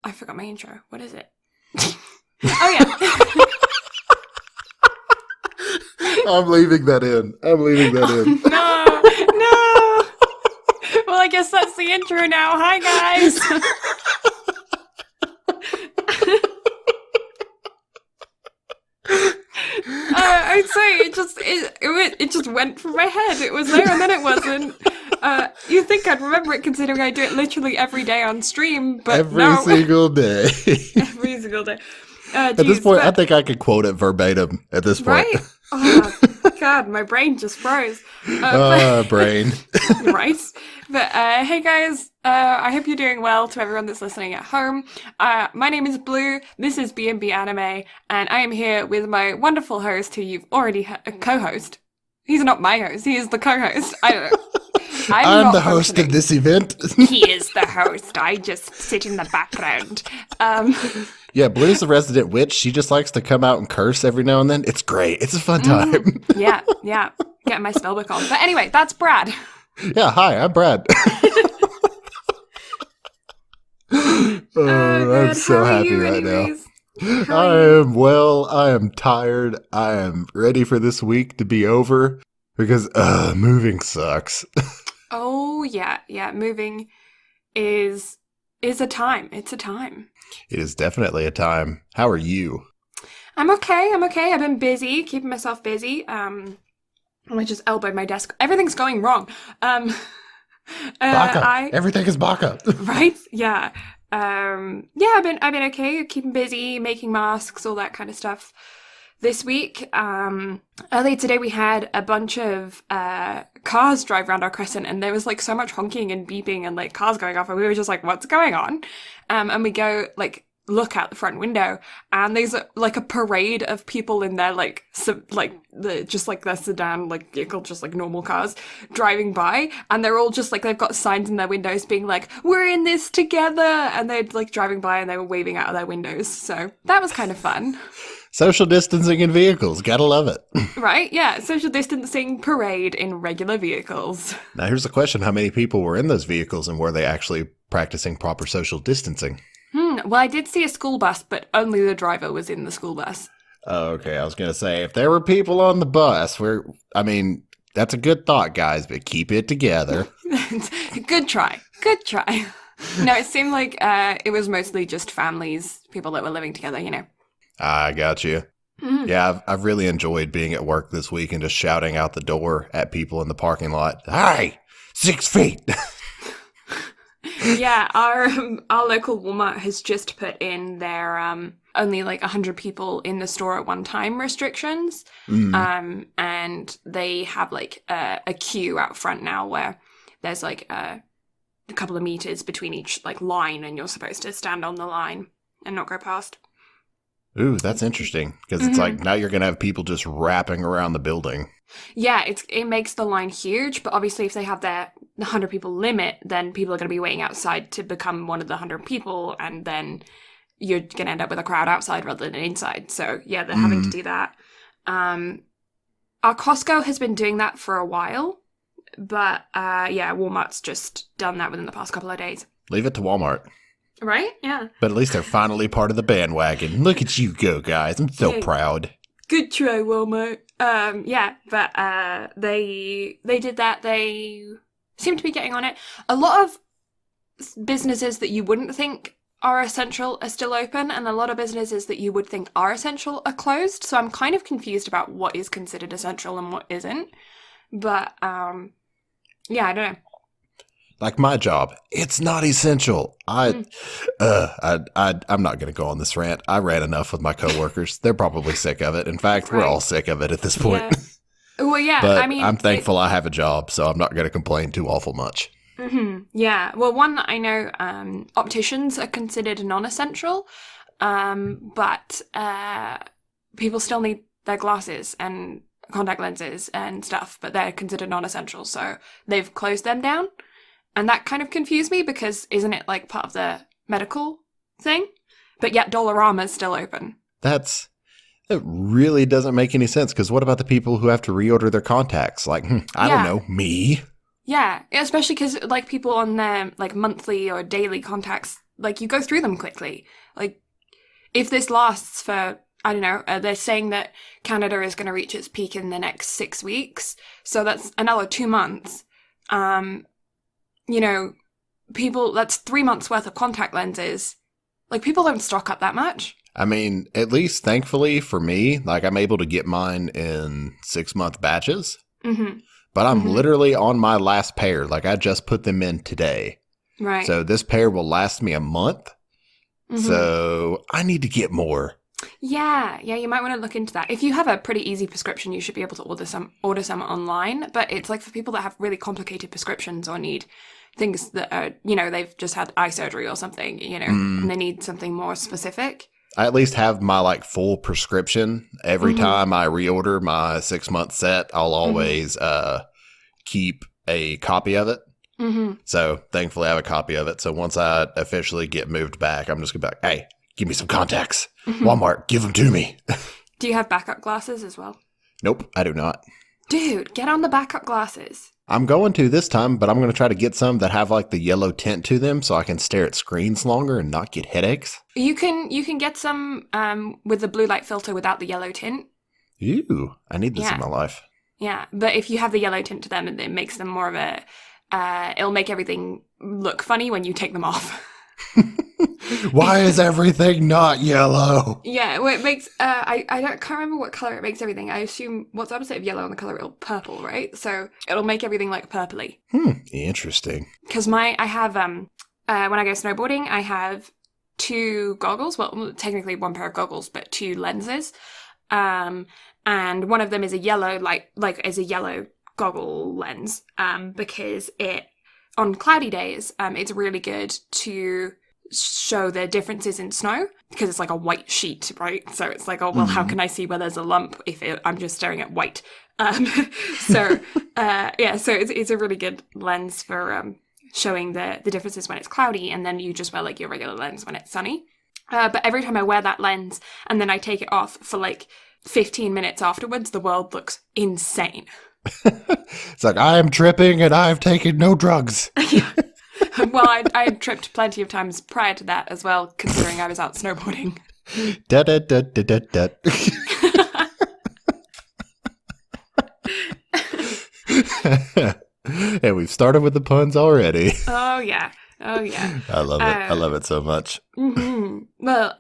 I forgot my intro. What is it? Oh, yeah. I'm leaving that in. No, no. Well, I guess that's the intro now. Hi, guys. I'd say it just went from my head. It was there and then it wasn't. You'd think I'd remember it considering I do it literally every day on stream, but Every single day. Every single day. At this point, I think I could quote it verbatim at this point. Right? Oh, God, my brain just froze. Brain. Right? But hey guys, I hope you're doing well to everyone that's listening at home. My name is Blue, this is BnB Anime, and I am here with my wonderful host who you've already co-host. He's not my host, he is the co-host. I don't know. I'm the host of this event. He is the host. I just sit in the background. Yeah, Blue's the resident witch. She just likes to come out and curse every now and then. It's great. It's a fun time. Yeah. Getting my spellbook on. But anyway, that's Brad. Yeah, hi, I'm Brad. I'm so happy right now. I am well. I am tired. I am ready for this week to be over because moving sucks. Oh, yeah. Moving is a time. It's a time. It is definitely a time. How are you? I'm okay. I've been busy, keeping myself busy. I just elbowed my desk. Everything's going wrong. Baka. Everything is Baka. Right? Yeah. I've been okay, keeping busy, making masks, all that kind of stuff. This week, earlier today, we had a bunch of cars drive around our crescent, and there was like so much honking and beeping and like cars going off, and we were just like, "What's going on?" And we go like look out the front window, and there's like a parade of people in their their sedan like vehicle, just like normal cars driving by, and they're all just like they've got signs in their windows being like, "We're in this together," and they're like driving by and they were waving out of their windows. So that was kind of fun. Social distancing in vehicles. Gotta love it. Right? Yeah. Social distancing parade in regular vehicles. Now, here's the question. How many people were in those vehicles, and were they actually practicing proper social distancing? Well, I did see a school bus, but only the driver was in the school bus. Oh, okay. I was going to say, if there were people on the bus, that's a good thought, guys, but keep it together. Good try. No, it seemed like it was mostly just families, people that were living together, you know. I got you. Mm-hmm. Yeah, I've really enjoyed being at work this week and just shouting out the door at people in the parking lot. Hi, 6 feet. Yeah, our local Walmart has just put in their only like 100 people in the store at one time restrictions. And they have like a queue out front now where there's like a couple of meters between each like line, and you're supposed to stand on the line and not go past. Ooh, that's interesting, because it's like now you're going to have people just wrapping around the building. Yeah, it makes the line huge, but obviously if they have the 100 people limit, then people are going to be waiting outside to become one of the 100 people, and then you're going to end up with a crowd outside rather than inside. So yeah, they're having to do that. Our Costco has been doing that for a while, but Walmart's just done that within the past couple of days. Leave it to Walmart. Right? Yeah. But at least they're finally part of the bandwagon. Look at you go, guys. I'm so proud. Good try, Walmart. They did that. They seem to be getting on it. A lot of businesses that you wouldn't think are essential are still open, and a lot of businesses that you would think are essential are closed. So I'm kind of confused about what is considered essential and what isn't. But, I don't know. Like my job, it's not essential. I'm not going to go on this rant. I ran enough with my coworkers. They're probably sick of it. In fact, we're all sick of it at this point. Yeah. Well, yeah. But I'm thankful I have a job, so I'm not going to complain too awful much. Mm-hmm. Yeah. Well, one that I know, opticians are considered non-essential, but people still need their glasses and contact lenses and stuff, but they're considered non-essential, so they've closed them down. And that kind of confused me, because isn't it like part of the medical thing? But yet Dollarama's still open. That really doesn't make any sense, because what about the people who have to reorder their contacts? Like, I don't know, me? Yeah, especially because like people on their like monthly or daily contacts, like, you go through them quickly. Like, if this lasts for, I don't know, they're saying that Canada is going to reach its peak in the next 6 weeks. So that's another 2 months. You know, that's 3 months worth of contact lenses. Like, people don't stock up that much. I mean, at least thankfully for me, like I'm able to get mine in 6-month batches, but I'm literally on my last pair. Like I just put them in today. Right. So this pair will last me a month. So I need to get more. Yeah, you might want to look into that. If you have a pretty easy prescription, you should be able to order some online. But it's like for people that have really complicated prescriptions or need things that are, you know, they've just had eye surgery or something, you know, and they need something more specific. I at least have my like full prescription. Every time I reorder my 6-month set, I'll always keep a copy of it. So thankfully I have a copy of it. So once I officially get moved back, I'm just going to be like, hey, give me some contacts. Walmart, give them to me. Do you have backup glasses as well? Nope, I do not. Dude, get on the backup glasses. I'm going to this time, but I'm going to try to get some that have like the yellow tint to them so I can stare at screens longer and not get headaches. You can get some with the blue light filter without the yellow tint. Ew, I need this in my life. Yeah, but if you have the yellow tint to them, it makes them more of a... it'll make everything look funny when you take them off. Why is everything not yellow? Yeah, well, it makes I can't remember what color it makes everything. I assume what's the opposite of yellow on the color? It'll purple, right? So it'll make everything like purpley. Interesting. Because I have when I go snowboarding, I have 2 goggles. Well, technically 1 pair of goggles, but 2 lenses. And one of them is a yellow, like is a yellow goggle lens. Because it on cloudy days, it's really good to show the differences in snow because it's like a white sheet, right? So it's like, oh well, how can I see where there's a lump if I'm just staring at white? So it's a really good lens for showing the differences when it's cloudy, and then you just wear like your regular lens when it's sunny. But every time I wear that lens and then I take it off for like 15 minutes afterwards, the world looks insane. It's like, I am tripping and I've taken no drugs. Well, I had tripped plenty of times prior to that as well, considering I was out snowboarding. Da da da da da da. And we've started with the puns already. Oh yeah. I love it. I love it so much. Well,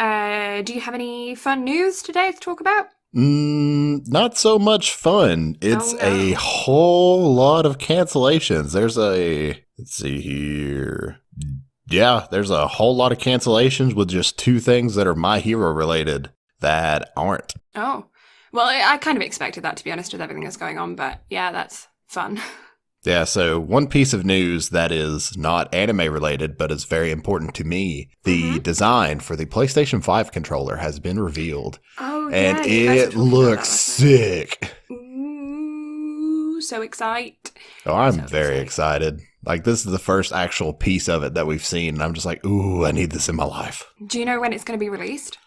do you have any fun news today to talk about? Not so much fun. It's a whole lot of cancellations. Let's see here. Yeah, there's a whole lot of cancellations with just 2 things that are My Hero related that aren't. Oh, well, I kind of expected that, to be honest, with everything that's going on, but yeah, that's fun. Yeah, so one piece of news that is not anime related, but is very important to me. The design for the PlayStation 5 controller has been revealed. Oh, and yeah. it looks sick. Ooh, so excited. Oh, I'm very excited. Like, this is the first actual piece of it that we've seen. And I'm just like, ooh, I need this in my life. Do you know when it's going to be released?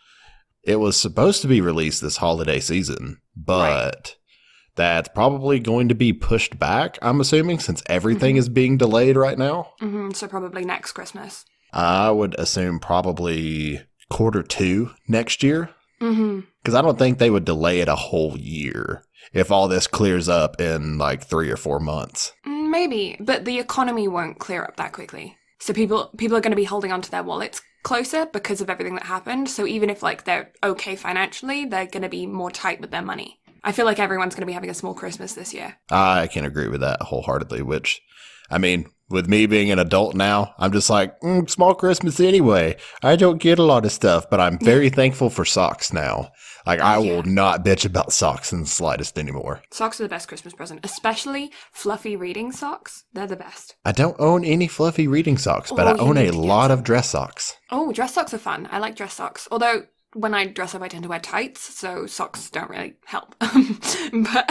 It was supposed to be released this holiday season, but that's probably going to be pushed back, I'm assuming, since everything is being delayed right now. So probably next Christmas. I would assume probably Q2 next year. Because I don't think they would delay it a whole year if all this clears up in like 3 or 4 months. Maybe, but the economy won't clear up that quickly. So people are going to be holding onto their wallets closer because of everything that happened. So even if like they're okay financially, they're going to be more tight with their money. I feel like everyone's going to be having a small Christmas this year. I can agree with that wholeheartedly, which, I mean, with me being an adult now, I'm just like, small Christmas anyway. I don't get a lot of stuff, but I'm very thankful for socks now. Like, I will not bitch about socks in the slightest anymore. Socks are the best Christmas present, especially fluffy reading socks. They're the best. I don't own any fluffy reading socks, but I own a lot of dress socks. Oh, dress socks are fun. I like dress socks. Although, when I dress up, I tend to wear tights, so socks don't really help. But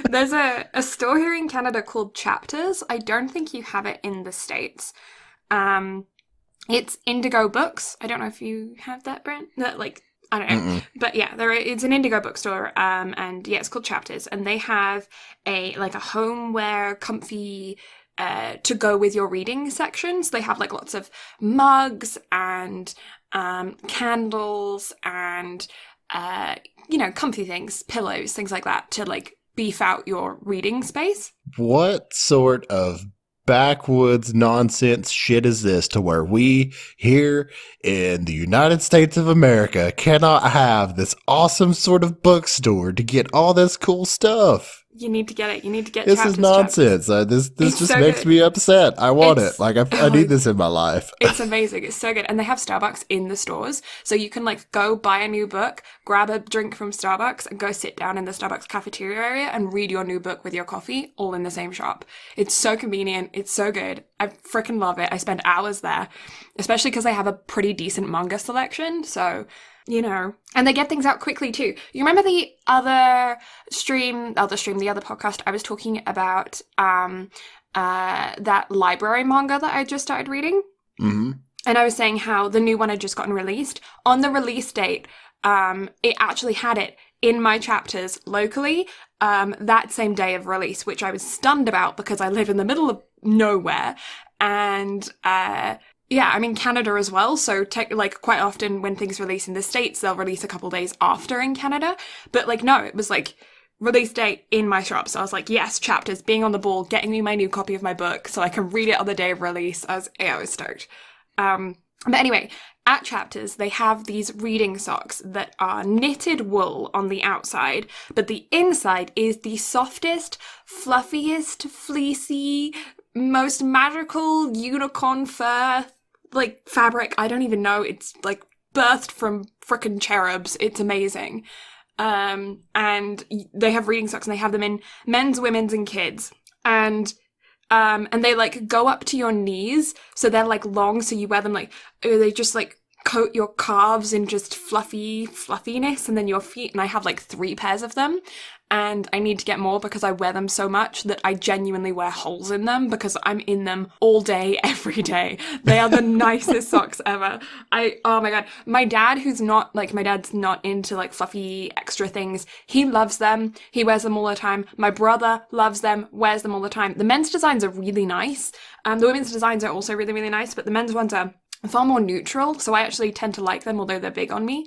there's a store here in Canada called Chapters. I don't think you have it in the States. It's Indigo Books. I don't know if you have that brand. I don't know. But yeah, it's an Indigo bookstore. And yeah, it's called Chapters. And they have a homeware, comfy to go with your reading sections. They have like lots of mugs and candles and comfy things, pillows, things like that to like beef out your reading space. What sort of backwoods nonsense shit is this to where we here in the United States of America cannot have this awesome sort of bookstore to get all this cool stuff? You need to get it. You need to get This chapters. is nonsense. This It's just so makes good. me upset. I want It's it. Like I need this in my life. It's amazing. It's so good. And they have Starbucks in the stores. So you can like go buy a new book, grab a drink from Starbucks and go sit down in the Starbucks cafeteria area and read your new book with your coffee all in the same shop. It's so convenient. It's so good. I freaking love it. I spend hours there, especially because they have a pretty decent manga selection. So, and they get things out quickly too. You remember the other podcast I was talking about, that library manga that I just started reading. Mm-hmm. And I was saying how the new one had just gotten released. On the release date, it actually had it in my chapters locally that same day of release, which I was stunned about because I live in the middle of nowhere. And I'm in Canada as well. So quite often when things release in the States, they'll release a couple days after in Canada. But no, it was like release date in my shop. So I was like, yes, chapters, being on the ball, getting me my new copy of my book so I can read it on the day of release. I was stoked. But anyway, at Chapters, they have these reading socks that are knitted wool on the outside, but the inside is the softest, fluffiest, fleecy, most magical unicorn fur, like fabric. I don't even know. It's like birthed from frickin' cherubs. It's amazing. And they have reading socks and they have them in men's, women's, and kids. And they like go up to your knees. So they're like long. So you wear them like, they just like coat your calves in just fluffiness and then your feet. And I have like 3 pairs of them. And I need to get more because I wear them so much that I genuinely wear holes in them because I'm in them all day, every day. They are the nicest socks ever. Oh my God. My dad's not into like fluffy extra things. He loves them. He wears them all the time. My brother loves them, wears them all the time. The men's designs are really nice. The women's designs are also really, really nice, but the men's ones are far more neutral. So I actually tend to like them, although they're big on me.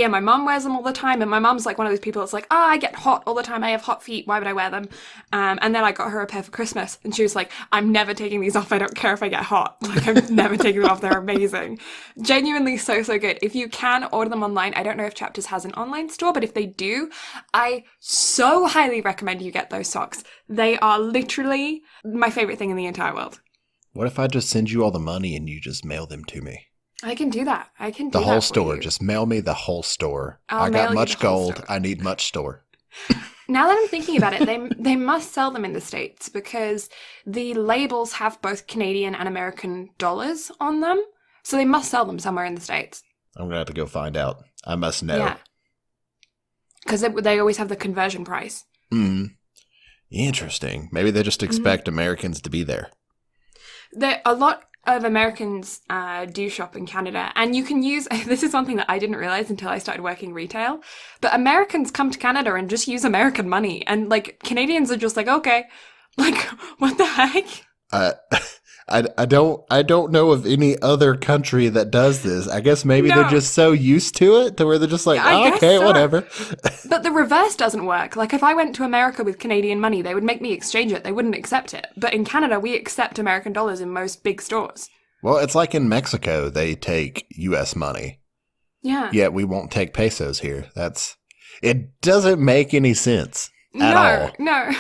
My mum wears them all the time, and my mum's like one of those people that's like, I get hot all the time, I have hot feet, why would I wear them? And then I got her a pair for Christmas, and she was like, I'm never taking these off, I don't care if I get hot. Like, I'm never taking them off, they're amazing. Genuinely so, so good. If you can order them online, I don't know if Chapters has an online store, but if they do, I so highly recommend you get those socks. They are literally my favorite thing in the entire world. What if I just send you all the money and you just mail them to me? I can do that. The whole store. Just mail me the whole store. I got much gold. I need much store. Now that I'm thinking about it, they must sell them in the States because the labels have both Canadian and American dollars on them. So they must sell them somewhere in the States. I'm going to have to go find out. I must know. Yeah. Because they always have the conversion price. Interesting. Maybe they just expect Americans to be there. A lot of Americans do shop in Canada, and you can use, this is one thing that I didn't realize until I started working retail, but Americans come to Canada and just use American money, and like Canadians are just like, okay, like what the heck? I don't know of any other country that does this. I guess maybe they're just so used to it to where they're just like, okay, so. Whatever. But the reverse doesn't work. Like if I went to America with Canadian money, they would make me exchange it. They wouldn't accept it. But in Canada, we accept American dollars in most big stores. Well, it's like in Mexico, they take U.S. money. Yeah. Yet we won't take pesos here. It doesn't make any sense at all. No.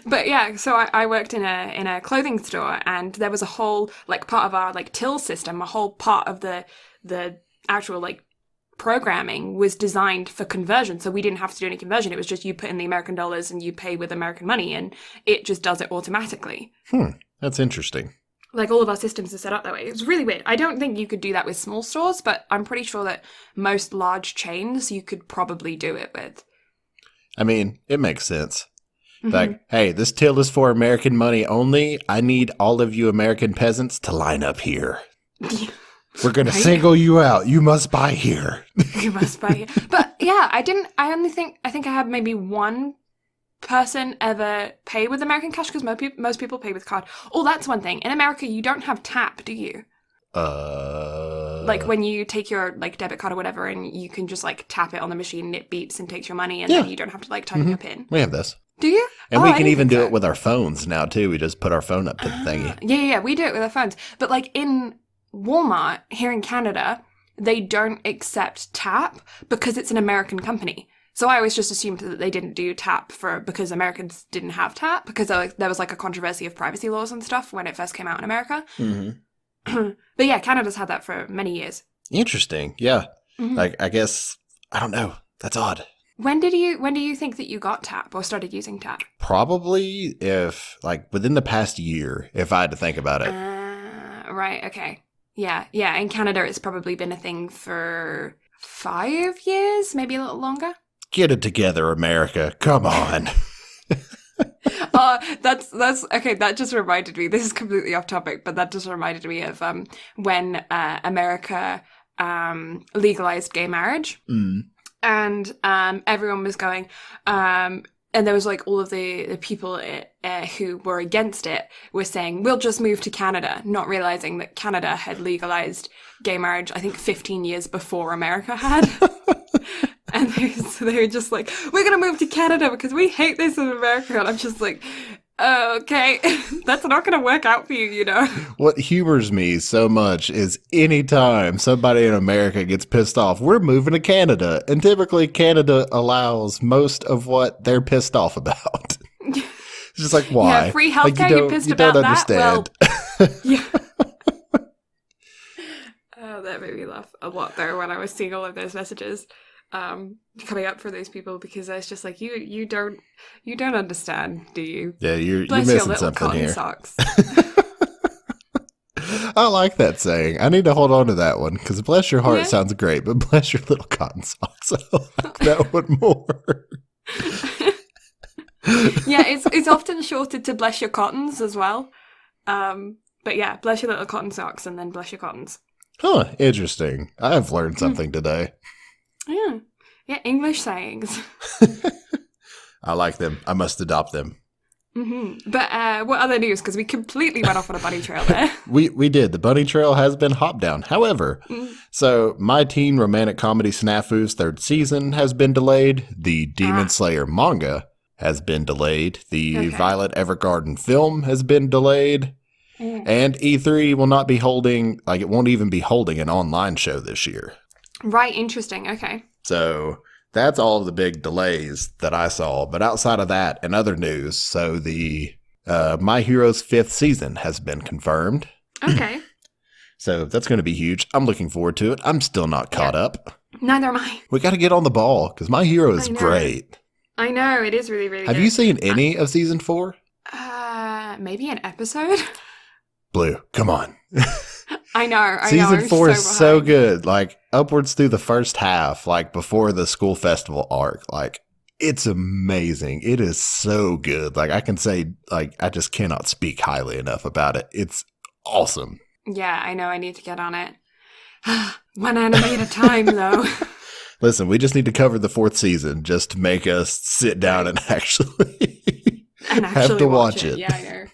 But yeah, so I worked in a clothing store, and there was a whole like part of our like till system, a whole part of the actual like programming was designed for conversion. So we didn't have to do any conversion. It was just you put in the American dollars and you pay with American money, and it just does it automatically. That's interesting. Like all of our systems are set up that way. It's really weird. I don't think you could do that with small stores, but I'm pretty sure that most large chains you could probably do it with. I mean, it makes sense. Like, hey, this till is for American money only. I need all of you American peasants to line up here. We're going to single you out. You must buy here. You must buy here. But yeah, I think I had maybe one person ever pay with American cash? Because most people pay with card. Oh, that's one thing. In America, you don't have tap, do you? Like when you take your like debit card or whatever, and you can just like tap it on the machine, and it beeps and takes your money, and then you don't have to like type in your PIN. We have this. Do you? And we can even do it with our phones now too. We just put our phone up to the thingy. Yeah, we do it with our phones. But like in Walmart here in Canada, they don't accept tap because it's an American company. So I always just assumed that they didn't do tap because Americans didn't have tap, because there was like a controversy of privacy laws and stuff when it first came out in America. Mm-hmm. But yeah, Canada's had that for many years. Interesting. Yeah. Mm-hmm. Like, I guess, I don't know. That's odd. When do you think that you got tap or started using tap? Probably within the past year, if I had to think about it. Right. Okay. Yeah. In Canada, it's probably been a thing for 5 years, maybe a little longer. Get it together, America. Come on. That's okay. That just reminded me. This is completely off topic, but that just reminded me of when America legalized gay marriage, and everyone was going, and there was like all of the people who were against it were saying, "We'll just move to Canada," not realizing that Canada had legalized gay marriage, I think 15 years before America had. And they were just like, we're going to move to Canada because we hate this in America. And I'm just like, oh, okay, that's not going to work out for you, you know? What humors me so much is anytime somebody in America gets pissed off, we're moving to Canada. And typically Canada allows most of what they're pissed off about. It's just like, why? Yeah, free healthcare, like, you're pissed about understand. That? Well, yeah. Oh, that made me laugh a lot there when I was seeing all of those messages coming up for those people, because I was just like, you don't understand, do you? Yeah, you're missing something here. Socks. I like that saying. I need to hold on to that one, because bless your heart sounds great, but bless your little cotton socks. I like that one more. Yeah, it's often shorted to bless your cottons as well. But yeah, bless your little cotton socks and then bless your cottons. Huh, interesting. I've learned something today. Yeah, English sayings. I like them. I must adopt them. Mm-hmm. But what other news? Because we completely went off on a bunny trail there. We did. The bunny trail has been hopped down. However, so My Teen Romantic Comedy Snafu's 3rd season has been delayed. The Demon Slayer manga has been delayed. The Violet Evergarden film has been delayed. And E3 will not be holding, it won't even be holding an online show this year. Right, interesting. Okay. So that's all of the big delays that I saw. But outside of that and other news, so the My Hero's 5th season has been confirmed. Okay. So that's going to be huge. I'm looking forward to it. I'm still not caught up. Neither am I. We got to get on the ball, because My Hero is great. I know. It is really, really good. Have you seen any of season 4? Maybe an episode. Blue, come on. I know. Season 4 is so good. Upwards through the first half, before the school festival arc, it's amazing. It is so good. I can say, I just cannot speak highly enough about it. It's awesome. Yeah, I know. I need to get on it. One anime at a time, though. Listen, we just need to cover the 4th season just to make us sit down and actually have to watch it. Yeah, I know.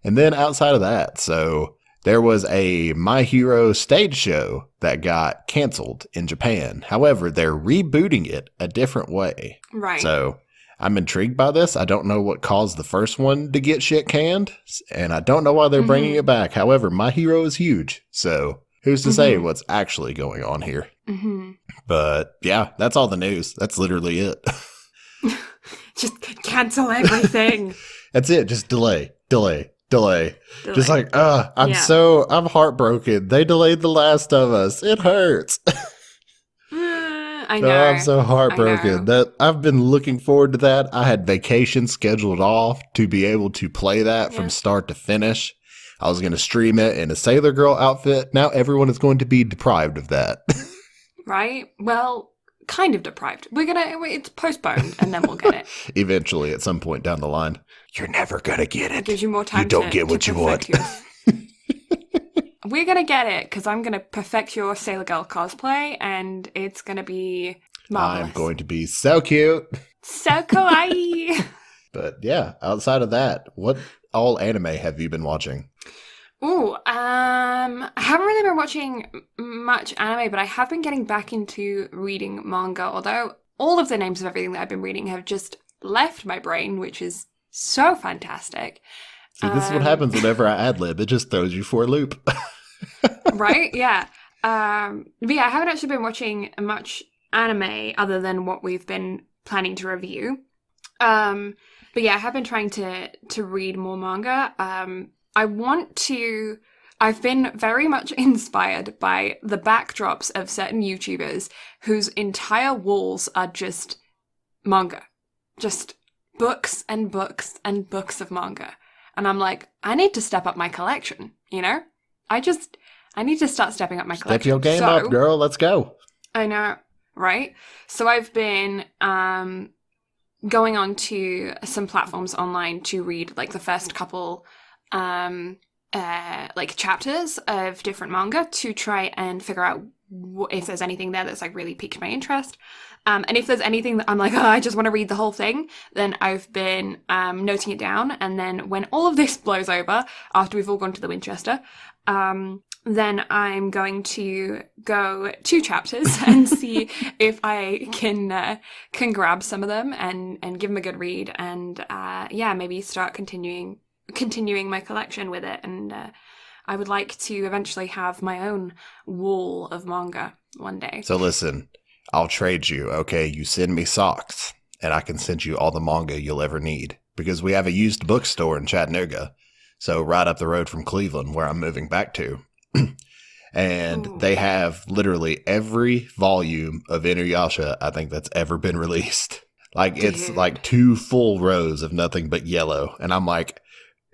And then outside of that, so there was a My Hero stage show that got canceled in Japan. However, they're rebooting it a different way. Right. So I'm intrigued by this. I don't know what caused the first one to get shit canned, and I don't know why they're bringing it back. However, My Hero is huge, so who's to say what's actually going on here? But yeah, that's all the news. That's literally it. Just cancel everything. That's it. Just delay. Just I'm heartbroken. They delayed The Last of Us. It hurts. I know. I'm so heartbroken. I've been looking forward to that. I had vacation scheduled off to be able to play that from start to finish. I was going to stream it in a Sailor Girl outfit. Now everyone is going to be deprived of that. Right? Well, kind of deprived. It's postponed, and then we'll get it. Eventually, at some point down the line. You're never going to get it. It gives you more time. You don't get what you want. We're going to get it, because I'm going to perfect your Sailor Girl cosplay, and it's going to be marvelous. I'm going to be so cute. So kawaii. But yeah, outside of that, what all anime have you been watching? I haven't really been watching much anime, but I have been getting back into reading manga, although all of the names of everything that I've been reading have just left my brain, which is so fantastic. See, this is what Um, happens whenever I ad lib. It just throws you for a loop. right? Yeah. But yeah, I haven't actually been watching much anime other than what we've been planning to review. Um, but yeah, I have been trying to read more manga. I want to. I've been very much inspired by the backdrops of certain YouTubers whose entire walls are just manga, just books and books and books of manga. And I'm like, I need to step up my collection, you know? I just, I need to start stepping up my Step collection. your game up, girl. Let's go. I know, right? So I've been going on to some platforms online to read like the first couple like chapters of different manga to try and figure out if there's anything there that's like really piqued my interest. And if there's anything that I'm like, oh, I just want to read the whole thing, then I've been noting it down. And then when all of this blows over, after we've all gone to the Winchester, then I'm going to go 2 chapters and see if I can grab some of them and give them a good read and yeah, maybe start continuing my collection with it. And I would like to eventually have my own wall of manga one day. So listen, I'll trade you. Okay, you send me socks, and I can send you all the manga you'll ever need because we have a used bookstore in Chattanooga, so right up the road from Cleveland, where I'm moving back to. And Ooh. They have literally every volume of Inuyasha I think that's ever been released. Like it's Dude. like 2 full rows of nothing but yellow, and I'm like,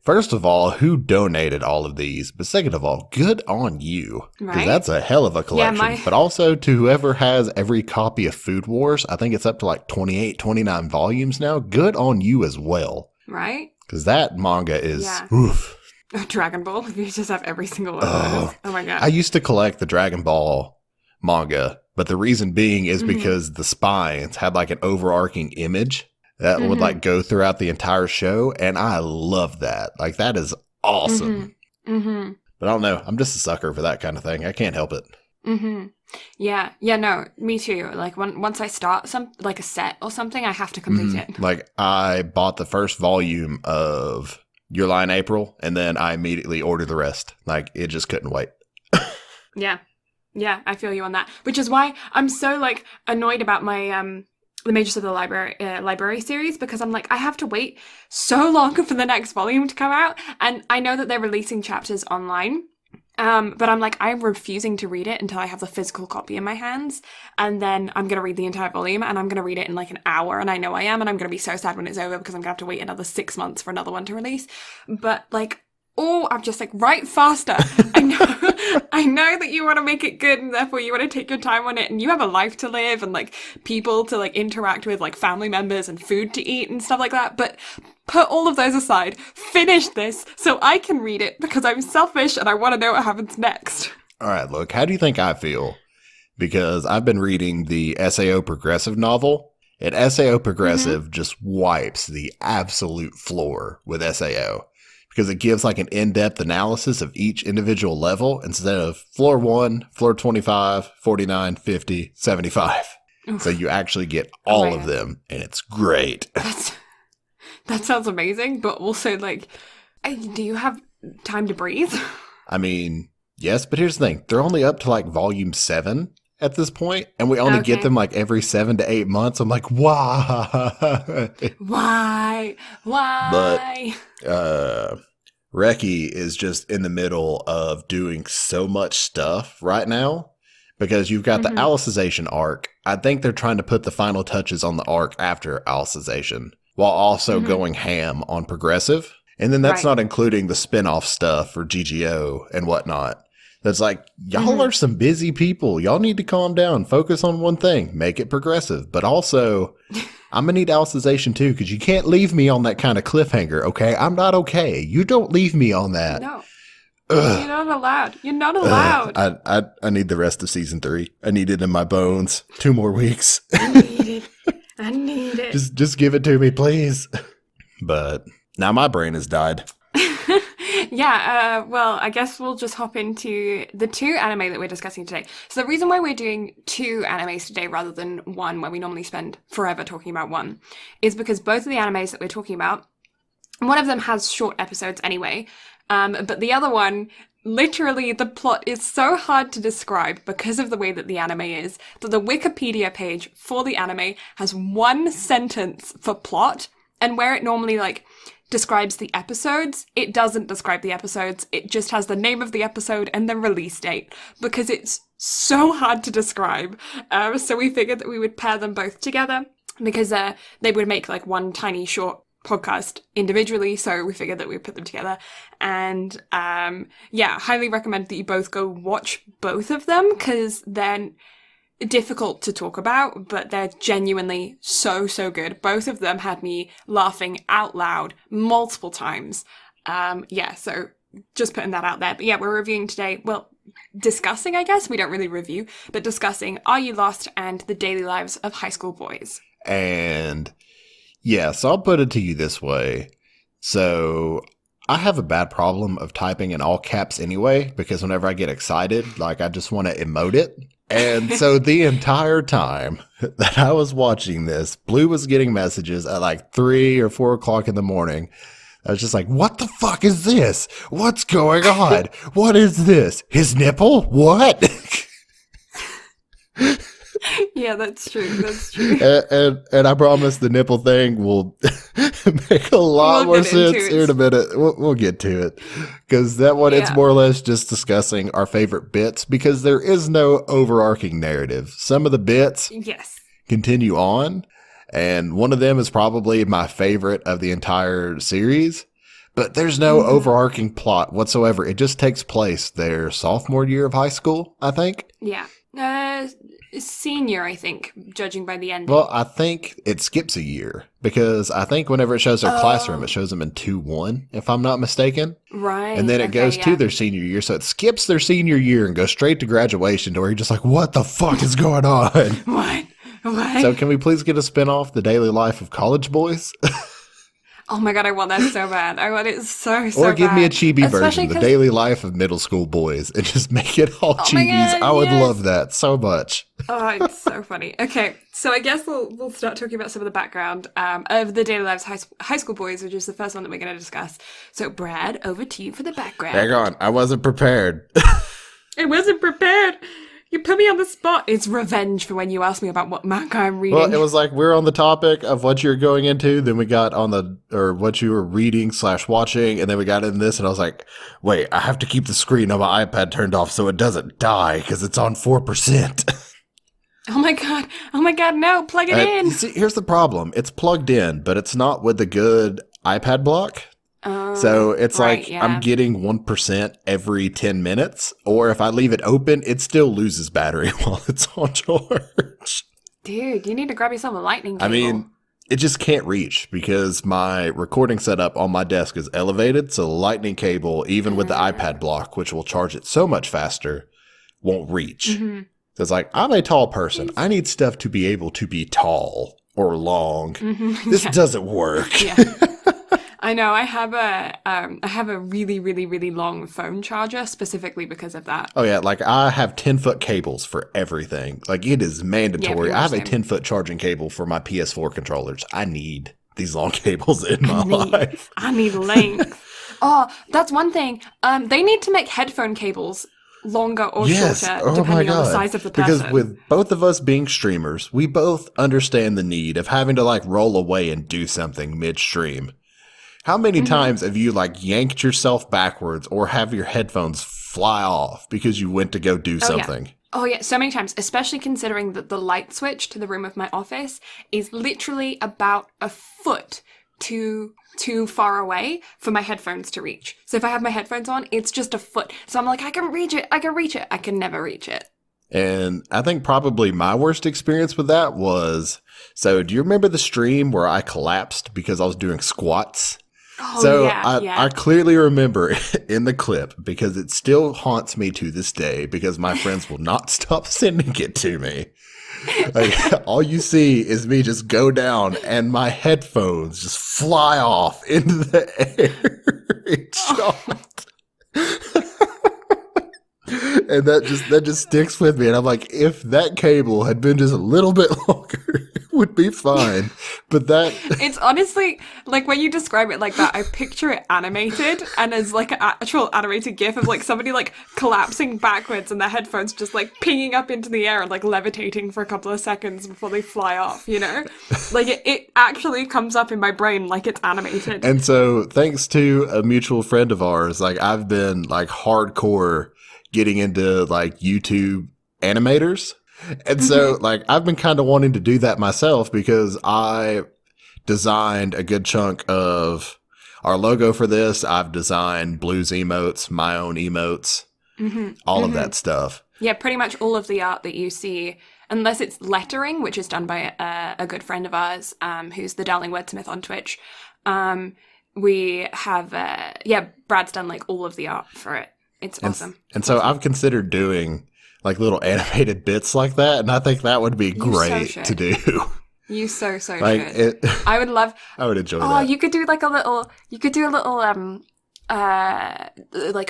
first of all, who donated all of these? But second of all, good on you. Because Right? that's a hell of a collection. But also to whoever has every copy of Food Wars, I think it's up to like 28, 29 volumes now. Good on you as well. Right? Because that manga is, Yeah. oof. Dragon Ball. You just have every single one of those. Oh my god. I used to collect the Dragon Ball manga, but the reason being is because the spines had like an overarching image that would like go throughout the entire show, and I love that. Like that is awesome. But I don't know. I'm just a sucker for that kind of thing. I can't help it. Yeah. Yeah, no, me too. Like once I start some like a set or something, I have to complete it. Like I bought the first volume of Your Lie in April, and then I immediately ordered the rest. Like it just couldn't wait. Yeah. Yeah, I feel you on that. Which is why I'm so like annoyed about my the Mages of the Library series, because I'm like, I have to wait so long for the next volume to come out, and I know that they're releasing chapters online. But I'm like, I'm refusing to read it until I have the physical copy in my hands, and then I'm gonna read the entire volume, and I'm gonna read it in like an hour, and I know I am, and I'm gonna be so sad when it's over because I'm gonna have to wait another 6 months for another one to release. But like, oh, I'm just like, write faster. I know that you want to make it good, and therefore you want to take your time on it, and you have a life to live, and like people to like interact with, like family members and food to eat and stuff like that. But put all of those aside, finish this so I can read it because I'm selfish and I want to know what happens next. All right, look, how do you think I feel? Because I've been reading the SAO Progressive novel, and SAO Progressive just wipes the absolute floor with SAO. Because it gives like an in-depth analysis of each individual level instead of floor 1, floor 25, 49, 50, 75. Oof. So you actually get all of them, and it's great. That sounds amazing, but also like, do you have time to breathe? I mean, yes, but here's the thing. They're only up to like volume 7 at this point, and we only get them like every 7 to 8 months. I'm like, why? Why? But Reki is just in the middle of doing so much stuff right now because you've got the Alicization arc. I think they're trying to put the final touches on the arc after Alicization while also going ham on Progressive. And then that's not including the spin-off stuff for GGO and whatnot. That's like, y'all are some busy people. Y'all need to calm down. Focus on one thing. Make it progressive. But also, I'm going to need Alicization too, because you can't leave me on that kind of cliffhanger, okay? I'm not okay. You don't leave me on that. No. Ugh. You're not allowed. You're not allowed. I need the rest of season 3. I need it in my bones. 2 more weeks. I need it. Just give it to me, please. But now my brain has died. Yeah, well, I guess we'll just hop into the two anime that we're discussing today. So the reason why we're doing two animes today rather than one, where we normally spend forever talking about one, is because both of the animes that we're talking about, one of them has short episodes anyway, but the other one, literally the plot is so hard to describe because of the way that the anime is, that the Wikipedia page for the anime has one sentence for plot, and where it normally, like, describes the episodes, it doesn't describe the episodes. It just has the name of the episode and the release date because it's so hard to describe. So we figured that we would pair them both together because they would make like one tiny short podcast individually. So we figured that we'd put them together. And yeah, highly recommend that you both go watch both of them because they're difficult to talk about, but they're genuinely so good. Both of them had me laughing out loud multiple times. Yeah, so just putting that out there. But yeah, we're reviewing today, well, discussing, I guess. We don't really review, but discussing Are You Lost and The Daily Lives of High School Boys. And yeah, so I'll put it to you this way. So I have a bad problem of typing in all caps anyway, because whenever I get excited, like I just want to emote it. And so the entire time that I was watching this, Blue was getting messages at like 3 or 4 o'clock in the morning. I was just like, what the fuck is this? What's going on? What is this? His nipple? What? Yeah, that's true. That's true. And I promise the nipple thing will make a lot more sense here in a minute. We'll get to it. Because that one, it's more or less just discussing our favorite bits because there is no overarching narrative. Some of the bits continue on, and one of them is probably my favorite of the entire series. But there's no overarching plot whatsoever. It just takes place their sophomore year of high school, I think. Yeah. Senior, I think, judging by the ending. Well, I think it skips a year because I think whenever it shows their classroom, it shows them in 2-1, if I'm not mistaken. Right. And then it goes to their senior year. So it skips their senior year and goes straight to graduation to where you're just like, what the fuck is going on? What? So can we please get a spinoff, The Daily Life of College Boys? Oh my god, I want that so bad. I want it so bad. Or give me a chibi version, The Daily Life of Middle School Boys, and just make it all chibis. I would love that so much. Oh, it's so funny. Okay, so I guess we'll start talking about some of the background of The Daily Lives of High School Boys, which is the first one that we're going to discuss. So, Brad, over to you for the background. Hang on, I wasn't prepared. I wasn't prepared. You put me on the spot. It's revenge for when you asked me about what manga I'm reading. Well, it was like we're on the topic of what you're going into, then we got on what you were reading / watching, and then we got in this, and I was like, wait, I have to keep the screen on my iPad turned off so it doesn't die because it's on 4%. Oh my god, no, plug it in. See, here's the problem. It's plugged in, but it's not with a good iPad block. So it's I'm getting 1% every 10 minutes, or if I leave it open, it still loses battery while it's on charge. Dude, you need to grab yourself a lightning cable. I mean, it just can't reach because my recording setup on my desk is elevated, so the lightning cable, even with the iPad block, which will charge it so much faster, won't reach. So it's like, I'm a tall person. I need stuff to be able to be tall or long. This doesn't work. Yeah. I know. I have a really, really, really long phone charger specifically because of that. Oh yeah, like I have 10-foot cables for everything. Like it is mandatory. I have a 10-foot charging cable for my PS4 controllers. I need these long cables in my life. I need length. Oh, that's one thing. They need to make headphone cables longer or shorter depending on the size of the person. Because with both of us being streamers, we both understand the need of having to like roll away and do something midstream. How many times have you like yanked yourself backwards or have your headphones fly off because you went to go do something? Yeah. Oh yeah, so many times, especially considering that the light switch to the room of my office is literally about a foot too far away for my headphones to reach. So if I have my headphones on, it's just a foot. So I'm like, I can reach it. I can never reach it. And I think probably my worst experience with that was, so do you remember the stream where I collapsed because I was doing squats? Oh, so yeah. I clearly remember in the clip because it still haunts me to this day because my friends will not stop sending it to me. Like, all you see is me just go down and my headphones just fly off into the air. It shot. And that just sticks with me. And I'm like, if that cable had been just a little bit longer, it would be fine. But that It's honestly like when you describe it like that, I picture it animated and as like an actual animated gif of like somebody like collapsing backwards and their headphones just like pinging up into the air and like levitating for a couple of seconds before they fly off, you know? Like it actually comes up in my brain like it's animated. And so thanks to a mutual friend of ours, like I've been like hardcore getting into like YouTube animators. And so like I've been kind of wanting to do that myself because I designed a good chunk of our logo for this. I've designed Blue's emotes, my own emotes, all of that stuff. Yeah, pretty much all of the art that you see, unless it's lettering, which is done by a good friend of ours, who's the Darling Wordsmith on Twitch. We have, Brad's done like all of the art for it. It's awesome. And so I've considered doing like little animated bits like that, and I think that would be great to do. You so like should. I would love. I would enjoy that. Oh, you could do like a little. You could do a little like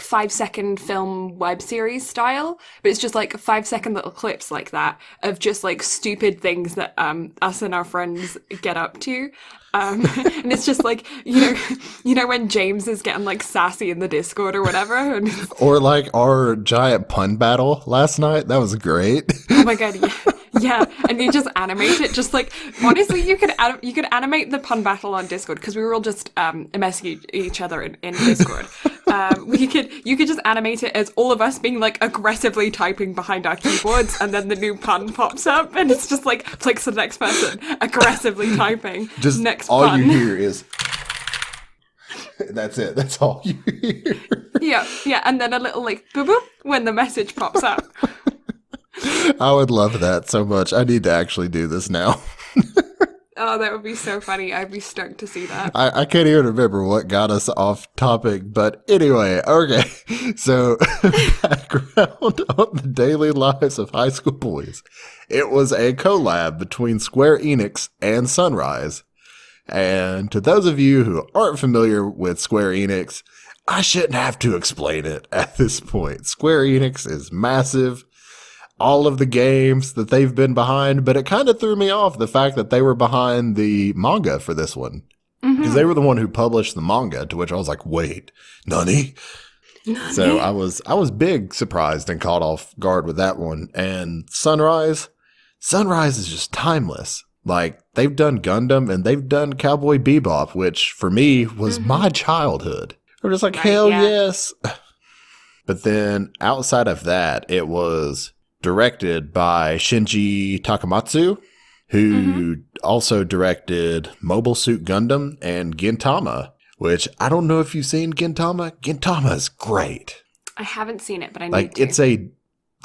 5-second film web series style, but it's just like 5-second little clips like that of just like stupid things that us and our friends get up to. And it's just like, you know when James is getting like sassy in the Discord or whatever, and or like our giant pun battle last night. That was great. Oh my god, yeah, and you just animate it. Just like honestly, you could animate the pun battle on Discord because we were all just messaging each other in Discord. You could just animate it as all of us being like aggressively typing behind our keyboards, and then the new pun pops up, and it's just like flicks to the next person aggressively typing. Just next all pun. you hear is. That's it. That's all you hear. Yeah, and then a little like boop boop when the message pops up. I would love that so much. I need to actually do this now. Oh, that would be so funny. I'd be stoked to see that. I can't even remember what got us off topic, but anyway, okay. So, background on the daily lives of high school boys. It was a collab between Square Enix and Sunrise. And to those of you who aren't familiar with Square Enix, I shouldn't have to explain it at this point. Square Enix is massive. All of the games that they've been behind, but it kind of threw me off the fact that they were behind the manga for this one. Because they were the one who published the manga, to which I was like, wait, Nani? So I was big surprised and caught off guard with that one. And Sunrise is just timeless. Like, they've done Gundam and they've done Cowboy Bebop, which for me was my childhood. I'm just like, hell yes. But then outside of that, it was directed by Shinji Takamatsu, who also directed Mobile Suit Gundam and Gintama, which I don't know if you've seen Gintama. Gintama is great. I haven't seen it, but I need like to. It's a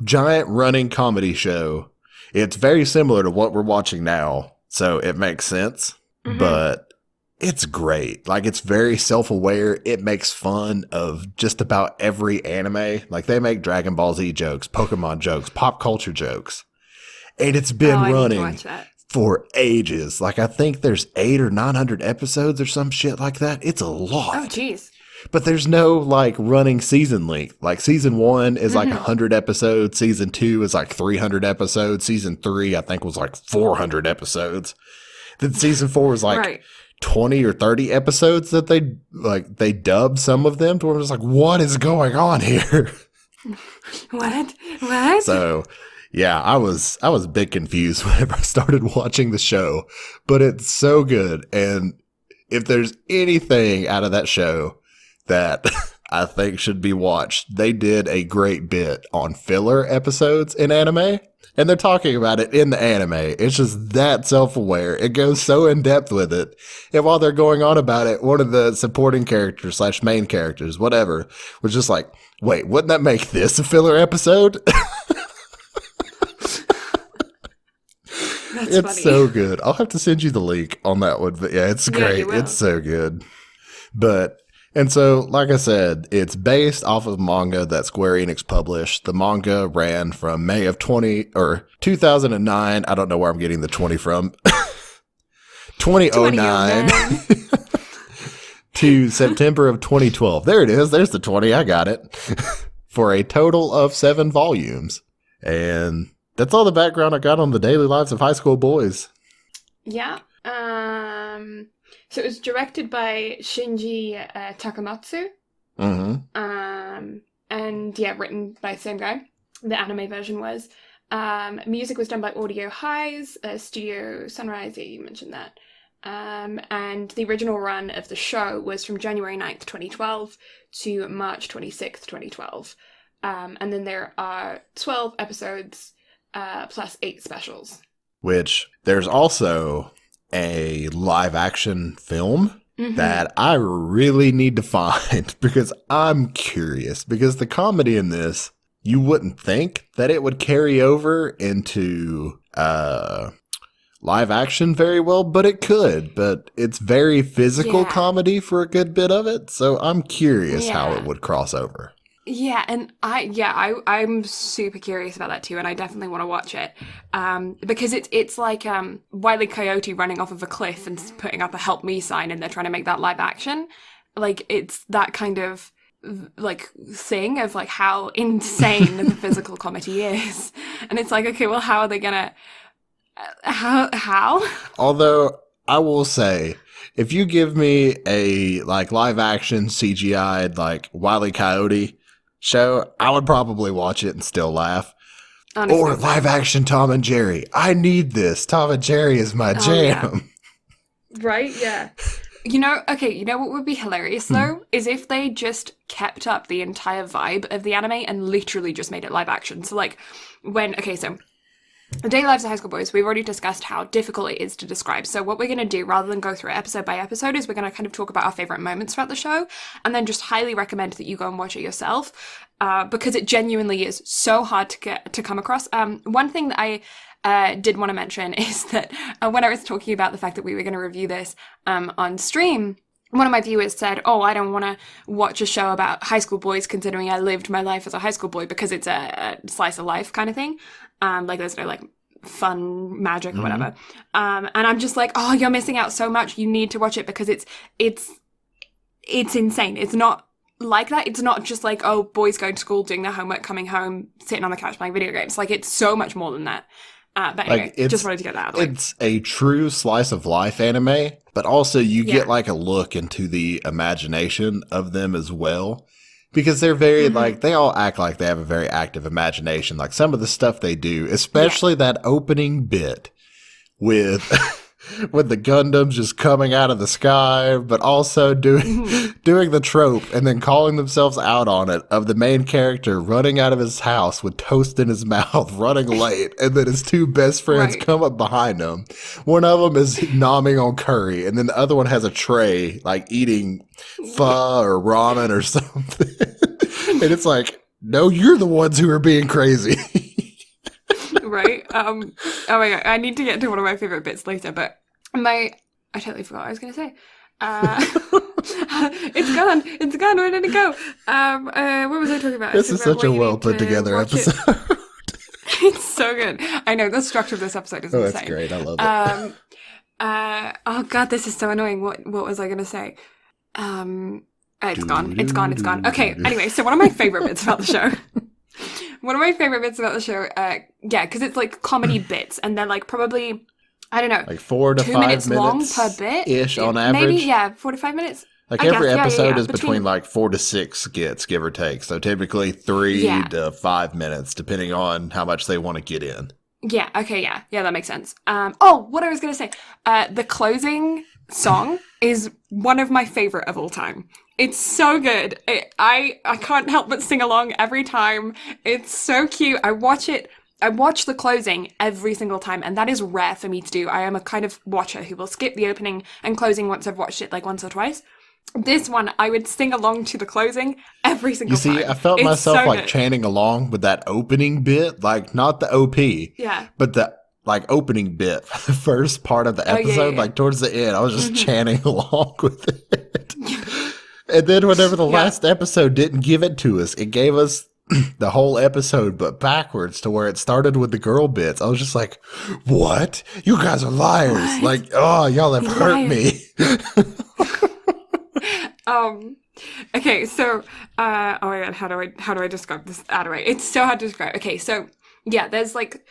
giant running comedy show. It's very similar to what we're watching now, so it makes sense. But it's great. Like, it's very self-aware. It makes fun of just about every anime. Like, they make Dragon Ball Z jokes, Pokemon jokes, pop culture jokes. And it's been running for ages. Like, I think there's 800 or 900 episodes or some shit like that. It's a lot. Oh, jeez. But there's no, like, running season length. Like, season 1 is like 100 episodes. Season 2 is like 300 episodes. Season 3, I think, was like 400 episodes. Then season 4 is like 20 or 30 episodes that they dubbed some of them to where it was like, what is going on here? What? So yeah, I was a bit confused whenever I started watching the show, but it's so good. And if there's anything out of that show that I think should be watched, they did a great bit on filler episodes in anime. And they're talking about it in the anime. It's just that self-aware. It goes so in-depth with it. And while they're going on about it, one of the supporting characters / main characters, whatever, was just like, wait, wouldn't that make this a filler episode? It's funny. So good. I'll have to send you the link on that one. But yeah, it's great. It's so good. But And so, like I said, it's based off of manga that Square Enix published. The manga ran from May of 2009. I don't know where I'm getting the 20 from. 2009 to September of 2012. There it is. There's the 20. I got it. For a total of 7 volumes. And that's all the background I got on the daily lives of high school boys. Yeah. So it was directed by Shinji Takamatsu. And yeah, written by the same guy. The anime version was. Music was done by Audio Highs, Studio Sunrise, you mentioned that. And the original run of the show was from January 9th, 2012 to March 26th, 2012. And then there are 12 episodes plus 8 specials. Which there's also a live action film that I really need to find because I'm curious. Because the comedy in this, you wouldn't think that it would carry over into live action very well, but it could. But it's very physical comedy for a good bit of it. So I'm curious how it would cross over. Yeah, and I'm super curious about that too, and I definitely want to watch it. Because it's like Wile E. Coyote running off of a cliff and putting up a help me sign, and they're trying to make that live action. Like, it's that kind of like thing of like how insane the physical comedy is. And it's like, okay, well, how are they gonna how? Although I will say, if you give me a like live action CGI'd like Wile E. Coyote show, I would probably watch it and still laugh. Honestly. Or live action Tom and Jerry. I need this. Tom and Jerry is my jam. Yeah. Right? Yeah. You know what would be hilarious though? Is if they just kept up the entire vibe of the anime and literally just made it live action. So like so the Daily Lives of High School Boys, we've already discussed how difficult it is to describe. So what we're going to do, rather than go through it episode by episode, is we're going to kind of talk about our favorite moments throughout the show, and then just highly recommend that you go and watch it yourself, because it genuinely is so hard to come across. One thing that I did want to mention is that when I was talking about the fact that we were going to review this on stream, one of my viewers said, oh, I don't want to watch a show about high school boys considering I lived my life as a high school boy, because it's a slice of life kind of thing. Like there's no like fun magic or whatever. And I'm just like, oh, you're missing out so much. You need to watch it because it's insane. It's not like that. It's not just like, oh, boys going to school, doing their homework, coming home, sitting on the couch playing video games. Like, it's so much more than that. But anyway, just wanted to get that out of the way. It's a true slice of life anime, but also you get like a look into the imagination of them as well. Because they're very, like, they all act like they have a very active imagination. Like, some of the stuff they do, especially that opening bit with with the Gundams just coming out of the sky, but also doing the trope and then calling themselves out on it of the main character running out of his house with toast in his mouth, running late, and then his 2 best friends come up behind him. One of them is nomming on curry, and then the other one has a tray, like eating pho or ramen or something. And it's like, no, you're the ones who are being crazy. Right? Oh my god, I need to get to one of my favorite bits later, but I totally forgot what I was going to say. It's gone, where did it go? What was I talking about? This is such a well put together episode. It's so good. I know, the structure of this episode is insane. That's great, I love it. Oh god, this is so annoying. What was I going to say? It's gone. Okay, anyway, so one of my favorite bits about the show... because it's like comedy bits, and they're like probably, I don't know, like 4 to 5 minutes long per bit ish on average. Maybe 4 to 5 minutes. Like every episode is between like 4 to 6 skits, give or take. So typically 3 to 5 minutes, depending on how much they want to get in. Yeah. Okay. Yeah, that makes sense. What I was gonna say, the closing song is one of my favorite of all time. It's so good. I can't help but sing along every time. It's so cute. I watch the closing every single time, and that is rare for me to do. I am a kind of watcher who will skip the opening and closing once I've watched it like once or twice. This one, I would sing along to the closing every single time. You see, I felt myself like chanting along with that opening bit, like not the OP, but the like opening bit, the first part of the episode, like towards the end, I was just chanting along with it. And then whenever the last episode didn't give it to us, it gave us the whole episode, but backwards to where it started with the girl bits. I was just like, what? You guys are liars. What? Like, oh, y'all have hurt me. Okay, so, oh my god, how do I describe this anime? It's so hard to describe. Okay, so, yeah, there's like,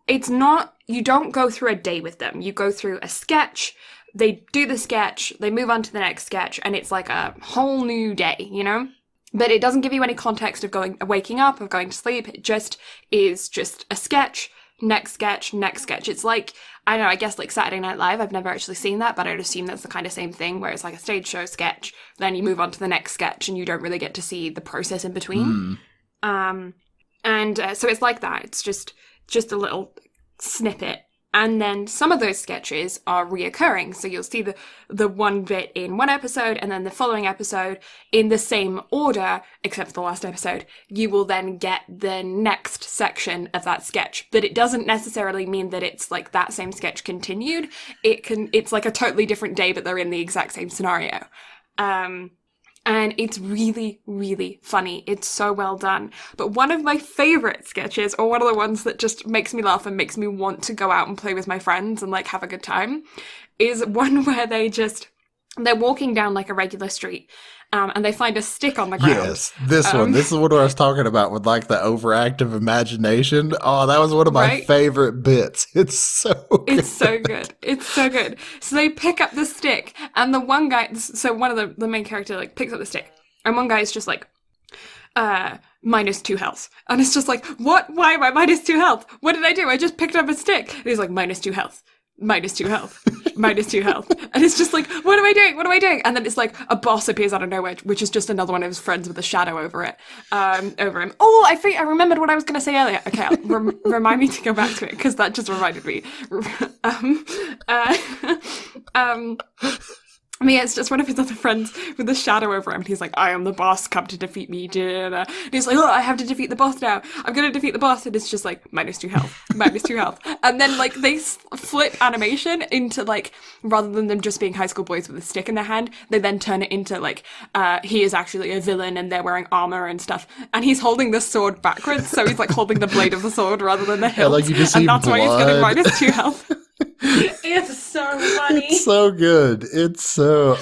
it's not, you don't go through a day with them. You go through a sketch, they do the sketch, they move on to the next sketch, and it's like a whole new day, you know? But it doesn't give you any context of waking up, of going to sleep. It just is just a sketch, next sketch, next sketch. It's like, I don't know, I guess like Saturday Night Live. I've never actually seen that, but I'd assume that's the kind of same thing where it's like a stage show sketch, then you move on to the next sketch and you don't really get to see the process in between. So it's like that. It's just a little snippet. And then some of those sketches are reoccurring. So you'll see the one bit in one episode and then the following episode in the same order, except for the last episode. You will then get the next section of that sketch. But it doesn't necessarily mean that it's like that same sketch continued. It's like a totally different day, but they're in the exact same scenario. And it's really, really funny. It's so well done. But one of my favorite sketches, or one of the ones that just makes me laugh and makes me want to go out and play with my friends and like have a good time, is one where they're walking down like a regular street, and they find a stick on the ground. Yes, this one. This is what I was talking about with like the overactive imagination. Oh, that was one of my favorite bits. It's so good. It's so good. It's so good. So they pick up the stick, and the one guy, so one of the main character like picks up the stick, and one guy is just like, -2 health. And it's just like, what? Why am I -2 health? What did I do? I just picked up a stick. And he's like, -2 health. -2 health, -2 health. And it's just like, what am I doing? What am I doing? And then it's like a boss appears out of nowhere, which is just another one of his friends with a shadow over him. Oh, I remembered what I was going to say earlier. Okay, remind me to go back to it, because that just reminded me. I mean, it's just one of his other friends with a shadow over him. And he's like, I am the boss, come to defeat me. And he's like, oh, I have to defeat the boss now. I'm going to defeat the boss. And it's just like, -2 health, -2 health. And then like they flip animation into like, rather than them just being high school boys with a stick in their hand, they then turn it into like, he is actually a villain and they're wearing armor and stuff. And he's holding the sword backwards. So he's like holding the blade of the sword rather than the hilt. Yeah, like you just and see that's blood. why he's getting -2 health. It's so funny. It's so good. It's so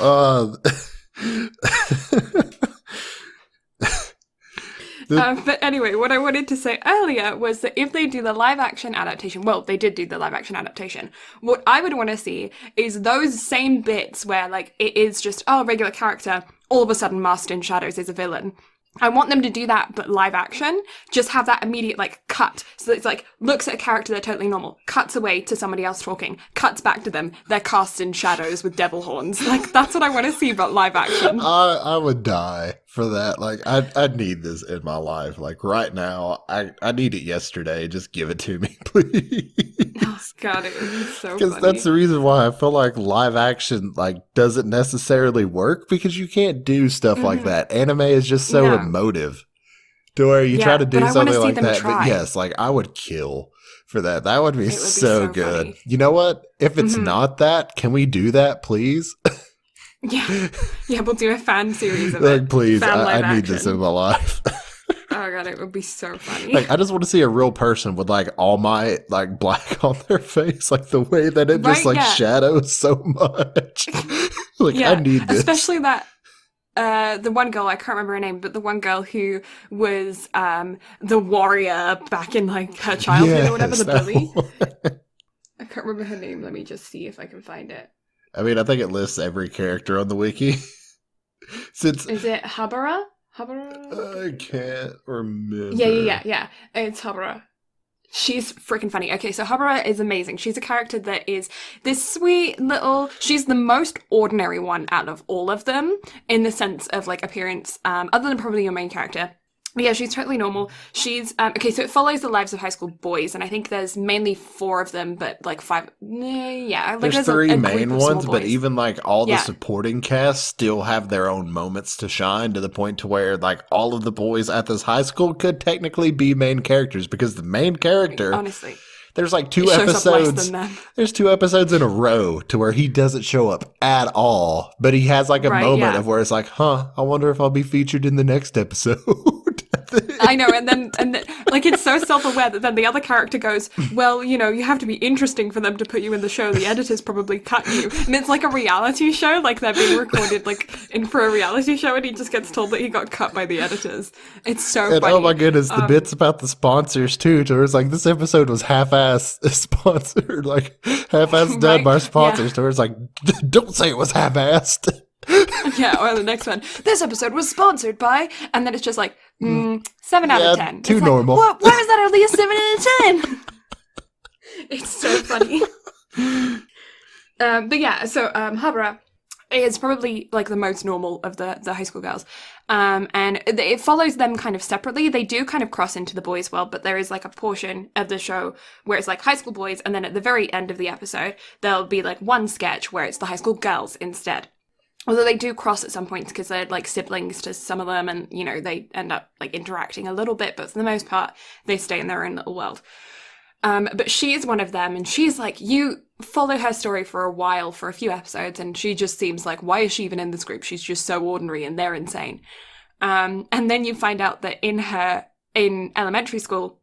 but anyway, what I wanted to say earlier was that if they do the live action adaptation, well, they did do the live action adaptation. What I would want to see is those same bits where like it is just, oh, a regular character, all of a sudden masked in shadows is a villain. I want them to do that, but live action, just have that immediate, like, cut. So it's like, looks at a character, they're totally normal, cuts away to somebody else talking, cuts back to them, they're cast in shadows with devil horns. Like, that's what I want to see about live action. I would die for that. Like, I need this in my life. Like, right now, I need it yesterday. Just give it to me, please. Oh, God, it would be so funny. Because that's the reason why I feel like live action, like, doesn't necessarily work, because you can't do stuff like that. Anime is just so emotive to where you try to do something like that. Try. But yes, like, I would kill for that. That would be so good. Funny. You know what? If it's not that, can we do that, please? Yeah, we'll do a fan series of like, it. Please, I need this in my life. Oh god, it would be so funny. Like, I just want to see a real person with like all my like black on their face, like the way that it just like shadows so much. Like, I need this. Especially that the one girl, I can't remember her name, but the one girl who was the warrior back in like her childhood or whatever, the bully. I can't remember her name. Let me just see if I can find it. I mean, I think it lists every character on the wiki. Is it Habara? I can't remember. Yeah. It's Habara. She's freaking funny. Okay, so Habara is amazing. She's a character that is this sweet little... She's the most ordinary one out of all of them in the sense of, like, appearance, other than probably your main character. But yeah, she's totally normal. She's, okay, so it follows the lives of high school boys, and I think there's mainly 4 of them, but like 5, like there's 3 main ones, but even like all the supporting cast still have their own moments to shine, to the point to where like all of the boys at this high school could technically be main characters, because the main character, honestly, There's like two It shows up less episodes. than them. There's 2 episodes in a row to where he doesn't show up at all, but he has like a Right, moment yeah. of where it's like, I wonder if I'll be featured in the next episode. I know, and then like it's so self-aware that then the other character goes, well, you know, you have to be interesting for them to put you in the show. The editors probably cut you, and it's like a reality show, like they're being recorded like in for a reality show, and he just gets told that he got cut by the editors. It's so And funny. oh my goodness, the bits about the sponsors too. To where it's like this episode was half-ass sponsored, like half-ass done Right, by sponsors. yeah. To where it's like, don't say it was half-assed. Yeah, or the next one. This episode was sponsored by, and then it's just like 7 out of 10. Too It's normal. Like, why is that only a 7 out of 10? It's so funny. But yeah, so Habara is probably like the most normal of the high school girls, and it follows them kind of separately. They do kind of cross into the boys' world, but there is like a portion of the show where it's like high school boys, and then at the very end of the episode, there'll be like one sketch where it's the high school girls instead. Although they do cross at some points because they're like siblings to some of them, and you know they end up like interacting a little bit, but for the most part they stay in their own little world. But she is one of them, and she's like, you follow her story for a while, for a few episodes, and she just seems like, why is she even in this group? She's just so ordinary and they're insane. And then you find out that in elementary school,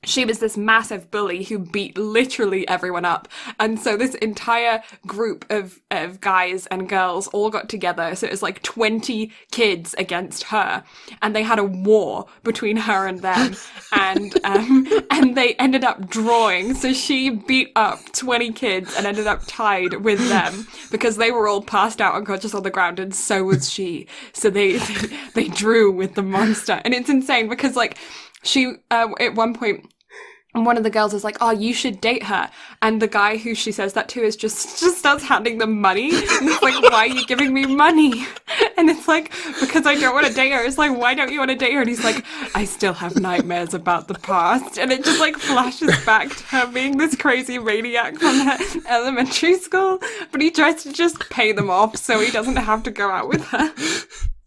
she was this massive bully who beat literally everyone up. And so this entire group of guys and girls all got together. So it was like 20 kids against her. And they had a war between her and them. And they ended up drawing. So she beat up 20 kids and ended up tied with them because they were all passed out unconscious on the ground, and so was she. So they drew with the monster. And it's insane because like she, at one point, one of the girls is like, oh, you should date her. And the guy who she says that to is just starts handing them money. And it's like, why are you giving me money? And it's like, because I don't want to date her. It's like, why don't you want to date her? And he's like, I still have nightmares about the past. And it just like flashes back to her being this crazy maniac from her elementary school. But he tries to just pay them off so he doesn't have to go out with her.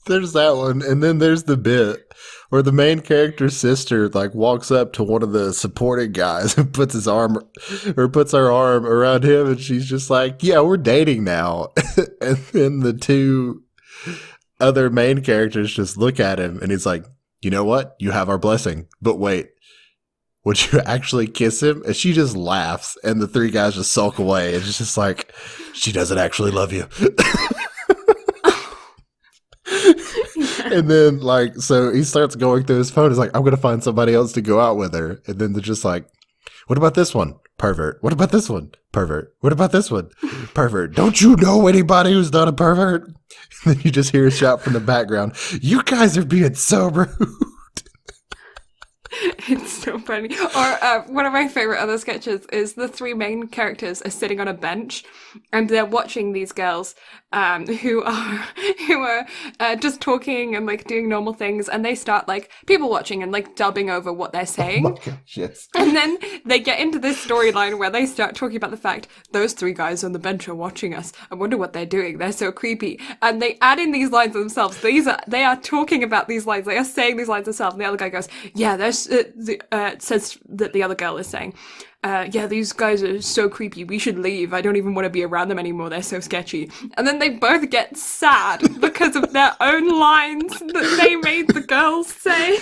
There's that one, and then there's the bit where the main character's sister like walks up to one of the supporting guys and puts her arm around him, and she's just like, yeah, we're dating now. And then the two other main characters just look at him, and he's like, you know what, you have our blessing, but wait, would you actually kiss him? And she just laughs, and the three guys just sulk away. And it's just like, she doesn't actually love you. And then, like, so he starts going through his phone. He's like, I'm going to find somebody else to go out with her. And then they're just like, what about this one? Pervert. What about this one? Pervert. What about this one? Pervert. Don't you know anybody who's not a pervert? And then you just hear a shout from the background. You guys are being so rude. It's so funny. Or one of my favorite other sketches is the three main characters are sitting on a bench and they're watching these girls who are just talking and like doing normal things, and they start like people watching and like dubbing over what they're saying. Oh my gosh, yes. And then they get into this storyline where they start talking about the fact those three guys on the bench are watching us. I wonder what they're doing. They're so creepy. And they add in these lines themselves. They are talking about these lines. They are saying these lines themselves. And the other guy goes, yeah, there's says that the other girl is saying, yeah, these guys are so creepy. We should leave. I don't even want to be around them anymore. They're so sketchy. And then they both get sad because of their own lines that they made the girls say.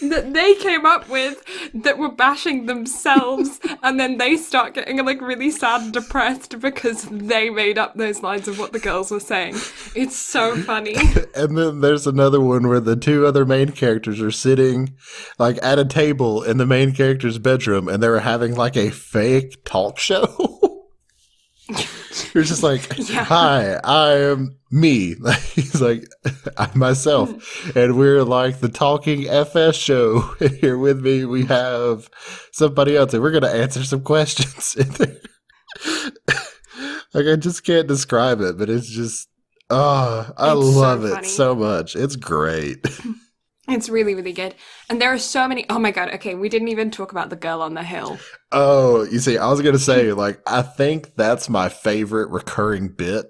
That they came up with, that were bashing themselves, and then they start getting like really sad and depressed because they made up those lines of what the girls were saying. It's so funny. And then there's another one where the two other main characters are sitting like at a table in the main character's bedroom, and they're having like a fake talk show. You're just like, Yeah. hi, I am me. He's like, I'm myself. And we're like the talking FS show. And here with me, we have somebody else. And we're going to answer some questions. Like, I just can't describe it, but it's just, I It's so love it funny. so much. It's great. It's really, really good. And there are so many. Oh my God. Okay. We didn't even talk about the girl on the hill. Oh, you see, I was going to say, like, I think that's my favorite recurring bit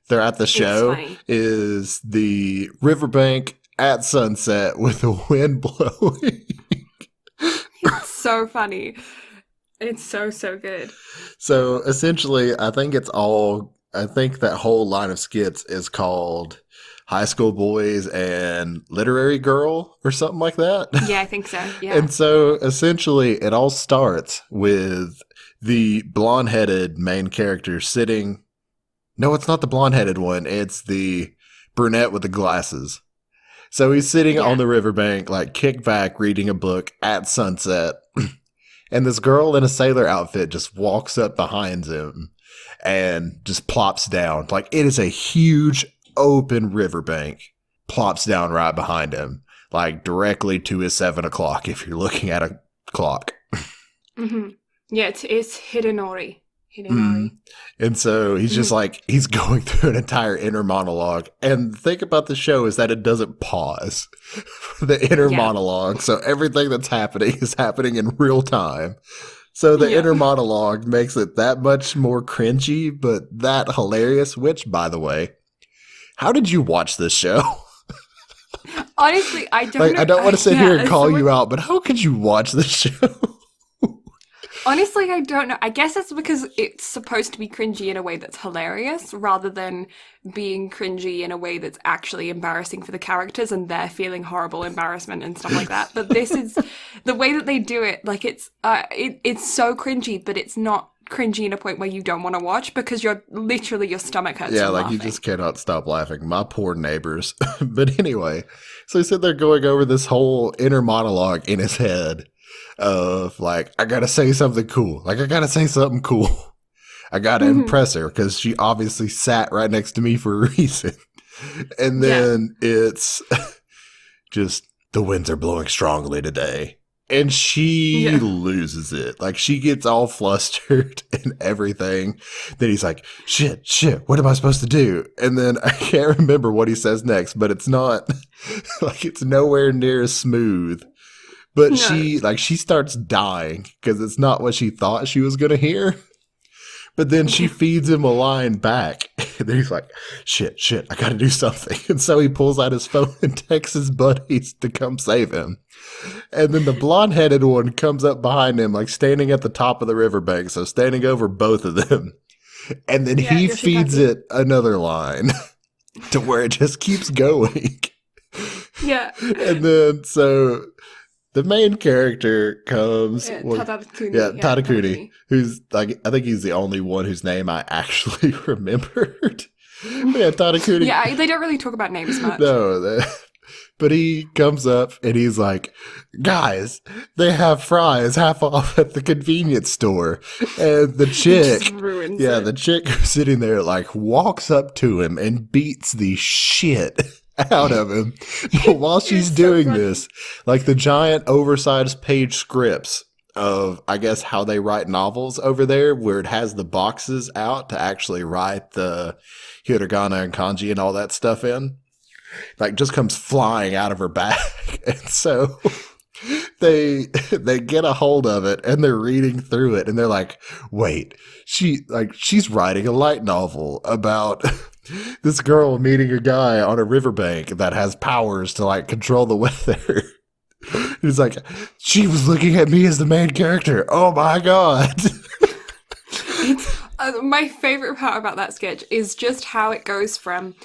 they're at the show funny. is the riverbank at sunset with the wind blowing. It's so funny. It's so, so good. So essentially, I think that whole line of skits is called High School Boys and Literary Girl or something like that. Yeah, I think so. Yeah. And so essentially, it all starts with the blonde headed main character sitting. No, it's not the blonde headed one, it's the brunette with the glasses. So he's sitting on Yeah. the riverbank, like kick back, reading a book at sunset. And this girl in a sailor outfit just walks up behind him and just plops down. Like, it is a huge open riverbank, plops down right behind him, like directly to his 7 o'clock if you're looking at a clock. Mm-hmm. Yeah, it's Hidenori. Mm. And so he's just like, he's going through an entire inner monologue. And the thing about the show is that it doesn't pause the inner monologue. So everything that's happening is happening in real time. So the inner monologue makes it that much more cringy, but that hilarious, which, by the way, how did you watch this show? Honestly, I don't like, know. I don't want to sit here and call you out, but how could you watch this show? Honestly, I don't know. I guess it's because it's supposed to be cringy in a way that's hilarious rather than being cringy in a way that's actually embarrassing for the characters and they're feeling horrible embarrassment and stuff like that. But this is the way that they do it. Like it's so cringy, but it's not cringy in a point where you don't want to watch because you're literally your stomach hurts. Yeah, from like laughing. you just cannot stop laughing. My poor neighbors. But anyway, so he said they're going over this whole inner monologue in his head of like, I gotta say something cool. Like, I gotta say something cool. I gotta impress her because she obviously sat right next to me for a reason. And then it's just, the winds are blowing strongly today. And she loses it. Like, she gets all flustered and everything. Then he's like, shit, what am I supposed to do? And then I can't remember what he says next, but it's not, like, it's nowhere near as smooth. But she starts dying because it's not what she thought she was going to hear. But then she feeds him a line back. And then he's like, shit, I got to do something. And so he pulls out his phone and texts his buddies to come save him. And then the blonde-headed one comes up behind him, like standing at the top of the riverbank. So standing over both of them. And then he feeds it another line to where it just keeps going. Yeah. And then so the main character comes. Tadakuni. Who's like, I think he's the only one whose name I actually remembered. Tadakuni. Yeah, they don't really talk about names much. No, but he comes up and he's like, guys, they have fries half off at the convenience store. And the chick, the chick who's sitting there like walks up to him and beats the shit out of him. But while she's doing this, like the giant oversized page scripts of, I guess, how they write novels over there, where it has the boxes out to actually write the hiragana and kanji and all that stuff in, like just comes flying out of her bag. And so they get a hold of it and they're reading through it and they're like, wait, she's writing a light novel about this girl meeting a guy on a riverbank that has powers to like control the weather. He's like, she was looking at me as the main character. Oh my God. My favorite part about that sketch is just how it goes from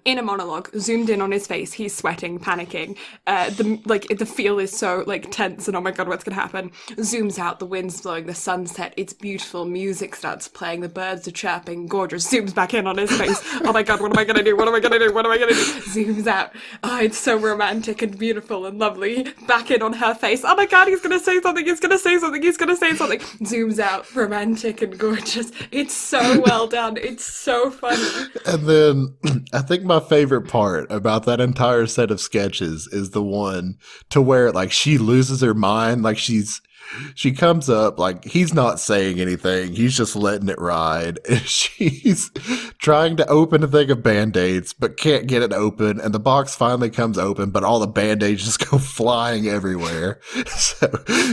in a monologue, zoomed in on his face, he's sweating, panicking. The feel is so like tense and oh my God, what's gonna happen? Zooms out, the wind's blowing, the sunset, it's beautiful, music starts playing, the birds are chirping, gorgeous. Zooms back in on his face. Oh my God, what am I gonna do? What am I gonna do? What am I gonna do? Zooms out. Oh, it's so romantic and beautiful and lovely. Back in on her face. Oh my God, he's gonna say something. He's gonna say something. He's gonna say something. Zooms out, romantic and gorgeous. It's so well done. It's so funny. And then I think my favorite part about that entire set of sketches is the one to where like she loses her mind. Like she comes up, like he's not saying anything. He's just letting it ride. And she's trying to open a thing of Band-Aids, but can't get it open. And the box finally comes open, but all the Band-Aids just go flying everywhere. So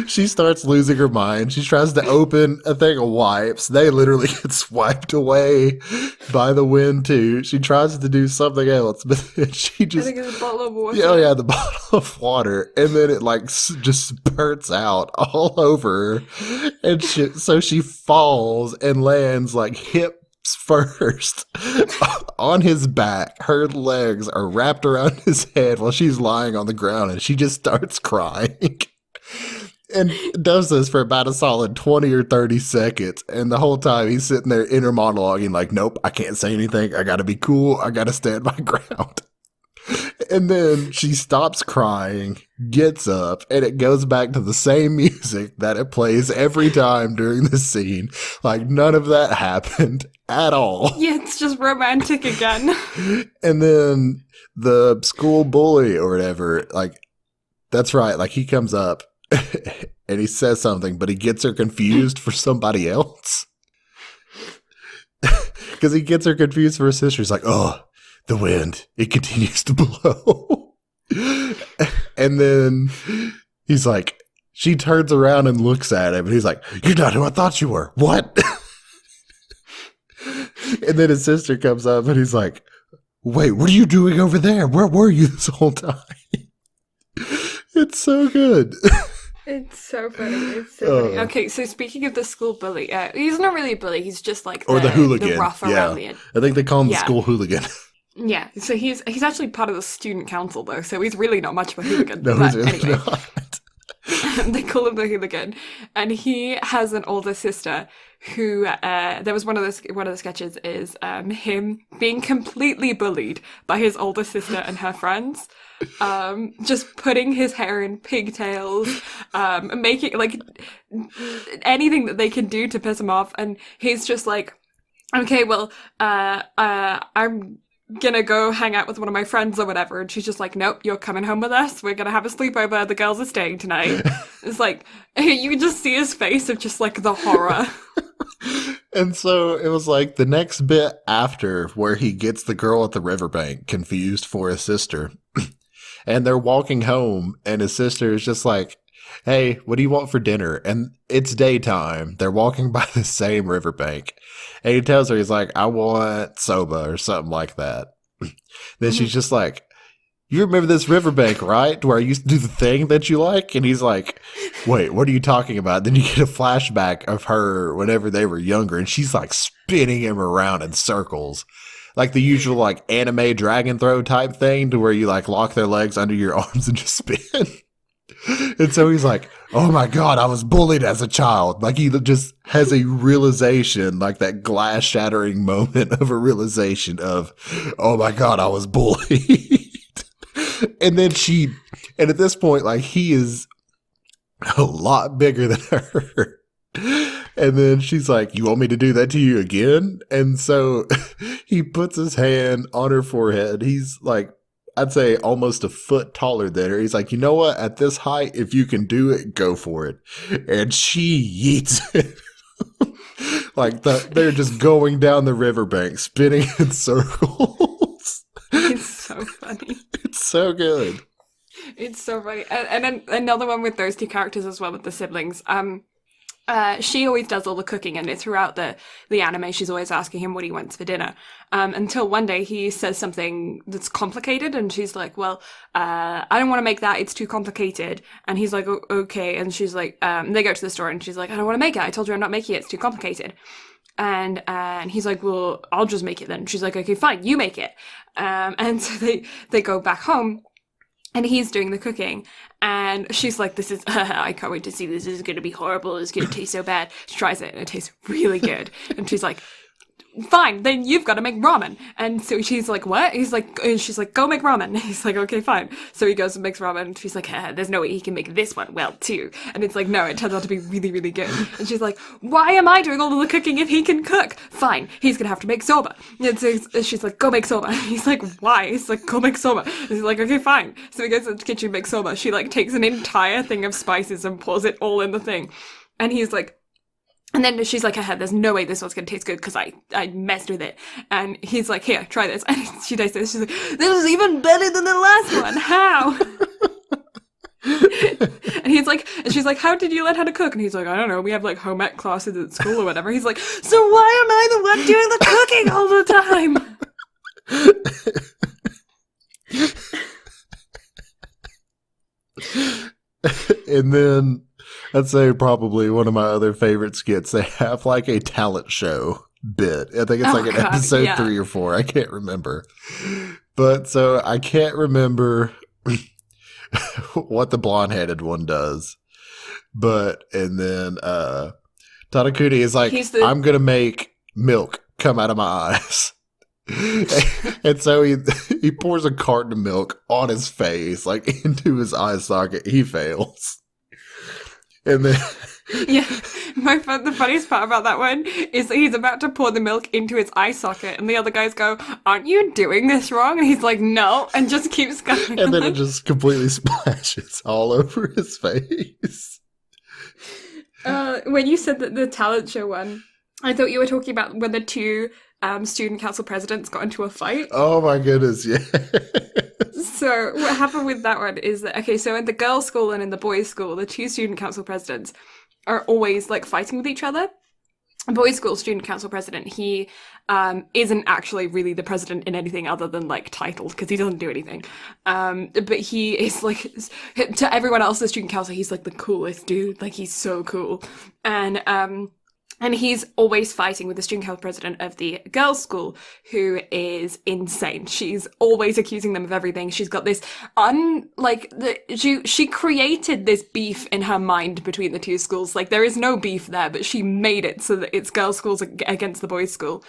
she starts losing her mind. She tries to open a thing of wipes. They literally get swiped away by the wind too. She tries to do something else, but she just... I think it's a bottle of water. Yeah, the bottle of water. And then it like just spurts out all all over her. And so she falls and lands like hips first on his back. Her legs are wrapped around his head while she's lying on the ground, and she just starts crying. And does this for about a solid 20 or 30 seconds. And the whole time he's sitting there inner monologuing like, nope, I can't say anything. I got to be cool. I got to stand my ground. And then she stops crying, gets up, and it goes back to the same music that it plays every time during the scene. Like none of that happened at all. Yeah, it's just romantic again. And then the school bully or whatever, like, that's right. Like he comes up and he says something, but he gets her confused for somebody else. Because he gets her confused for her sister. He's like, oh, the wind, it continues to blow. And then he's like, she turns around and looks at him, and he's like, you're not who I thought you were. What? And then his sister comes up, and he's like, wait, what are you doing over there? Where were you this whole time? It's so good. It's so funny. It's so funny. Okay, so speaking of the school bully, he's not really a bully. He's just like the hooligan. The rough around the edge. I think they call him the school hooligan. Yeah, so he's actually part of the student council though, so he's really not much of a hooligan. No, but he's really anyway, not. They call him the hooligan, and he has an older sister who there was one of the sketches is him being completely bullied by his older sister and her friends. Just putting his hair in pigtails, making like anything that they can do to piss him off, and he's just like, okay, well, I'm gonna go hang out with one of my friends or whatever, and she's just like, nope, you're coming home with us, we're gonna have a sleepover, the girls are staying tonight. It's like, you can just see his face of just like the horror. And so it was like the next bit after where he gets the girl at the riverbank confused for his sister. And they're walking home, and his sister is just like, hey, what do you want for dinner? And it's daytime. They're walking by the same riverbank. And he tells her, he's like, I want soba or something like that. Then she's just like, you remember this riverbank, right? Where I used to do the thing that you like? And he's like, wait, what are you talking about? Then you get a flashback of her whenever they were younger, and she's like spinning him around in circles. Like the usual like anime dragon throw type thing to where you like lock their legs under your arms and just spin. And so he's like, oh my God, I was bullied as a child. Like he just has a realization, like that glass shattering moment of a realization of, oh my God, I was bullied. And then and at this point, like he is a lot bigger than her. And then she's like, you want me to do that to you again? And so he puts his hand on her forehead. He's like, I'd say almost a foot taller than her. He's like, you know what? At this height, if you can do it, go for it. And she yeets it. Like they're just going down the riverbank, spinning in circles. It's so funny. It's so good. It's so funny. And then another one with those two characters as well, with the siblings. She always does all the cooking, and throughout the anime, she's always asking him what he wants for dinner. Until one day he says something that's complicated, and she's like, well, I don't want to make that, it's too complicated. And he's like, okay. And she's like, they go to the store, and she's like, I don't want to make it. I told you I'm not making it, it's too complicated. And he's like, well, I'll just make it then. She's like, okay, fine, you make it. And so they go back home. And he's doing the cooking, and she's like, this is, I can't wait to see this. This is going to be horrible. It's going to taste so bad. She tries it, and it tastes really good. And she's like, fine, then you've got to make ramen. And so she's like, what? He's like, and she's like, go make ramen. He's like, okay, fine. So he goes and makes ramen, and she's like, there's no way he can make this one well, too. And it's like, no, it turns out to be really, really good. And she's like, why am I doing all of the cooking if he can cook? Fine, he's going to have to make soba. And so she's like, go make soba. And he's like, why? He's like, go make soba. And he's like, okay, fine. So he goes to the kitchen and makes soba. She like takes an entire thing of spices and pours it all in the thing. And he's like, and then she's like, there's no way this one's going to taste good because I messed with it. And he's like, here, try this. And she does this. She's like, this is even better than the last one. How? And he's like, and she's like, how did you learn how to cook? And he's like, I don't know. We have like home ec classes at school or whatever. He's like, so why am I the one doing the cooking all the time? And then I'd say probably one of my other favorite skits. They have like a talent show bit. I think it's like Oh an God, episode yeah. 3 or 4. I can't remember. But so I can't remember what the blonde headed one does. But, and then, Tadakuni is like, He's the I'm going to make milk come out of my eyes. And so he pours a carton of milk on his face, like into his eye socket. He fails. And then yeah. The funniest part about that one is that he's about to pour the milk into his eye socket, and the other guys go, "Aren't you doing this wrong?" And he's like, "No," and just keeps going. and then it just completely splashes all over his face. When you said that the talent show one, I thought you were talking about when the two student council presidents got into a fight. Oh my goodness, yeah. So what happened with that one is that, okay, so in the girls' school and in the boys' school, the two student council presidents are always like fighting with each other. The boys' school student council president, he isn't actually really the president in anything other than like title, because he doesn't do anything. But he is like, to everyone else, the student council, he's like the coolest dude. Like, he's so cool. And he's always fighting with the student council president of the girls' school, who is insane. She's always accusing them of everything. She's got this she created this beef in her mind between the two schools. Like, there is no beef there, but she made it so that it's girls' schools against the boys' school.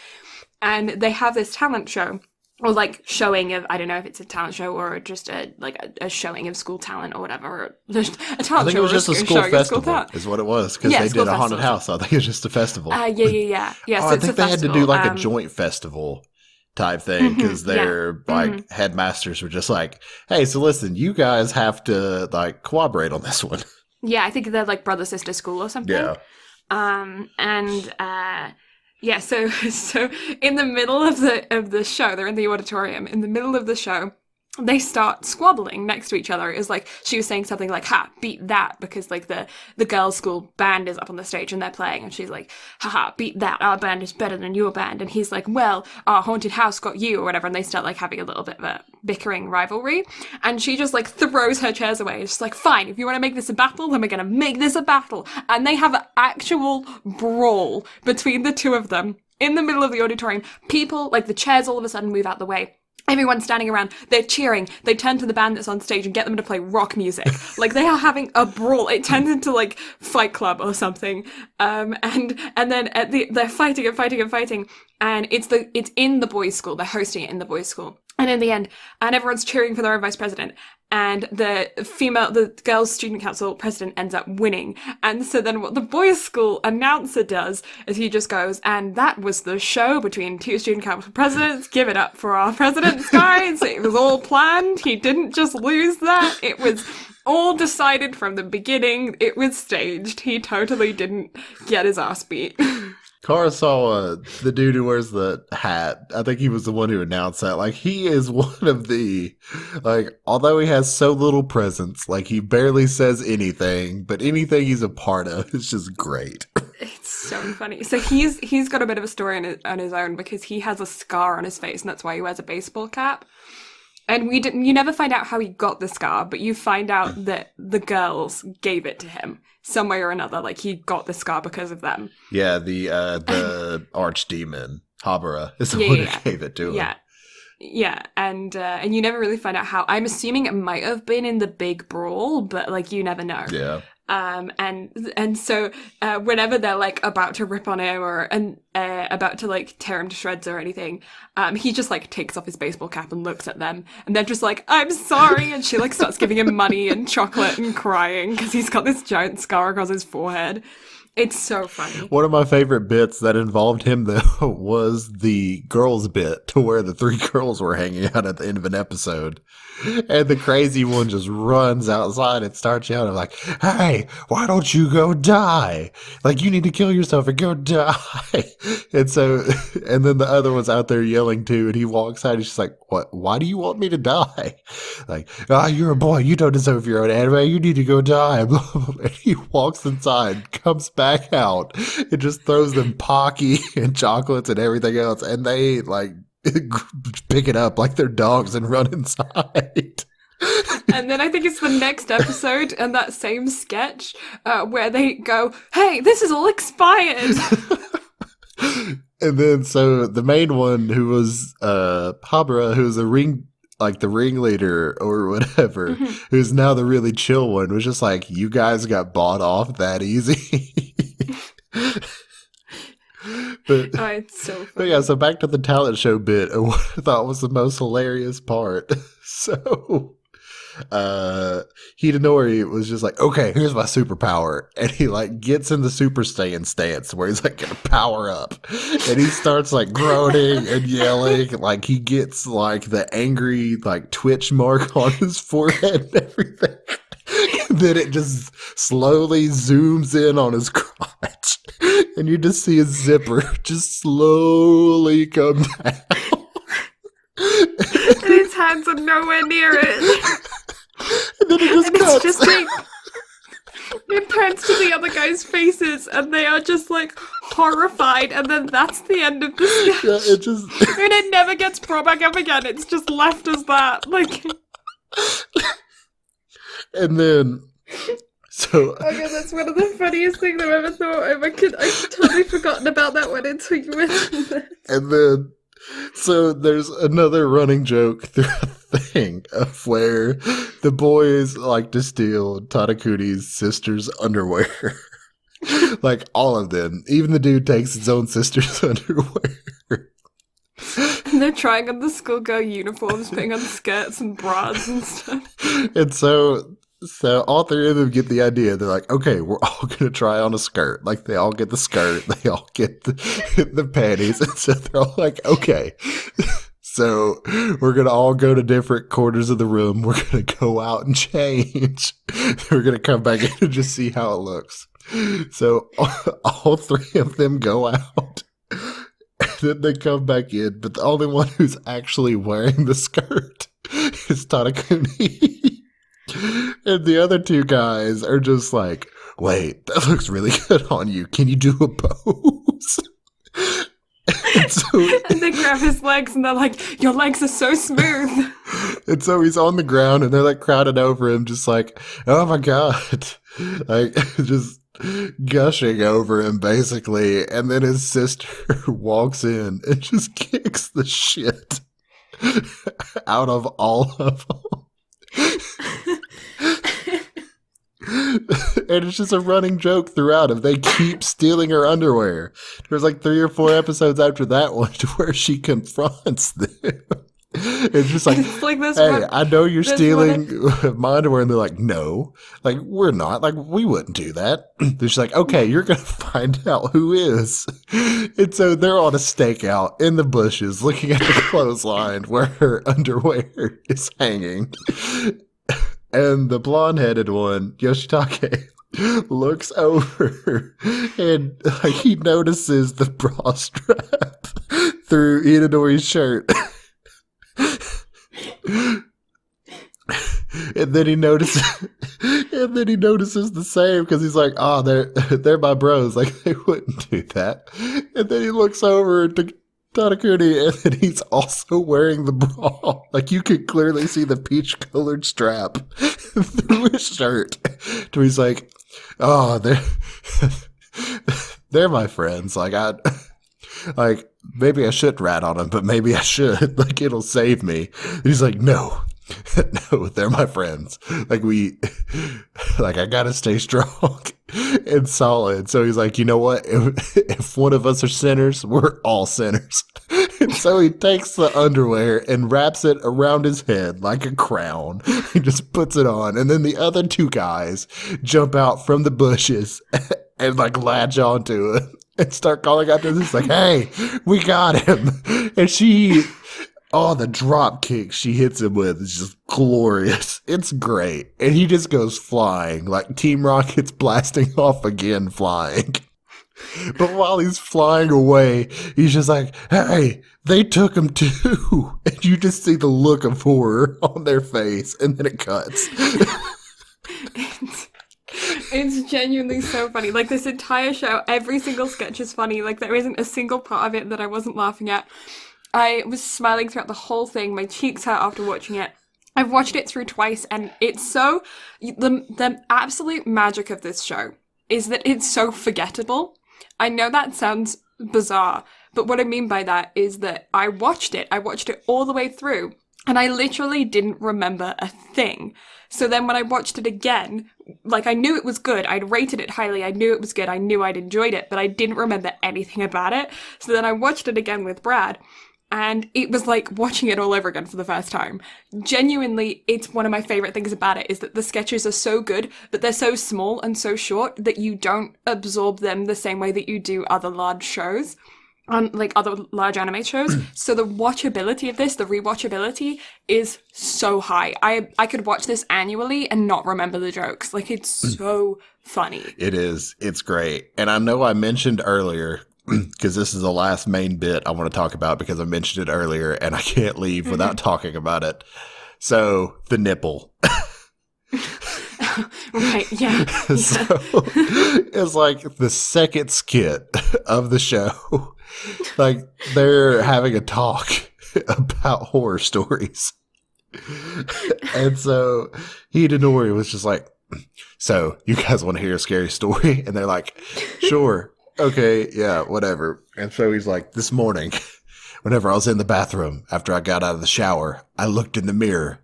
And they have this talent show, or like showing of, I don't know if it's a talent show or just a showing of school talent or whatever. Or just a talent show. I think it was just a school festival, is what it was, because they did a haunted festival. house. So I think it was just a festival. Yeah. Oh, So I it's think a they had to do like a festival. joint festival type thing, because their like headmasters were just like, "Hey, so listen, you guys have to like cooperate on this one." Yeah, I think they're like brother sister school or something. Yeah. Yeah, so in the middle of the show, they're in the auditorium. In the middle of the show, they start squabbling next to each other. It was like she was saying something like, "Ha, beat that," because like the girls' school band is up on the stage and they're playing, and she's like, "Haha, beat that. Our band is better than your band." And he's like, "Well, our haunted house got you," or whatever. And they start like having a little bit of a bickering rivalry. And she just like throws her chairs away. It's just like, "Fine, if you want to make this a battle, then we're gonna make this a battle." And they have an actual brawl between the two of them in the middle of the auditorium. People, like, the chairs all of a sudden move out the way. Everyone's standing around, they're cheering, they turn to the band that's on stage and get them to play rock music. Like, they are having a brawl. It turns into, like, Fight Club or something. And then they're fighting and fighting and fighting. And it's in the boys' school. They're hosting it in the boys' school. And in the end, and everyone's cheering for their own vice president. And the girls' student council president ends up winning. And so then what the boys' school announcer does is he just goes, "And that was the show between two student council presidents. Give it up for our presidents, guys. It was all planned. He didn't just lose that. It was all decided from the beginning. It was staged. He totally didn't get his ass beat." Cara saw the dude who wears the hat. I think he was the one who announced that. Like, he is one of the, like, although he has so little presence, like, he barely says anything, but anything he's a part of is just great. It's so funny. So he's got a bit of a story on his own, because he has a scar on his face, and that's why he wears a baseball cap. And you never find out how he got the scar, but you find out that the girls gave it to him some way or another. Like, he got the scar because of them. Yeah, the archdemon, Habara, is the one who gave it to him. Yeah, and you never really find out how. I'm assuming it might have been in the big brawl, but like, you never know. Yeah. And so whenever they're like about to rip on him or about to like tear him to shreds or anything, he just like takes off his baseball cap and looks at them, and they're just like, "I'm sorry," and she like starts giving him money and chocolate and crying because he's got this giant scar across his forehead. It's so funny. One of my favorite bits that involved him, though, was the girls bit, to where the 3 girls were hanging out at the end of an episode. And the crazy one just runs outside and starts yelling like, "Hey, why don't you go die? Like, you need to kill yourself and go die." And then the other one's out there yelling too, and he walks out, he's just like, "What? Why do you want me to die?" Like, "You're a boy, you don't deserve your own anime, you need to go die." And he walks inside, comes back out, and just throws them Pocky and chocolates and everything else, and they like pick it up like they're dogs and run inside. And then I think it's the next episode and that same sketch where they go, "Hey, this is all expired." And then so the main one who was Habra, who was a the ringleader or whatever, Mhm. who's now the really chill one, was just like, you guys got bought off that easy. but Oh, it's so But yeah, funny. so back to the talent show bit and what I thought was the most hilarious part. So Hidenori was just like, okay, here's my superpower. And he like gets in the Super Saiyan stance where he's like gonna power up. And he starts like groaning and yelling. Like he gets like the angry like twitch mark on his forehead and everything. Then it just slowly zooms in on his crotch. And you just see his zipper just slowly come down. And his hands are nowhere near it. And then it just And cuts. it's just like, it pans to the other guys' faces and they are just like horrified, and then that's the end of the sketch. Yeah, it just And it never gets brought back up again. It's just left as that. Like, and then so okay, that's one of the funniest things I've ever thought of. I totally forgotten about that one until you mentioned it. and then so there's another running joke throughout the thing of where the boys like to steal Tadakuni's sister's underwear. Like all of them. Even the dude takes his own sister's underwear. And they're trying on the schoolgirl uniforms, putting on skirts and bras and stuff. And so all three of them get the idea. They're like, okay, we're all going to try on a skirt. Like they all get the skirt. They all get the panties. And so they're all like, okay. So we're going to all go to different corners of the room. We're going to go out and change. We're going to come back in and just see how it looks. So all three of them go out. And then they come back in. But the only one who's actually wearing the skirt is Tadakuni. And the other two guys are just like, wait, that looks really good on you. Can you do a pose? And they grab his legs and they're like, your legs are so smooth. And so he's on the ground and they're like crowded over him, just like, oh my God. Like, just gushing over him basically. And then his sister walks in and just kicks the shit out of all of them. And it's just a running joke throughout of they keep stealing her underwear. There's like 3 or 4 episodes after that one to where she confronts them. It's just like, It's like this hey, one. I know you're there's stealing my underwear. And they're like, no, like, we're not. Like, we wouldn't do that. They're just like, okay, you're going to find out who is. And so they're on a stakeout in the bushes looking at the clothesline where her underwear is hanging. And the blonde-headed one, Yoshitake, looks over and like he notices the bra strap through Itadori's shirt. And then he notices the same because he's like, oh, they're my bros. Like they wouldn't do that. And then he looks over to Tadakuni, and then he's also wearing the bra. Like you could clearly see the peach-colored strap through his shirt. So he's like, "Oh, they're my friends. Like maybe I shouldn't rat on them, but maybe I should. Like it'll save me." And he's like, "No, no, they're my friends. Like I gotta stay strong and solid." So he's like, you know what? If one of us are sinners, we're all sinners. And so he takes the underwear and wraps it around his head like a crown. He just puts it on. And then the other two guys jump out from the bushes and like latch onto it and start calling out to this like, hey, we got him. And the drop kick she hits him with is just glorious. It's great. And he just goes flying, like Team Rocket's blasting off again flying. But while he's flying away, he's just like, hey, they took him too. And you just see the look of horror on their face, and then it cuts. It's genuinely so funny. Like this entire show, every single sketch is funny. Like there isn't a single part of it that I wasn't laughing at. I was smiling throughout the whole thing. My cheeks hurt after watching it. I've watched it through twice, and it's so the absolute magic of this show is that it's so forgettable. I know that sounds bizarre, but what I mean by that is that I watched it all the way through, and I literally didn't remember a thing. So then when I watched it again, like I knew it was good, I'd rated it highly, I knew it was good, I knew I'd enjoyed it, but I didn't remember anything about it. So then I watched it again with Brad, and it was like watching it all over again for the first time. Genuinely, it's one of my favorite things about it is that the sketches are so good, but they're so small and so short that you don't absorb them the same way that you do other large shows. On like other large anime shows. So the watchability of this, the rewatchability is so high. I could watch this annually and not remember the jokes. Like it's so funny. It is. It's great. And I know I mentioned earlier, because this is the last main bit I want to talk about because I mentioned it earlier and I can't leave without talking about it. So the nipple. Right, yeah. So it's like the second skit of the show. Like they're having a talk about horror stories. And so Hidenori was just like, so you guys want to hear a scary story? And they're like, sure. Okay. Yeah, whatever. And so he's like, this morning, whenever I was in the bathroom after I got out of the shower, I looked in the mirror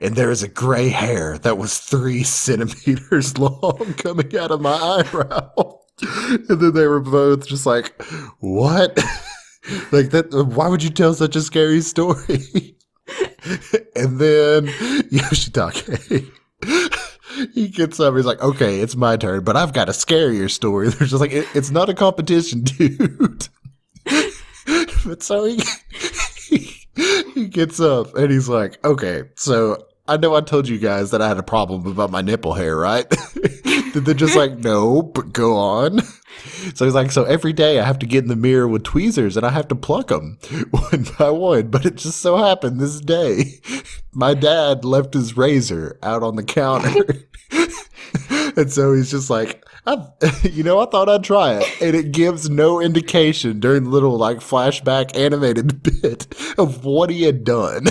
and there is a gray hair that was 3 centimeters long coming out of my eyebrow. And then they were both just like, what? Like that, why would you tell such a scary story? And then Yoshitake, he gets up, he's like, okay, it's my turn, but I've got a scarier story. They're just like, it's not a competition, dude. But so he gets up and he's like, okay, so I know I told you guys that I had a problem about my nipple hair, right? They're just like, no, but go on. So he's like, so every day I have to get in the mirror with tweezers and I have to pluck them one by one. But it just so happened this day, my dad left his razor out on the counter. And so he's just like, I thought I'd try it. And it gives no indication during the little like flashback animated bit of what he had done.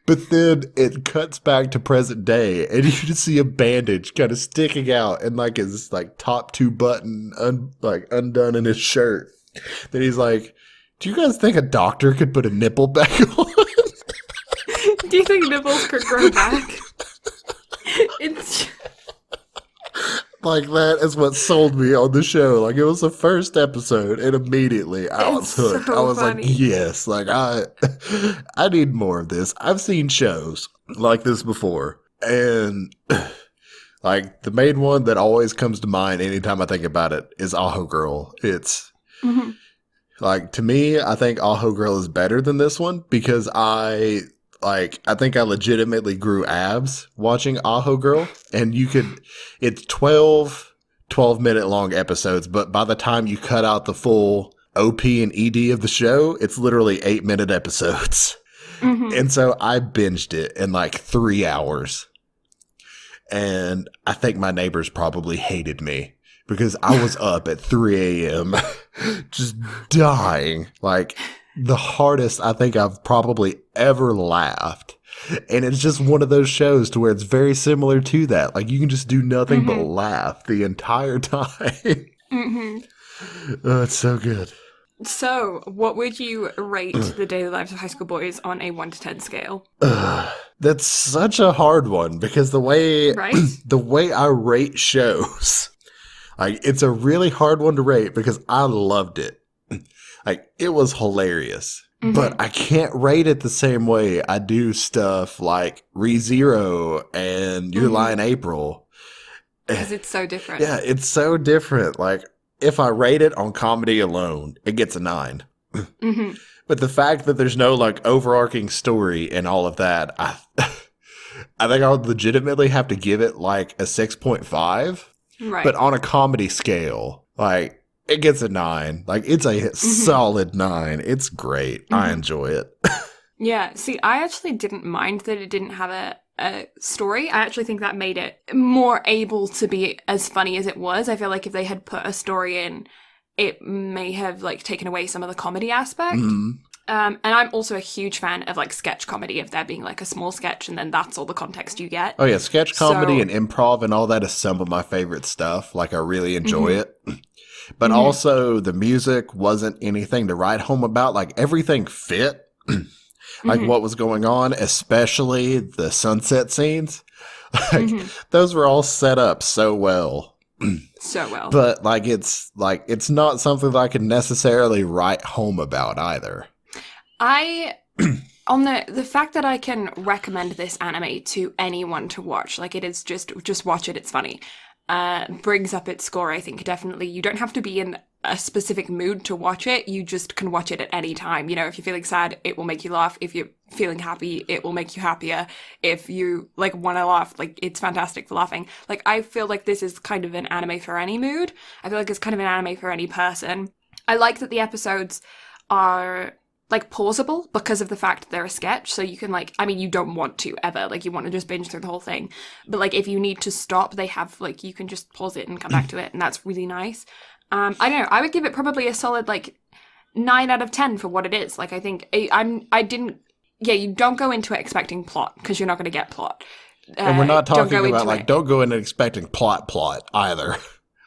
But then it cuts back to present day, and you just see a bandage kind of sticking out, and like his like top 2 button undone in his shirt. Then he's like, "Do you guys think a doctor could put a nipple back on?" Do you think nipples could grow back? It's like that is what sold me on the show. Like it was the first episode, and immediately I was hooked. So I was funny. like, yes, like I need more of this. I've seen shows like this before, and like the main one that always comes to mind anytime I think about it is Aho Girl. It's like to me, I think Aho Girl is better than this one because I think I legitimately grew abs watching Aho Girl, and it's 12-minute long episodes, but by the time you cut out the full OP and ED of the show, it's literally 8-minute episodes. And so I binged it in like 3 hours. And I think my neighbors probably hated me because I was up at 3 a.m. just dying. Like the hardest I think I've probably ever laughed. And it's just one of those shows to where it's very similar to that. Like you can just do nothing but laugh the entire time. Oh, it's so good. So, what would you rate the daily lives of high school boys on a 1 to 10 scale? That's such a hard one because the way I rate shows, like it's a really hard one to rate because I loved it. Like it was hilarious. But I can't rate it the same way I do stuff like ReZero and Your Lie in April. Because it's so different. Yeah, it's so different. Like, if I rate it on comedy alone, it gets a 9. But the fact that there's no, like, overarching story and all of that, I think I would legitimately have to give it, like, a 6.5. Right. But on a comedy scale, like, it gets a 9. Like, it's a solid 9. It's great. I enjoy it. Yeah. See, I actually didn't mind that it didn't have a story. I actually think that made it more able to be as funny as it was. I feel like if they had put a story in, it may have, like, taken away some of the comedy aspect. And I'm also a huge fan of like sketch comedy, of there being like a small sketch and then that's all the context you get. Oh yeah, sketch comedy So, and improv and all that is some of my favorite stuff. Like I really enjoy it. But Mhm. also the music wasn't anything to write home about. Like everything fit. Like what was going on, especially the sunset scenes. Like those were all set up so well. so well. But like it's not something that I could necessarily write home about either. On the fact that I can recommend this anime to anyone to watch, like it is just watch it, it's funny, brings up its score, I think, definitely. You don't have to be in a specific mood to watch it, you just can watch it at any time. You know, if you're feeling sad, it will make you laugh. If you're feeling happy, it will make you happier. If you, like, want to laugh, like, it's fantastic for laughing. Like, I feel like this is kind of an anime for any mood. I feel like it's kind of an anime for any person. I like that the episodes are like pausable because of the fact that they're a sketch. So you can like, I mean, you don't want to ever, like you want to just binge through the whole thing. But like if you need to stop, they have like, you can just pause it and come back to it. And that's really nice. I don't know. I would give it probably a solid like 9 out of 10 for what it is. Like I think you don't go into it expecting plot because you're not going to get plot. And we're not talking about like, don't go in expecting plot either.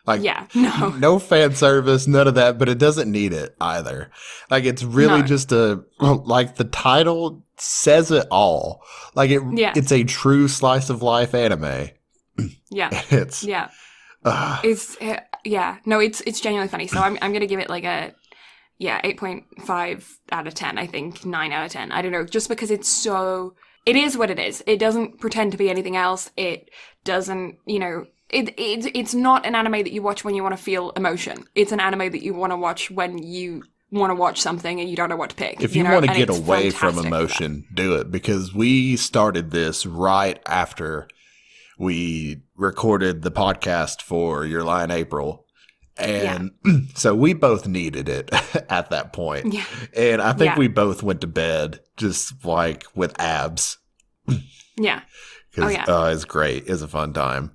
Like, yeah, no fan service, none of that, but it doesn't need it either. Like, it's really just like the title says it all. Like, it's a true slice of life anime. Yeah. It's genuinely funny. So I'm going to give it like a, 8.5 out of 10, I think, 9 out of 10. I don't know, just because it is what it is. It doesn't pretend to be anything else. It doesn't, it's not an anime that you watch when you want to feel emotion. It's an anime that you want to watch when you want to watch something and you don't know what to pick. If you want to get away from emotion, do it. Because we started this right after we recorded the podcast for Your Lie in April. And so we both needed it at that point. Yeah. And I think we both went to bed just like with abs. Yeah. Because it's great. It's a fun time.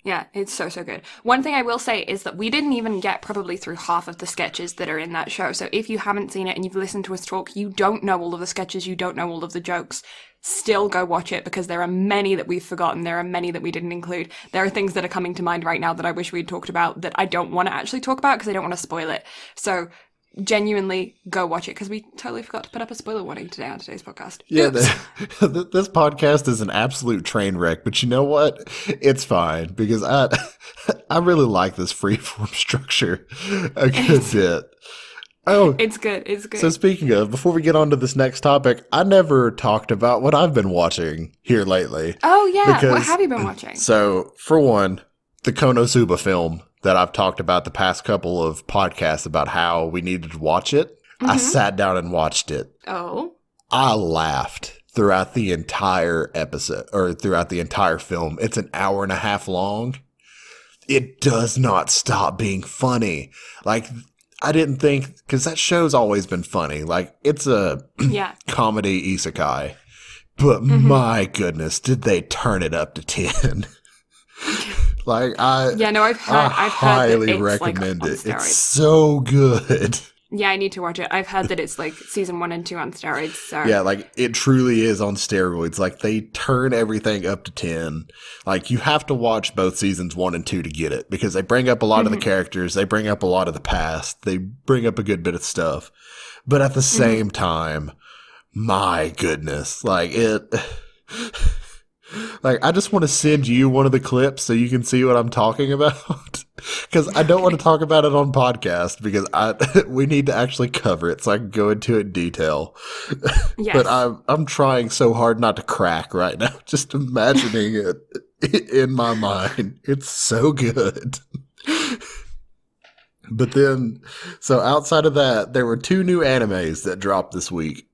Yeah, it's so good. One thing I will say is that we didn't even get probably through half of the sketches that are in that show. So if you haven't seen it and you've listened to us talk, you don't know all of the sketches, you don't know all of the jokes, still go watch it because there are many that we've forgotten. There are many that we didn't include. There are things that are coming to mind right now that I wish we'd talked about that I don't want to actually talk about because I don't want to spoil it. So genuinely go watch it because we totally forgot to put up a spoiler warning today on today's podcast. Yeah, this podcast is an absolute train wreck, but you know what? It's fine because I really like this freeform structure a good bit. Oh, it's good. So speaking of, before we get on to this next topic, I never talked about what I've been watching here lately. Oh yeah, what have you been watching? So for one, the Konosuba film that I've talked about the past couple of podcasts about how we needed to watch it. I sat down and watched it. Oh. I laughed throughout the entire episode or throughout the entire film. It's an hour and a half long. It does not stop being funny. Like, I didn't think, because that show's always been funny. Like, it's a comedy isekai. But my goodness, did they turn it up to 10? Like I've heard highly recommend it. It's so good. Yeah, I need to watch it. I've heard that it's like season 1 and 2 on steroids. So yeah, like it truly is on steroids. Like they turn everything up to 10. Like you have to watch both seasons 1 and 2 to get it because they bring up a lot of the characters. They bring up a lot of the past. They bring up a good bit of stuff. But at the same time, my goodness, like it. Like, I just want to send you one of the clips so you can see what I'm talking about. Because I don't want to talk about it on podcast because we need to actually cover it so I can go into it in detail. Yes. But I'm trying so hard not to crack right now, just imagining it in my mind. It's so good. But then, so outside of that, there were 2 new animes that dropped this week.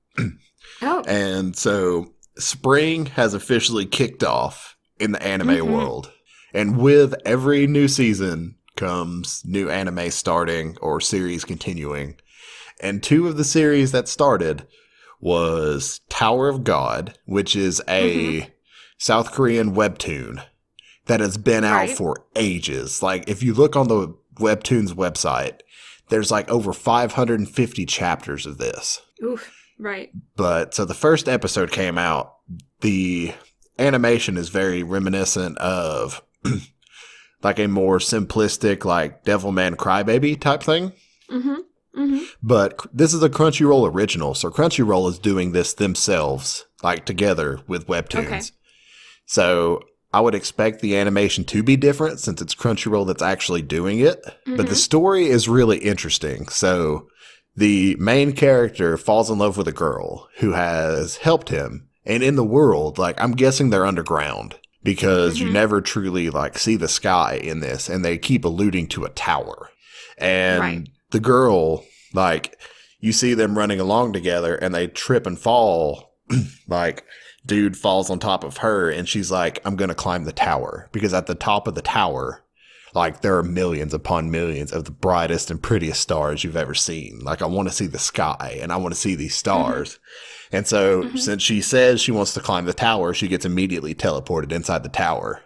Oh. And so spring has officially kicked off in the anime world. And with every new season comes new anime starting or series continuing. And 2 of the series that started was Tower of God, which is a South Korean webtoon that has been out for ages. Like, if you look on the webtoon's website, there's like over 550 chapters of this. Oof. Right. But so the first episode came out. The animation is very reminiscent of like a more simplistic, like Devilman Crybaby type thing. Mm-hmm. Mm-hmm. But this is a Crunchyroll original, so Crunchyroll is doing this themselves, like together with Webtoons. Okay. So I would expect the animation to be different since it's Crunchyroll that's actually doing it. Mm-hmm. But the story is really interesting. So the main character falls in love with a girl who has helped him. And in the world, like, I'm guessing they're underground because you never truly, like, see the sky in this. And they keep alluding to a tower. And the girl, like, you see them running along together and they trip and fall. Like, dude falls on top of her and she's like, I'm going to climb the tower. Because at the top of the tower, like, there are millions upon millions of the brightest and prettiest stars you've ever seen. Like, I want to see the sky and I want to see these stars. And so since she says she wants to climb the tower, she gets immediately teleported inside the tower.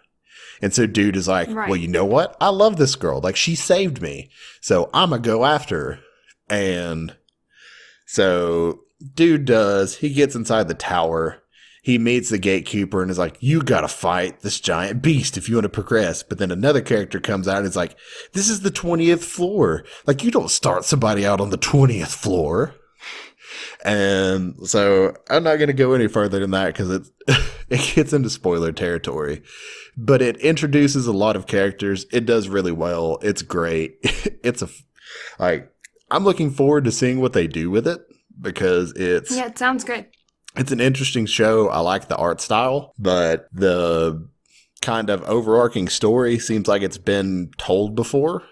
And so dude is like, well, you know what? I love this girl. Like, she saved me. So I'm going to go after her. And so dude does. He gets inside the tower. He meets the gatekeeper and is like, you got to fight this giant beast if you want to progress. But then another character comes out and is like, this is the 20th floor. Like, you don't start somebody out on the 20th floor. And so I'm not going to go any further than that because it gets into spoiler territory. But it introduces a lot of characters. It does really well. It's great. I'm looking forward to seeing what they do with it because it sounds good. It's an interesting show. I like the art style, but the kind of overarching story seems like it's been told before.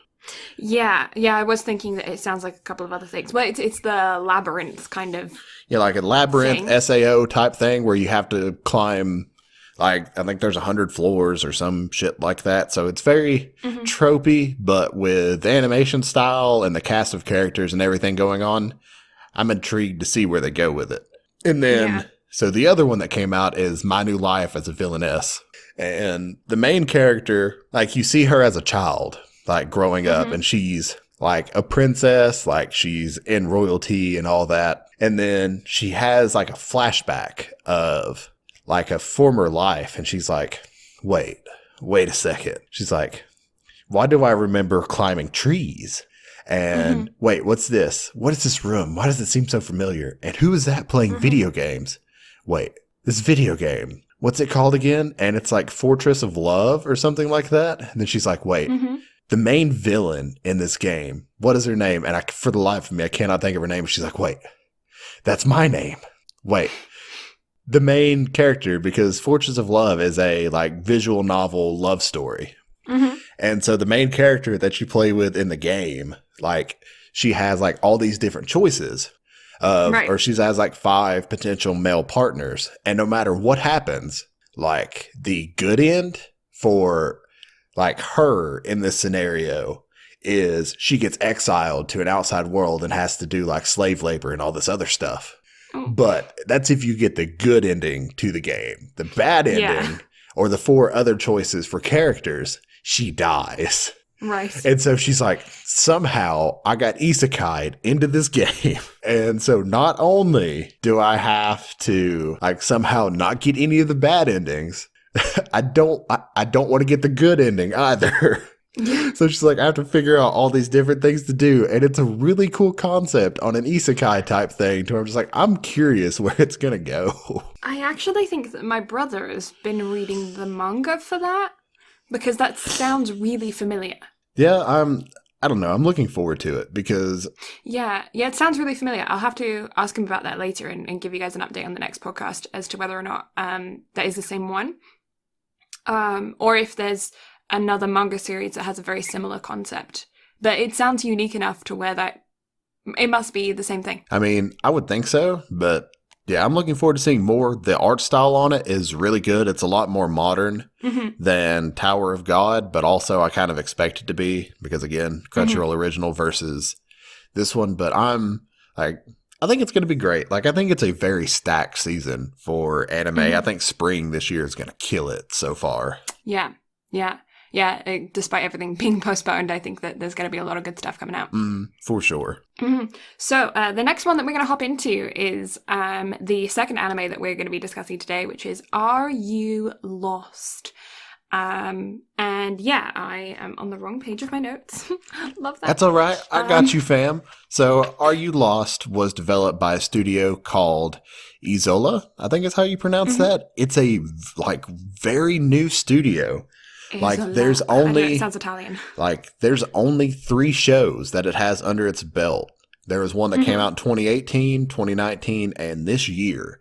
Yeah, I was thinking that it sounds like a couple of other things. Well, it's the labyrinth kind of. Yeah, like a labyrinth thing. SAO type thing where you have to climb, like, I think there's 100 floors or some shit like that. So it's very tropey, but with the animation style and the cast of characters and everything going on, I'm intrigued to see where they go with it. And then, so the other one that came out is My New Life as a Villainess. And the main character, like, you see her as a child, like, growing up, and she's like a princess, like, she's in royalty and all that. And then she has like a flashback of like a former life. And she's like, wait a second. She's like, why do I remember climbing trees? And wait, what's this? What is this room? Why does it seem so familiar? And who is that playing video games? Wait, this video game, what's it called again? And it's like Fortress of Love or something like that. And then she's like, wait, the main villain in this game, what is her name? And for the life of me, I cannot think of her name. She's like, wait, that's my name. Wait, the main character, because Fortress of Love is a like visual novel love story. And so the main character that you play with in the game, like, she has like all these different choices or she has like 5 potential male partners. And no matter what happens, like, the good end for like her in this scenario is she gets exiled to an outside world and has to do like slave labor and all this other stuff. But that's if you get the good ending to the game. The bad ending or the 4 other choices for characters, she dies. Right. And so she's like, somehow I got isekai'd into this game. And so not only do I have to like somehow not get any of the bad endings, I don't want to get the good ending either. So she's like, I have to figure out all these different things to do. And it's a really cool concept on an isekai type thing to where I'm just like, I'm curious where it's going to go. I actually think that my brother has been reading the manga for that because that sounds really familiar. Yeah, I don't know. I'm looking forward to it because... Yeah, it sounds really familiar. I'll have to ask him about that later and give you guys an update on the next podcast as to whether or not that is the same one. Or if there's another manga series that has a very similar concept. But it sounds unique enough to where that it must be the same thing. I mean, I would think so, but yeah, I'm looking forward to seeing more. The art style on it is really good. It's a lot more modern than Tower of God, but also I kind of expect it to be because, again, Crunchyroll original versus this one. But I'm like, I think it's going to be great. Like, I think it's a very stacked season for anime. I think spring this year is going to kill it so far. Yeah. despite everything being postponed, I think that there's going to be a lot of good stuff coming out. For sure. So the next one that we're going to hop into is the second anime that we're going to be discussing today, which is Are You Lost? And yeah, I am on the wrong page of my notes. Love that. That's all right. I got you, fam. So, Are You Lost was developed by a studio called Isola. I think is how you pronounce that. It's a very new studio. There's only, it sounds Italian. There's only 3 shows that it has under its belt. There was one that came out in 2018, 2019, and this year.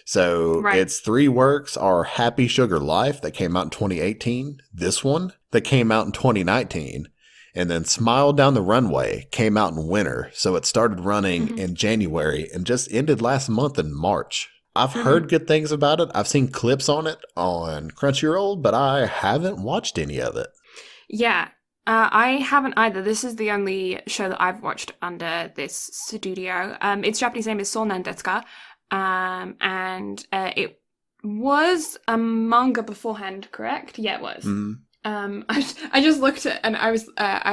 So its 3 works are Happy Sugar Life that came out in 2018, this one that came out in 2019, and then Smile Down the Runway came out in winter. So it started running in January and just ended last month in March. I've heard good things about it. I've seen clips on it on Crunchyroll, but I haven't watched any of it. Yeah, I haven't either. This is the only show that I've watched under this studio. Its Japanese name is Sounan Detsuka. And it was a manga beforehand, correct? Yeah, it was. I just looked at, and I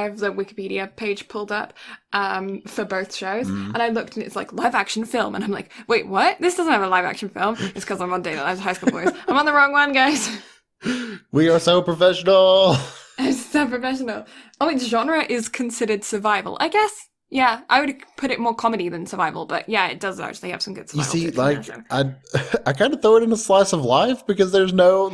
have the Wikipedia page pulled up for both shows, and I looked and it's like live action film, and I'm like, wait, what? This doesn't have a live action film. It's because I'm on Data Lives High School Boys. I'm on the wrong one, guys. We are so professional. It's so professional. Oh, its genre is considered survival, I guess. Yeah, I would put it more comedy than survival, but yeah, it does actually have some good survival. You see, I kind of throw it in a slice of life because there's no,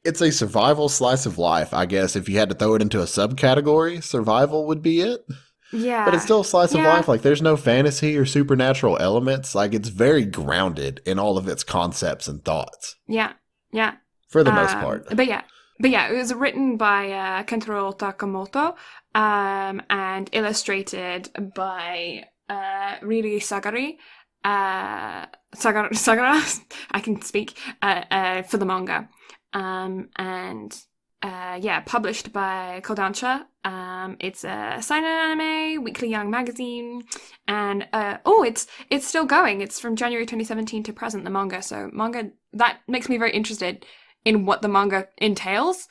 it's a survival slice of life, I guess. If you had to throw it into a subcategory, survival would be it. Yeah. But it's still a slice of life. There's no fantasy or supernatural elements. It's very grounded in all of its concepts and thoughts. Yeah, yeah. For the most part. But yeah, it was written by Kentaro Takamoto and illustrated by Riri Sagari. Sagara, I can speak, for the manga. Published by Kodansha. It's a seinen anime, weekly young magazine, and it's still going. It's from January 2017 to present, the manga. So manga, that makes me very interested in what the manga entails.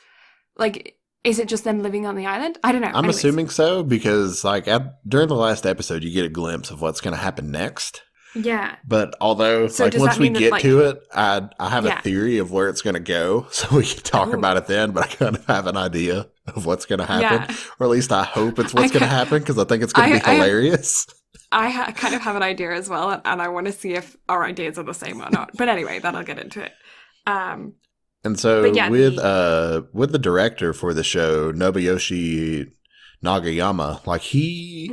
Is it just them living on the island? I don't know. I'm assuming so, because during the last episode, you get a glimpse of what's going to happen next. Yeah. But although, once we get to it, I have a theory of where it's going to go, so we can talk about it then, but I kind of have an idea of what's going to happen. Or at least I hope it's what's going to happen, because I think it's going to be hilarious. I kind of have an idea as well, and I want to see if our ideas are the same or not. But anyway, then I'll get into it. And so with the director for the show, Nobuyoshi Nagayama, he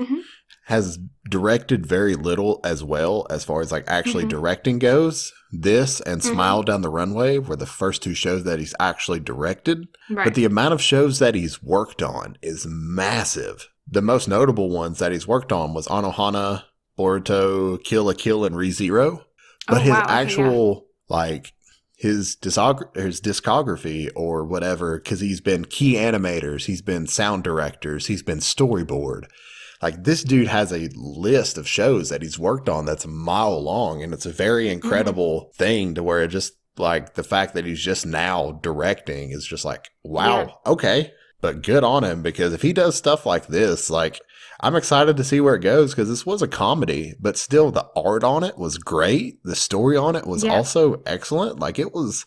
has directed very little as well as far as actually directing goes. This and Smile Down the Runway were the first 2 shows that he's actually directed. Right. But the amount of shows that he's worked on is massive. The most notable ones that he's worked on was Anohana, Boruto, Kill la Kill, and ReZero. But his discography or whatever, because he's been key animators, he's been sound directors, he's been storyboard. This dude has a list of shows that he's worked on that's a mile long, and it's a very incredible thing to where it just the fact that he's just now directing is just wow, okay. But good on him, because if he does stuff like this, I'm excited to see where it goes, because this was a comedy, but still the art on it was great. The story on it was also excellent. It was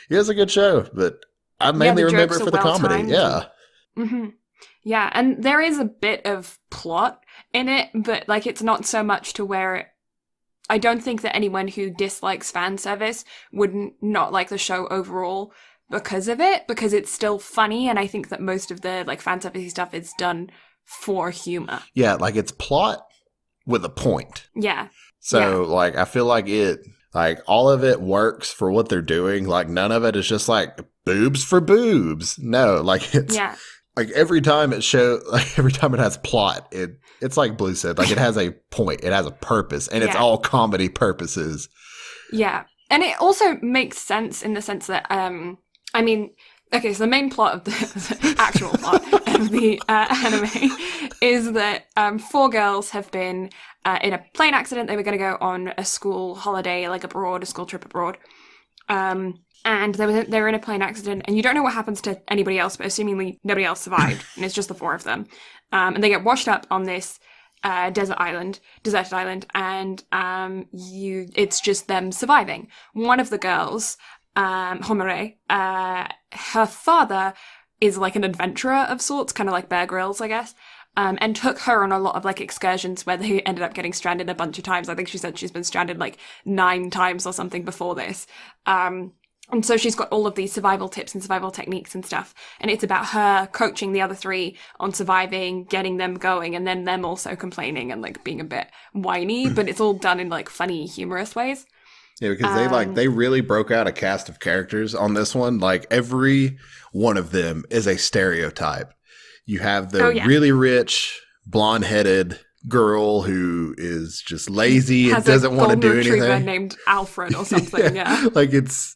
a good show, but I mainly remember it for the comedy. Yeah. Yeah, and there is a bit of plot in it, but it's not so much to where I don't think that anyone who dislikes fan service would not like the show overall because of it, because it's still funny, and I think that most of the fan service stuff is done for humor. Yeah, it's plot with a point. Yeah. So I feel it all of it works for what they're doing. None of it is just boobs for boobs. No, it's every time it every time it has plot, it's like Blue said, it has a point, it has a purpose, and it's all comedy purposes. Yeah. And it also makes sense in the sense that okay, so the main plot of the actual plot of the anime is that 4 girls have been in a plane accident. They were going to go on a school holiday, abroad, a school trip abroad. and they were in a plane accident, and you don't know what happens to anybody else, but assumingly nobody else survived, and it's just the four of them. And they get washed up on this deserted island, and it's just them surviving. One of the girls, Homare, her father is like an adventurer of sorts, kind of like Bear Grylls, I guess. And took her on a lot of like excursions where they ended up getting stranded a bunch of times. I think she said she's been stranded like 9 times or something before this. And so she's got all of these survival tips and survival techniques and stuff. And it's about her coaching the other 3 on surviving, getting them going, and then them also complaining and like being a bit whiny, but it's all done in like funny, humorous ways. Yeah, because they really broke out a cast of characters on this one. Like every one of them is a stereotype. You have the really rich, blonde-headed girl who is just lazy and doesn't want to do anything. Has a golden retriever named Alfred or something, yeah. Like it's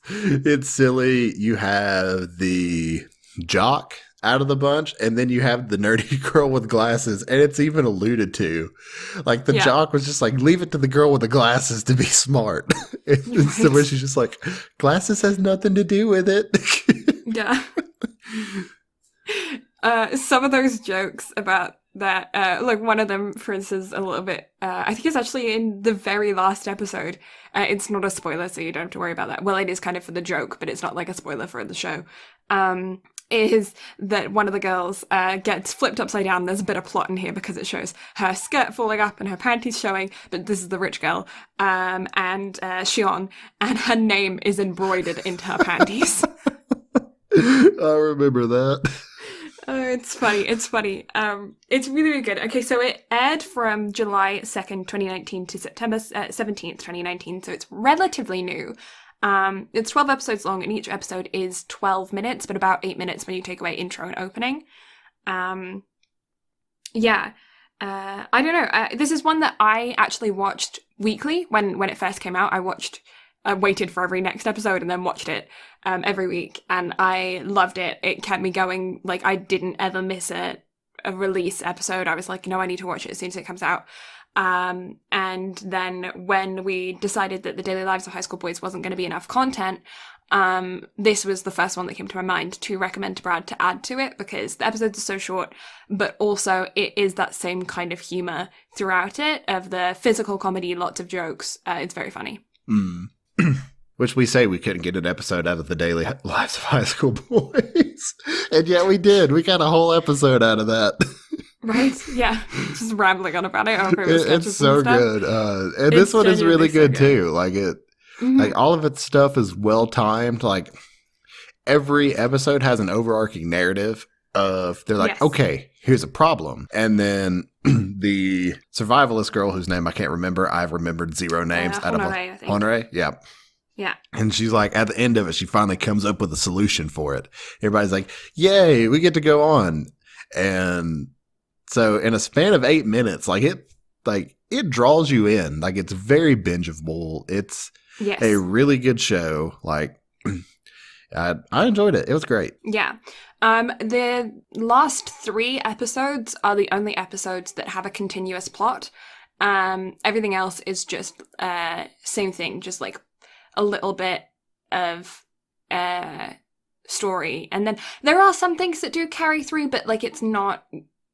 silly. You have the jock out of the bunch, and then you have the nerdy girl with glasses, and it's even alluded to. Like the jock was just like, leave it to the girl with the glasses to be smart. And so when she's just like, glasses has nothing to do with it. Yeah. Some of those jokes about that, like one of them, for instance, a little bit, I think it's actually in the very last episode. It's not a spoiler, so you don't have to worry about that. Well, it is kind of for the joke, but it's not like a spoiler for the show. Is that one of the girls gets flipped upside down. There's a bit of plot in here because it shows her skirt falling up and her panties showing, but this is the rich girl, and Shion, and her name is embroidered into her panties. I remember that. It's funny. It's really, really good. Okay, so it aired from July 2nd, 2019 to September 17th, 2019, so it's relatively new. It's 12 episodes long, and each episode is 12 minutes, but about 8 minutes when you take away intro and opening. I don't know. This is one that I actually watched weekly when it first came out. I waited for every next episode and then watched it every week, and I loved it. It kept me going. Like, I didn't ever miss a release episode. I was like, no, I need to watch it as soon as it comes out. And then when we decided that The Daily Lives of High School Boys wasn't going to be enough content, this was the first one that came to my mind to recommend to Brad to add to it, because the episodes are so short, but also it is that same kind of humor throughout it, of the physical comedy, lots of jokes. It's very funny. Which we say we couldn't get an episode out of The Daily Lives of High School Boys. And yet we did. We got a whole episode out of that. Right? Yeah. Just rambling on about it. It's so good. And this one is really good too. Like like all of its stuff is well timed. Like every episode has an overarching narrative of, they're like, okay, here's a problem. And then the survivalist girl, whose name I can't remember, I've remembered 0 names out of Honore. Yeah. Yeah. And she's like, at the end of it, she finally comes up with a solution for it. Everybody's like, yay, we get to go on. And so in a span of 8 minutes, it draws you in. Like, it's very bingeable. It's a really good show. Like, I enjoyed it. It was great. Yeah. The last 3 episodes are the only episodes that have a continuous plot. Everything else is just same thing, just like a little bit of story. And then there are some things that do carry through, but like it's not,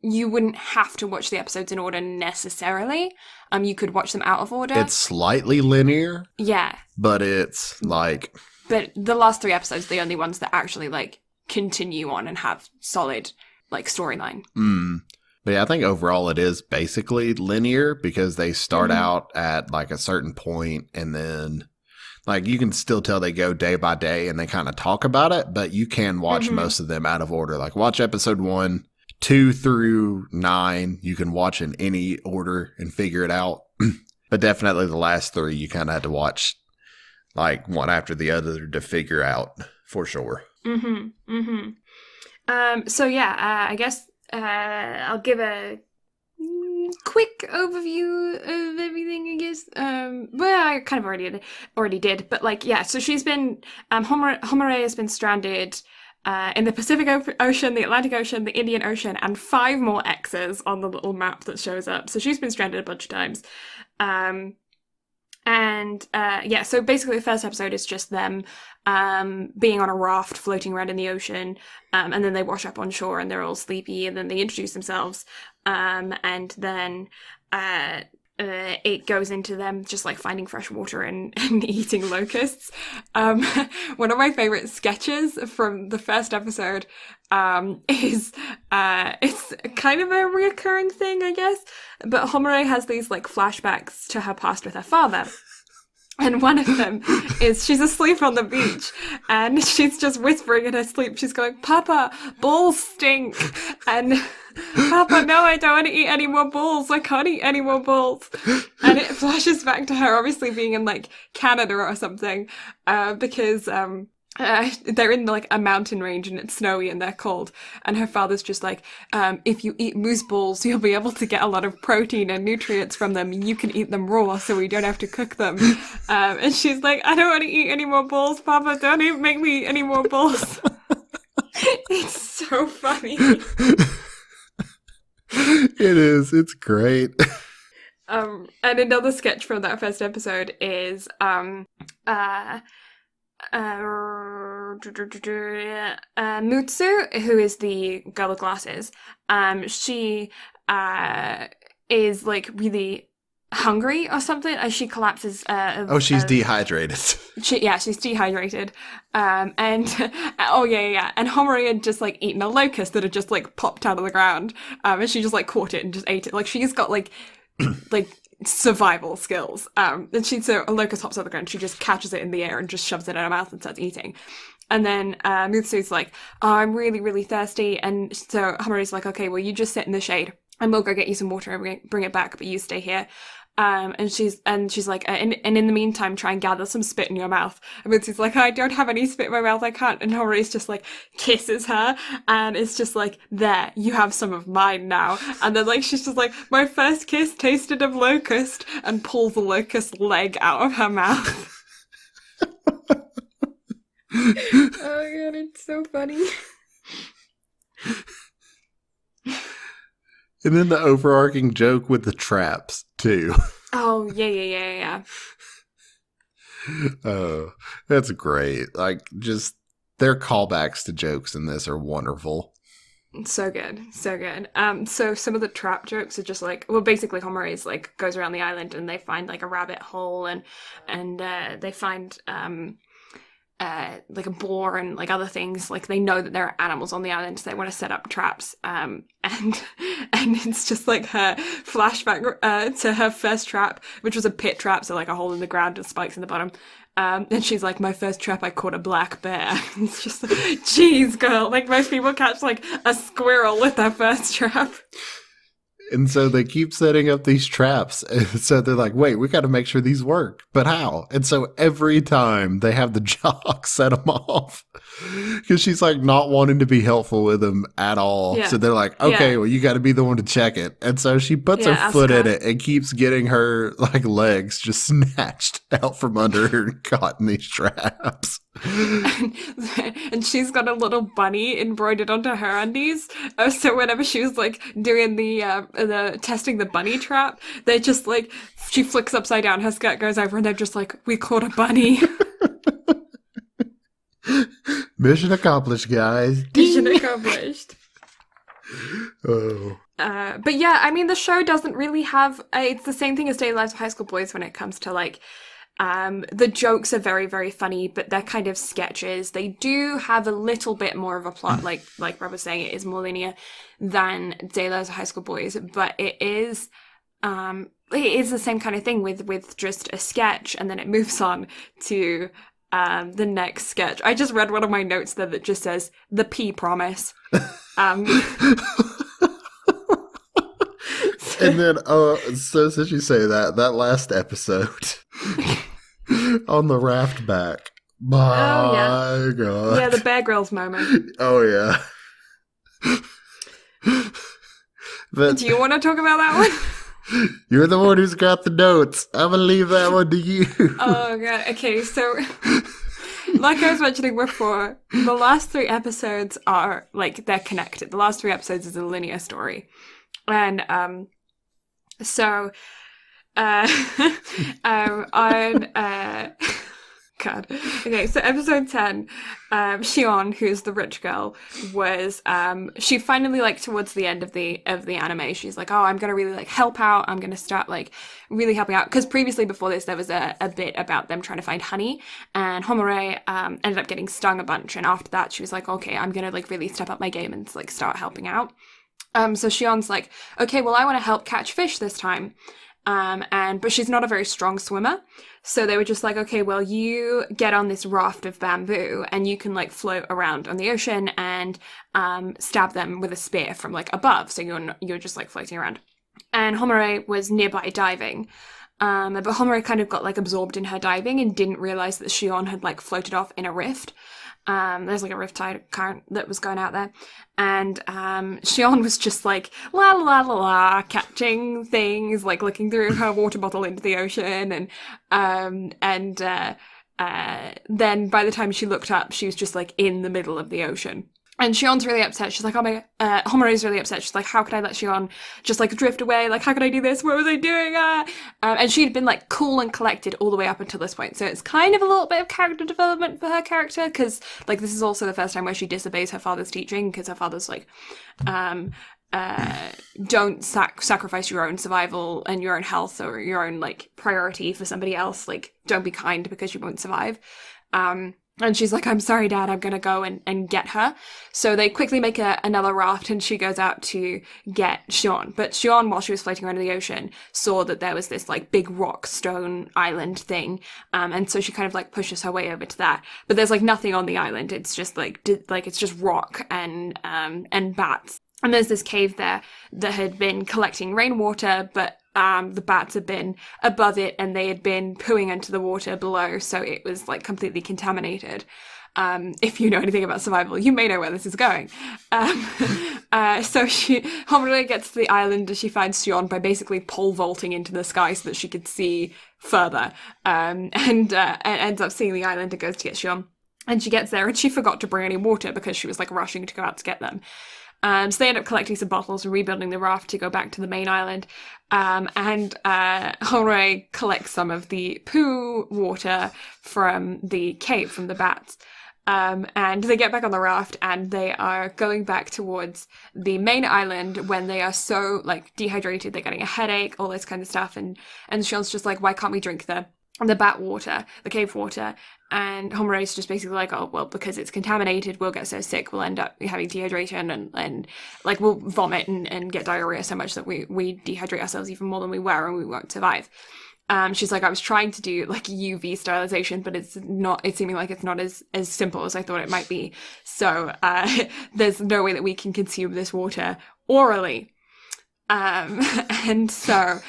you wouldn't have to watch the episodes in order necessarily. You could watch them out of order. It's slightly linear. Yeah. But it's like... But the last 3 episodes are the only ones that actually like continue on and have solid like storyline. But yeah, I think overall it is basically linear, because they start out at like a certain point, and then like you can still tell they go day by day and they kind of talk about it, but you can watch most of them out of order. Like watch episode 1, 2 through 9, you can watch in any order and figure it out. But definitely the last 3, you kind of had to watch like one after the other to figure out for sure. So yeah, I guess I'll give a quick overview of everything, I guess. Well, I kind of already did, but like, yeah, so she's been, Homare has been stranded in the Pacific Ocean, the Atlantic Ocean, the Indian Ocean, and 5 more X's on the little map that shows up. So she's been stranded a bunch of times. And yeah, so basically the first episode is just them being on a raft floating around in the ocean, and then they wash up on shore and they're all sleepy, and then they introduce themselves, and then it goes into them just like finding fresh water and eating locusts. One of my favorite sketches from the first episode is it's kind of a reoccurring thing, I guess, but Homare has these like flashbacks to her past with her father. And one of them is she's asleep on the beach and she's just whispering in her sleep. She's going, "Papa, balls stink." And "Papa, no, I don't want to eat any more balls. I can't eat any more balls." And it flashes back to her obviously being in like Canada or something, because they're in like a mountain range and it's snowy and they're cold, and her father's just like, "If you eat moose balls, you'll be able to get a lot of protein and nutrients from them. You can eat them raw, so we don't have to cook them." And she's like, "I don't want to eat any more balls, Papa. Don't even make me eat any more balls." It's so funny. It is. It's great. And another sketch from that first episode is Mutsu, who is the girl with glasses. She is like really hungry or something, as she collapses. She's dehydrated. She's dehydrated. And and Homari had just like eaten a locust that had just like popped out of the ground. And she just like caught it and just ate it. Like she's got like like survival skills. And so a locust hops out of the ground, she just catches it in the air and just shoves it in her mouth and starts eating. And then Mutsu's like, "Oh, I'm really, really thirsty." And so Hamari's like, "Okay, well, you just sit in the shade and we'll go get you some water and bring it back, but you stay here." And she's like, and in the meantime, try and gather some spit in your mouth. And Mutsu's like, "I don't have any spit in my mouth, I can't." And Hamari's just like kisses her, and it's just like, "There, you have some of mine now." And then like she's just like, "My first kiss tasted of locust," and pulls the locust leg out of her mouth. Oh god, it's so funny. And then the overarching joke with the traps, too. Oh, yeah. Oh, that's great. Like, just their callbacks to jokes in this are wonderful. So good. So some of the trap jokes are just like, well, basically Homari's like goes around the island and they find like a rabbit hole and they find like a boar and like other things. Like they know that there are animals on the island, so they want to set up traps. And it's just like her flashback to her first trap, which was a pit trap, so like a hole in the ground and spikes in the bottom. And she's like, "My first trap, I caught a black bear." It's just like, geez, girl. Like most people catch like a squirrel with their first trap. And so they keep setting up these traps. And so they're like, "Wait, we got to make sure these work. But how?" And so every time they have the jock set them off. Because she's like not wanting to be helpful with them at all. Yeah. So they're like, "Okay, well, you got to be the one to check it." And so she puts her foot in it and keeps getting her like legs just snatched out from under her and caught in these traps. And she's got a little bunny embroidered onto her undies. So whenever she was like doing the testing the bunny trap, they just like, she flicks upside down, her skirt goes over, and they're just like, "We caught a bunny." Mission accomplished, guys. Mission accomplished. Oh. But yeah, I mean, the show doesn't really have. It's the same thing as Daily Lives of High School Boys when it comes to like. The jokes are very, very funny, but they're kind of sketches. They do have a little bit more of a plot, like Rob was saying, it is more linear than Daily Lives of High School Boys, but it is the same kind of thing with just a sketch, and then it moves on to the next sketch. I just read one of my notes there that just says "The P Promise." And then, so since you say that last episode on the raft back, my God. Yeah, the Bear Grylls moment. Oh, yeah. But do you want to talk about that one? You're the one who's got the notes. I'm going to leave that one to you. Oh, God. Okay, so like I was mentioning before, the last 3 episodes are, like, they're connected. The last 3 episodes is a linear story. And, so uh, on God. Okay, so episode 10, Shion, who's the rich girl, was she finally, like, towards the end of the anime, she's like, oh, I'm gonna really, like, help out. I'm gonna start, like, really helping out. Because previously, before this, there was a bit about them trying to find honey, and Homare ended up getting stung a bunch, and after that she was like, okay, I'm gonna, like, really step up my game and, like, start helping out. So Shion's like, okay, well, I want to help catch fish this time. But she's not a very strong swimmer. So they were just like, okay, well, you get on this raft of bamboo and you can, like, float around on the ocean and stab them with a spear from, like, above. So you're just, like, floating around. And Homare was nearby diving. But Homare kind of got, like, absorbed in her diving and didn't realize that Shion had, like, floated off in a rift. There's, like, a riptide current that was going out there. And Shion was just like, la la la la, catching things, like, looking through her water bottle into the ocean. And then by the time she looked up, she was just, like, in the middle of the ocean. And Shion's really upset. She's like, oh my, Homare's really upset. She's like, how could I let Shion just, like, drift away? Like, how could I do this? What was I doing? And she'd been, like, cool and collected all the way up until this point. So it's kind of a little bit of character development for her character, because, like, this is also the first time where she disobeys her father's teaching, because her father's like, don't sacrifice your own survival and your own health or your own, like, priority for somebody else. Like, don't be kind because you won't survive. And she's like, I'm sorry, Dad, I'm gonna go and get her. So they quickly make another raft and she goes out to get Shion. But Shion, while she was floating around in the ocean, saw that there was this, like, big rock stone island thing. And so she kind of, like, pushes her way over to that. But there's, like, nothing on the island. It's just, it's just rock and bats. And there's this cave there that had been collecting rainwater, but the bats had been above it and they had been pooing into the water below, so it was, like, completely contaminated. If you know anything about survival, you may know where this is going. So Homura gets to the island and she finds Shion by basically pole vaulting into the sky so that she could see further, and ends up seeing the island and goes to get Shion. And she gets there and she forgot to bring any water because she was, like, rushing to go out to get them. So they end up collecting some bottles and rebuilding the raft to go back to the main island. And Homura collects some of the poo water from the cave, from the bats. And they get back on the raft and they are going back towards the main island when they are so, like, dehydrated, they're getting a headache, all this kind of stuff. And Shion's just like, why can't we drink the bat water, the cave water? And Homura's just basically like, oh, well, because it's contaminated, we'll get so sick, we'll end up having dehydration and like, we'll vomit and get diarrhea so much that we dehydrate ourselves even more than we were and we won't survive. She's like, I was trying to do, like, UV sterilization, but it's seeming like it's not as simple as I thought it might be. So there's no way that we can consume this water orally. And so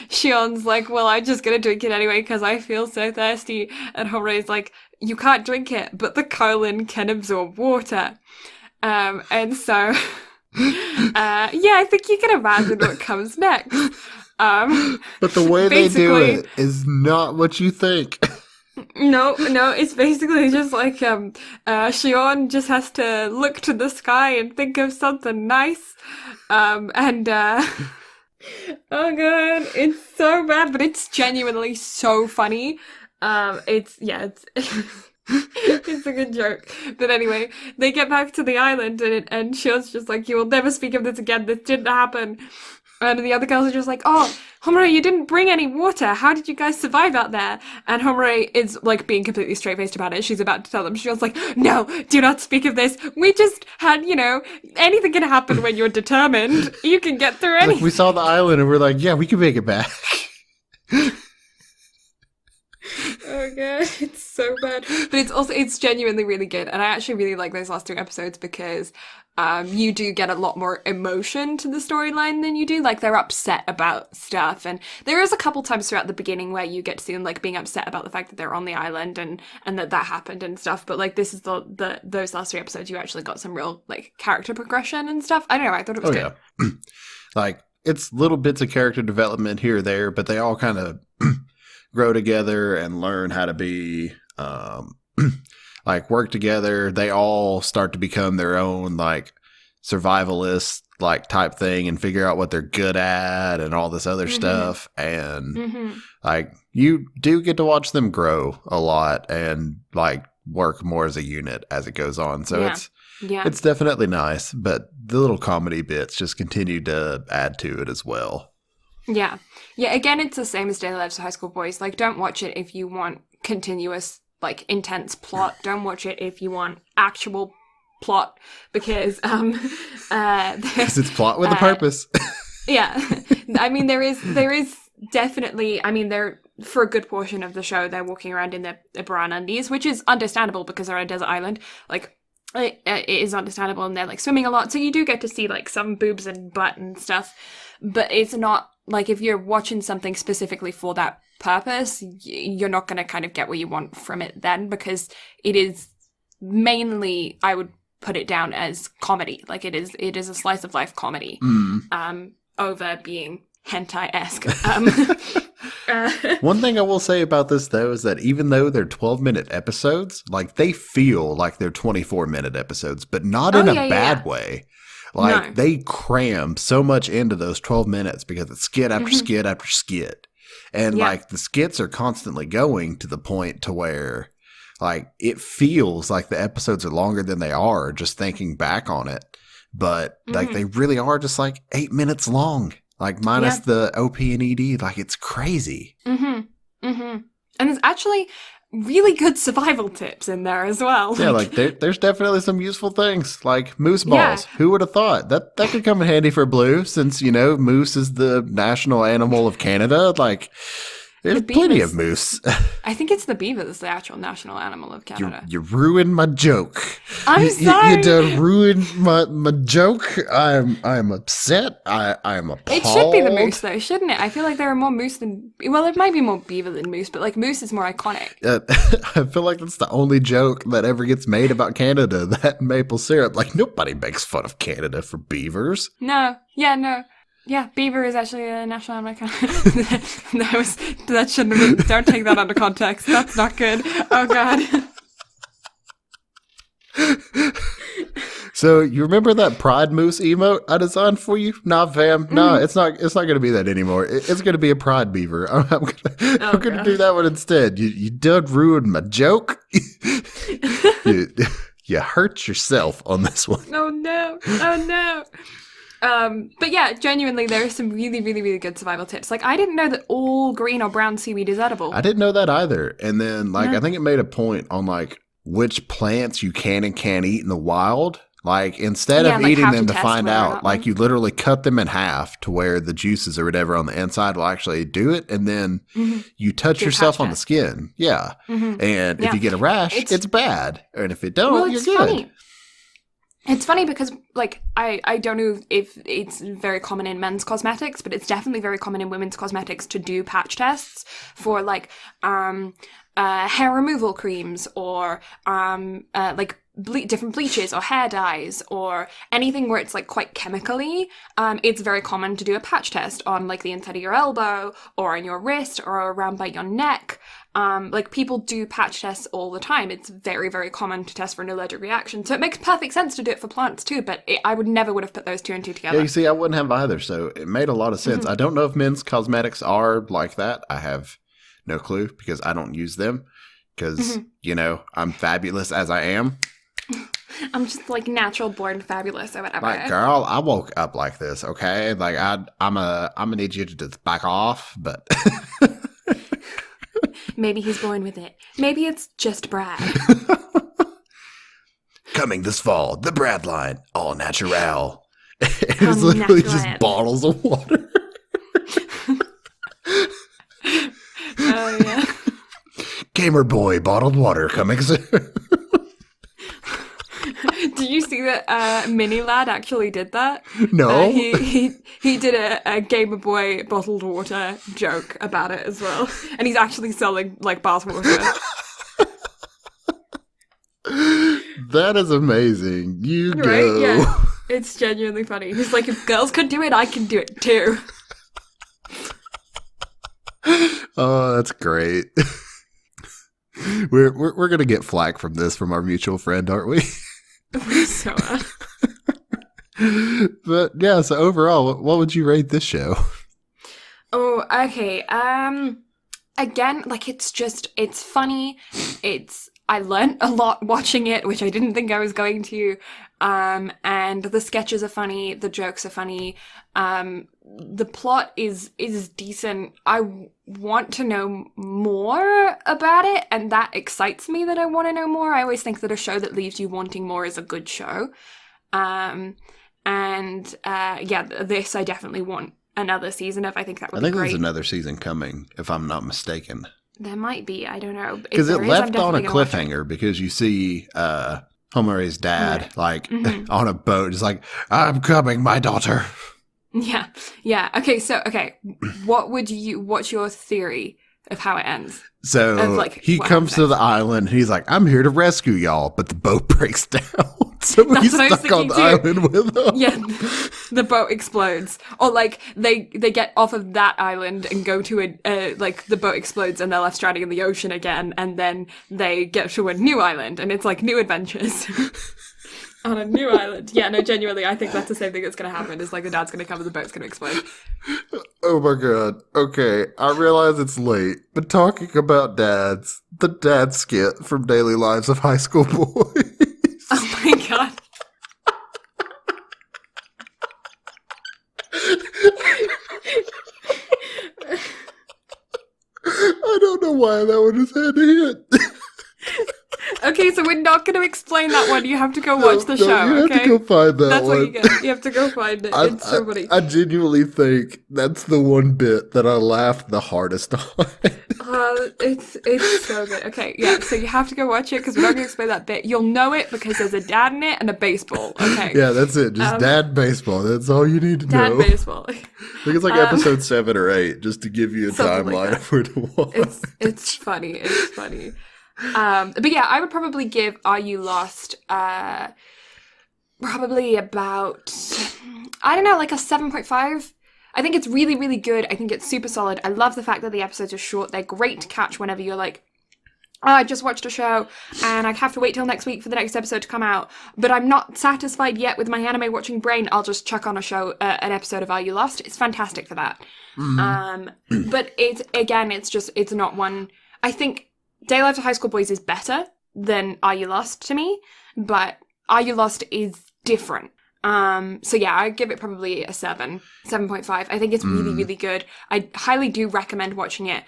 Shion's like, well, I'm just gonna drink it anyway because I feel so thirsty. And Homura's like, you can't drink it, but the colon can absorb water. And so I think you can imagine what comes next. But the way they do it is not what you think. No, it's basically just like, Shion just has to look to the sky and think of something nice. Oh god, it's so bad, but it's genuinely so funny. It's it's a good joke. But anyway, they get back to the island and Shion's just like, you will never speak of this again, this didn't happen. And the other girls are just like, oh, Homura, you didn't bring any water. How did you guys survive out there? And Homura is, like, being completely straight-faced about it. She's about to tell them. She's like, no, do not speak of this. We just had, anything can happen when you're determined. You can get through anything. Like, we saw the island and we're like, yeah, we can make it back. Oh god, it's so bad. But it's genuinely really good. And I actually really like those last 2 episodes because you do get a lot more emotion to the storyline than you do. Like, they're upset about stuff. And there is a couple times throughout the beginning where you get to see them, like, being upset about the fact that they're on the island and that happened and stuff. But, like, this is those last 3 episodes, you actually got some real, like, character progression and stuff. I don't know, I thought it was good. Yeah. Like, it's little bits of character development here or there, but they all kind of grow together and learn how to be, like, work together. They all start to become their own, like, survivalist like type thing and figure out what they're good at and all this other stuff. And like you do get to watch them grow a lot and like work more as a unit as it goes on. So it's definitely nice, but the little comedy bits just continue to add to it as well. Yeah. Yeah, again, it's the same as Daily Lives of High School Boys. Like, don't watch it if you want continuous, like, intense plot. Don't watch it if you want actual plot, because it's plot with a purpose. Yeah. I mean, there is definitely, I mean, for a good portion of the show, they're walking around in their brown undies, which is understandable because they're on a desert island. Like, it is understandable, and they're, like, swimming a lot, so you do get to see, like, some boobs and butt and stuff, but it's not, like, if you're watching something specifically for that purpose, you're not going to kind of get what you want from it then, because it is mainly, I would put it down as comedy. Like, it is a slice of life comedy, over being hentai-esque. One thing I will say about this, though, is that even though they're 12-minute episodes, like, they feel like they're 24-minute episodes, but not in a bad way. Like, they cram so much into those 12 minutes because it's skit after skit after skit. And, like, the skits are constantly going to the point to where, like, it feels like the episodes are longer than they are just thinking back on it. But, like, they really are just, like, 8 minutes long. Like, minus the OP and ED. Like, it's crazy. And there's actually really good survival tips in there as well. Yeah, like, there's definitely some useful things. Like, moose balls. Yeah. Who would have thought? That could come in handy for Blue, since, you know, moose is the national animal of Canada. Like, there's plenty of moose. I think it's the beaver that's the actual national animal of Canada. You ruined my joke. I'm sorry. You done ruined my joke. I'm upset. I'm appalled. It should be the moose, though, shouldn't it? I feel like there are more moose than... Well, it might be more beaver than moose, but, like, moose is more iconic. I feel like that's the only joke that ever gets made about Canada, that maple syrup. Like, nobody makes fun of Canada for beavers. No. Yeah, no. Yeah, beaver is actually a national animal. That shouldn't have been. Don't take that out of context. That's not good. Oh, God. So, you remember that Pride Moose emote I designed for you? Nah, fam. No, it's not going to be that anymore. It's going to be a Pride Beaver. I'm going to do that one instead. You done ruined my joke. You hurt yourself on this one. Oh, no. Oh, no. But yeah, genuinely, there are some really, really, really good survival tips. Like, I didn't know that all green or brown seaweed is edible. I didn't know that either. And then, like, I think it made a point on, like, which plants you can and can't eat in the wild. Like, instead of eating them to find out, like, you literally cut them in half to where the juices or whatever on the inside will actually do it. And then you touch yourself on the skin. Yeah. And if you get a rash, it's bad. And if it don't, you're good. Funny. It's funny because, like, I don't know if it's very common in men's cosmetics, but it's definitely very common in women's cosmetics to do patch tests for, like, hair removal creams or, like, different bleaches or hair dyes or anything where it's, like, quite chemically. It's very common to do a patch test on, like, the inside of your elbow or on your wrist or around by your neck. Like, people do patch tests all the time. It's very, very common to test for an allergic reaction. So it makes perfect sense to do it for plants too, but I never would have put those two and two together. Yeah, you see, I wouldn't have either, so it made a lot of sense. I don't know if men's cosmetics are like that. I have no clue because I don't use them because, you know, I'm fabulous as I am. I'm just, like, natural born fabulous or whatever. Like, girl, I woke up like this, okay? Like, I'm gonna need you to just back off, but... Maybe he's born with it. Maybe it's just Brad. Coming this fall, the Brad line, all natural. It's literally just bottles of water. Oh, yeah. Gamer Boy bottled water coming soon. Did you see that Mini Lad actually did that? No. He did a Gamer Boy bottled water joke about it as well. And he's actually selling, like, bath water. That is amazing. You go. Right? Yeah. It's genuinely funny. He's like, if girls could do it, I can do it too. Oh, that's great. We're gonna get flack from this from our mutual friend, aren't we? We so are. But yeah, so overall, what would you rate this show? Oh, okay. Again, like it's funny. I learnt a lot watching it, which I didn't think I was going to. And the sketches are funny, the jokes are funny. The plot is decent. Want to know more about it, and that excites me that I want to know more. I always think that a show that leaves you wanting more is a good show. This I definitely want another season of. I think that would be I think great. there's another season coming, if I'm not mistaken. There might be. I don't know. Because it left on a cliffhanger because you see Homer's dad on a boat. It's like, I'm coming, my daughter. Yeah. Yeah. Okay. What's your theory of how it ends? So he comes to the island. And he's like, I'm here to rescue y'all. But the boat breaks down. So he's stuck on the island with them. Yeah. The boat explodes. Or like they get off of that island and go to the boat explodes and they're left stranding in the ocean again. And then they get to a new island and it's like new adventures. On a new island. Yeah, no, genuinely, I think that's the same thing that's going to happen. Is like the dad's going to come and the boat's going to explode. Oh my god. Okay, I realize it's late, but talking about dads, the dad skit from Daily Lives of High School Boys. Oh my god. I don't know why that one just had to hit. Okay, so we're not going to explain that one. You have to go watch the show, you okay? have to go find that that's one. What you get. You have to go find it. It's so funny. I genuinely think that's the one bit that I laughed the hardest on. It's so good. Okay, yeah, so you have to go watch it because we're not going to explain that bit. You'll know it because there's a dad in it and a baseball, okay? Yeah, that's it. Just dad baseball. That's all you need to know. Dad baseball. I think it's like episode 7 or 8, just to give you a timeline of where to watch. It's funny. It's funny. But yeah, I would probably give Are You Lost probably about, I don't know, like a 7.5. I think it's really, really good. I think it's super solid. I love the fact that the episodes are short. They're great to catch whenever you're like, oh, I just watched a show and I have to wait till next week for the next episode to come out, but I'm not satisfied yet with my anime watching brain. I'll just chuck on an episode of Are You Lost? It's fantastic for that. Mm-hmm. But it's not one, I think Daily Lives of High School Boys is better than Are You Lost to me, but Are You Lost is different. So yeah, I give it probably a 7.5. I think it's really, really good. I highly do recommend watching it,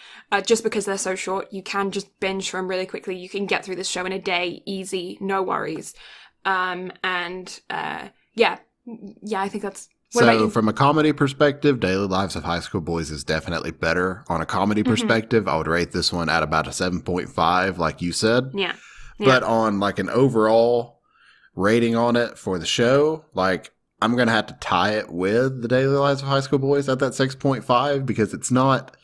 just because they're so short. You can just binge through them really quickly. You can get through this show in a day, easy, no worries. Yeah, I think that's... So from a comedy perspective, Daily Lives of High School Boys is definitely better. On a comedy perspective, I would rate this one at about a 7.5, like you said. Yeah. But on like an overall rating on it for the show, like I'm going to have to tie it with the Daily Lives of High School Boys at that 6.5 because it's not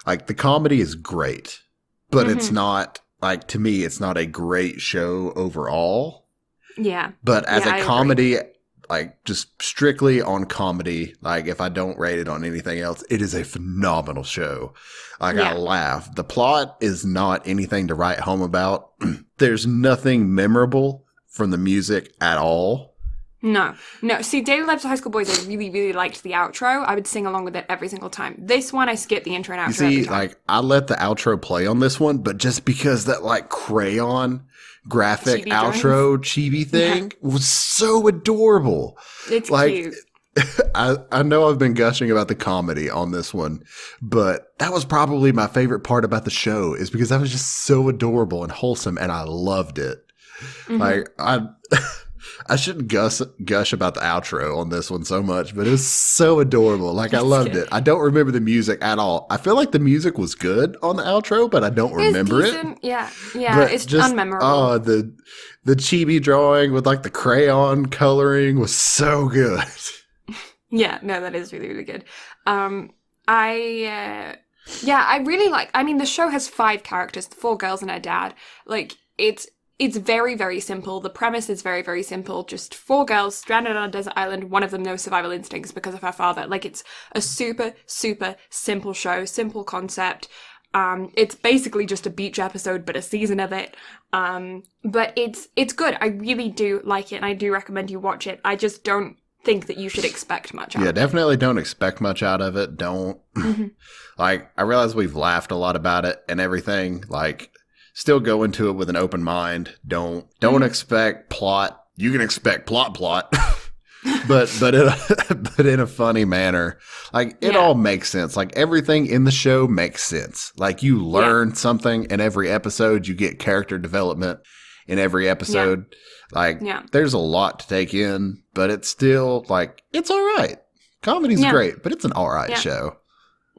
like the comedy is great, but it's not like, to me, it's not a great show overall. Yeah. But as a comedy, agree. Like just strictly on comedy, like if I don't rate it on anything else, it is a phenomenal show. Like I laugh. The plot is not anything to write home about. There's nothing memorable from the music at all. No. See, Daily Lives of High School Boys, I really, really liked the outro. I would sing along with it every single time. This one, I skip the intro and outro. You see, like I let the outro play on this one, but just because that like crayon graphic chibi outro chibi thing was so adorable. It's like, cute. I know I've been gushing about the comedy on this one, but that was probably my favorite part about the show is because that was just so adorable and wholesome and I loved it. Like I shouldn't gush about the outro on this one so much, but it was so adorable. Like I loved it. I don't remember the music at all. I feel like the music was good on the outro, but I don't remember it. Yeah, but it's just unmemorable. Oh, the chibi drawing with like the crayon coloring was so good. Yeah, no, that is really, really good. I really like, I mean, the show has 5 characters, 4 girls and a dad. Like, it's very, very simple. The premise is very, very simple. Just 4 girls stranded on a desert island. One of them no survival instincts because of her father. Like, it's a super, super simple show, simple concept. It's basically just a beach episode, but a season of it. But it's good. I really do like it, and I do recommend you watch it. I just don't think that you should expect much out of it. Yeah, definitely don't expect much out of it. Don't. Like, I realize we've laughed a lot about it and everything. Like, still go into it with an open mind. Don't expect plot. You can expect plot, but in a funny manner. Like, it all makes sense. Like, everything in the show makes sense. Like, you learn something in every episode. You get character development in every episode. Like, there's a lot to take in, but it's still, like, it's all right. Comedy's great, but it's an all right show.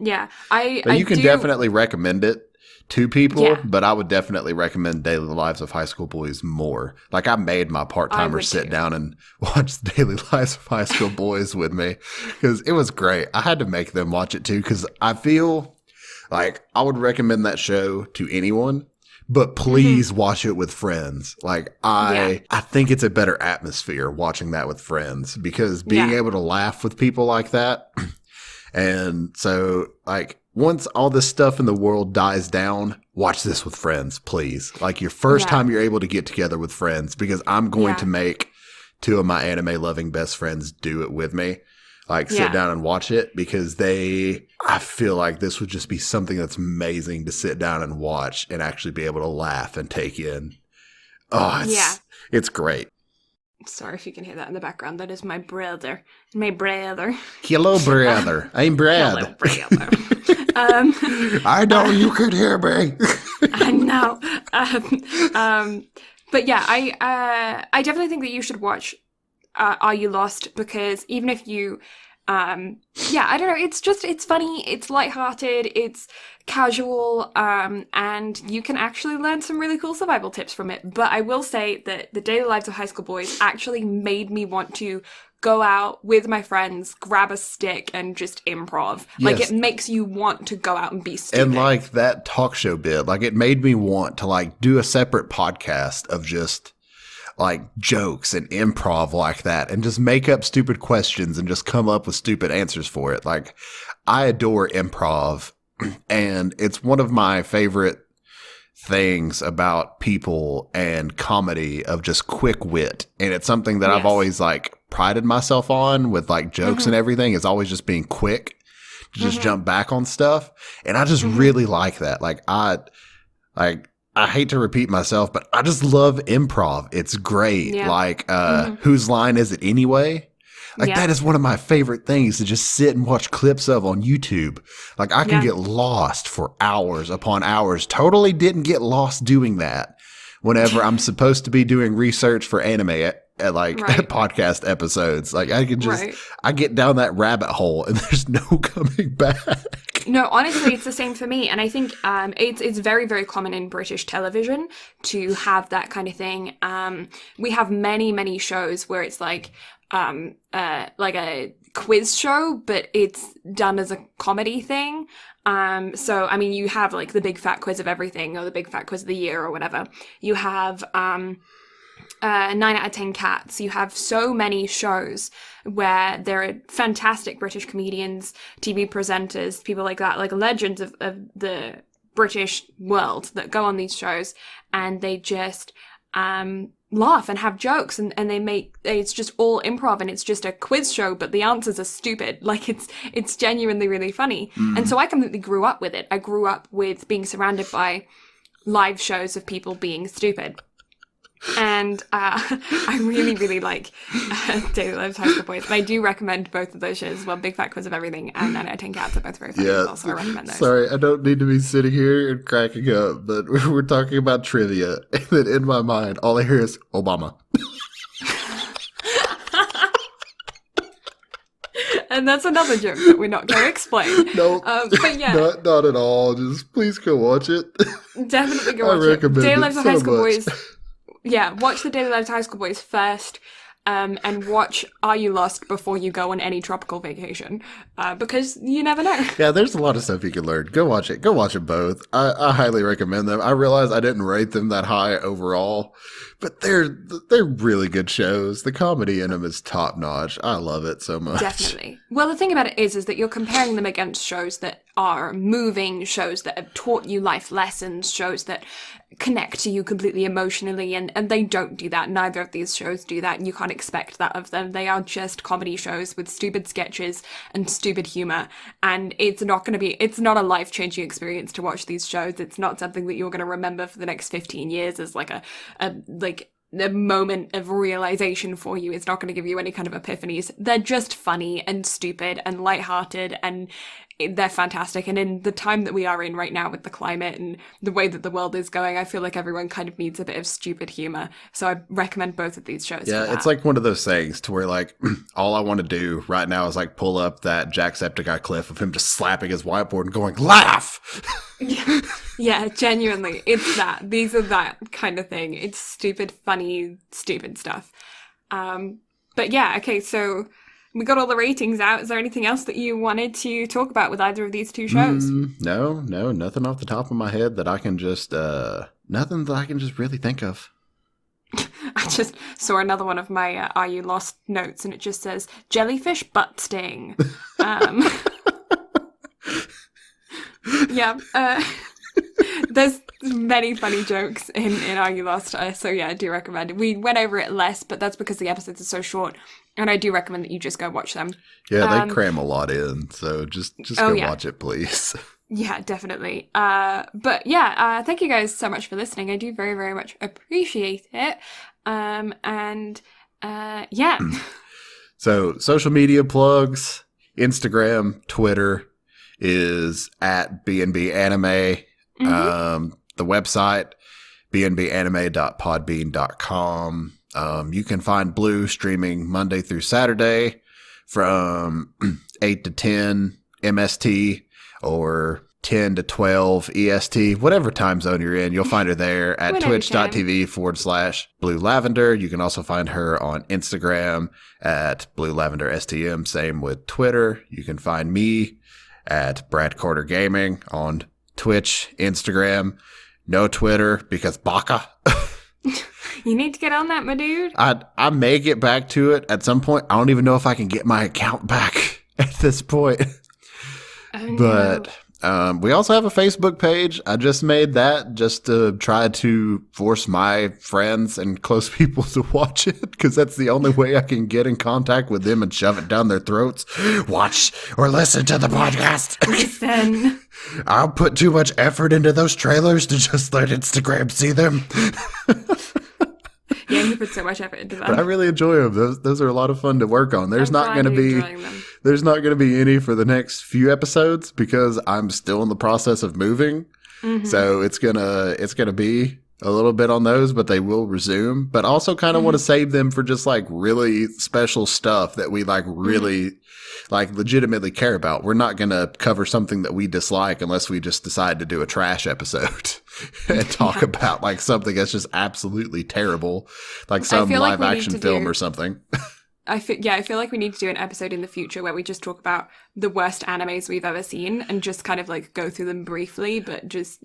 Yeah. But you can definitely recommend it to people, but I would definitely recommend Daily Lives of High School Boys more. Like, I made my part-timers sit down and watch the Daily Lives of High School Boys with me because it was great. I had to make them watch it too because I feel like I would recommend that show to anyone, but please watch it with friends. Like, I think it's a better atmosphere watching that with friends because being able to laugh with people like that. And so, like, once all this stuff in the world dies down, watch this with friends, please. Like, your first time you're able to get together with friends, because I'm going to make 2 of my anime-loving best friends do it with me. Like, sit down and watch it, because I feel like this would just be something that's amazing to sit down and watch and actually be able to laugh and take in. Oh, it's great. Sorry if you can hear that in the background. That is my brother. My brother. Hello, brother. I'm Brad. Hello, brother. I know you could hear me. I know. But yeah, I definitely think that you should watch Are You Lost? Because even if you, I don't know, it's funny, it's lighthearted, it's casual, and you can actually learn some really cool survival tips from it. But I will say that the Daily Lives of High School Boys actually made me want to go out with my friends, grab a stick, and just improv. Yes. Like, it makes you want to go out and be stupid. And like that talk show bit, like, it made me want to like do a separate podcast of just like jokes and improv like that, and just make up stupid questions and just come up with stupid answers for it. Like, I adore improv, and it's one of my favorite things about people and comedy, of just quick wit. And it's something that I've always like prided myself on with like jokes and everything, is always just being quick to just jump back on stuff. And I just really like that. Like, I hate to repeat myself, but I just love improv. It's great. Yeah. Like, Whose Line Is It Anyway? Like, that is one of my favorite things to just sit and watch clips of on YouTube. Like, I can get lost for hours upon hours. Totally didn't get lost doing that whenever I'm supposed to be doing research for anime at podcast episodes. Like, I can just, I get down that rabbit hole and there's no coming back. No, honestly, it's the same for me. And I think it's very, very common in British television to have that kind of thing. We have many, many shows where it's like a quiz show, but it's done as a comedy thing. So, I mean, you have like the Big Fat Quiz of Everything, or the Big Fat Quiz of the Year, or whatever. You have 9 out of 10 Cats. You have so many shows where there are fantastic British comedians, TV presenters, people like that, like legends of the British world that go on these shows, and they just laugh and have jokes, and it's just all improv, and it's just a quiz show, but the answers are stupid. Like, it's genuinely really funny. And so I completely grew up with it. I grew up with being surrounded by live shows of people being stupid. And I really, really like Daily Lives High School Boys. And I do recommend both of those shows as well. Big Fat Quiz of Everything and 9 out of 10 Cats are both very funny as well, so I recommend those. Sorry, I don't need to be sitting here and cracking up, but we're talking about trivia, and then in my mind, all I hear is Obama. And that's another joke that we're not going to explain. No, but yeah, not at all. Just please go watch it. Definitely go watch it. Daily Lives of High School Boys. Yeah, watch the Daily Lives of High School Boys first, and watch Are You Lost before you go on any tropical vacation, because you never know. Yeah, there's a lot of stuff you can learn. Go watch it. Go watch them both. I highly recommend them. I realize I didn't rate them that high overall, but they're really good shows. The comedy in them is top notch. I love it so much. Definitely. Well, the thing about it is that you're comparing them against shows that are moving, shows that have taught you life lessons, shows that connect to you completely emotionally, and they don't do that. Neither of these shows do that, and you can't expect that of them. They are just comedy shows with stupid sketches and stupid humor, and it's not a life-changing experience to watch these shows. It's not something that you're going to remember for the next 15 years as like a moment of realization for you. It's not going to give you any kind of epiphanies. They're just funny and stupid and lighthearted, and they're fantastic. And in the time that we are in right now with the climate and the way that the world is going, I feel like everyone kind of needs a bit of stupid humor. So I recommend both of these shows. Yeah, it's like one of those things to where like all I want to do right now is like pull up that Jacksepticeye clip of him just slapping his whiteboard and going, laugh! Yeah, genuinely. It's that. These are that kind of thing. It's stupid, funny, stupid stuff. But yeah, okay, so we got all the ratings out. Is there anything else that you wanted to talk about with either of these two shows? No, nothing off the top of my head that I can just, nothing that I can just really think of. I just saw another one of my Are You Lost notes, and it just says, jellyfish butt sting. Yeah, there's many funny jokes in Are You Lost? So yeah, I do recommend it. We went over it less, but that's because the episodes are so short, and I do recommend that you just go watch them. Yeah, they cram a lot in, so just go watch it, please. Yeah, definitely. But yeah, thank you guys so much for listening. I do very, very much appreciate it. Yeah. So social media plugs, Instagram, Twitter is at BnB Anime. The website, bnbanime.podbean.com. You can find Blue streaming Monday through Saturday from 8 to 10 MST or 10 to 12 EST, whatever time zone you're in. You'll find her there at twitch.tv/Blue Lavender. You can also find her on Instagram at Blue Lavender STM. Same with Twitter. You can find me at Brad Carter Gaming on Twitch, Instagram. No Twitter because Baka. You need to get on that, my dude. I may get back to it at some point. I don't even know if I can get my account back at this point. Oh, but we also have a Facebook page. I just made that just to try to force my friends and close people to watch it because that's the only way I can get in contact with them and shove it down their throats. Watch or listen to the podcast. Listen. I'll put too much effort into those trailers to just let Instagram see them. Yeah, you put so much effort into that. But I really enjoy them. Those are a lot of fun to work on. There's not going to be any for the next few episodes because I'm still in the process of moving. Mm-hmm. So it's gonna be a little bit on those, but they will resume. But also kind of want to save them for just like really special stuff that we like really like legitimately care about. We're not going to cover something that we dislike unless we just decide to do a trash episode and talk about like something that's just absolutely terrible, like some live action film or something. I feel like we need to do an episode in the future where we just talk about the worst animes we've ever seen and just kind of like go through them briefly, but just,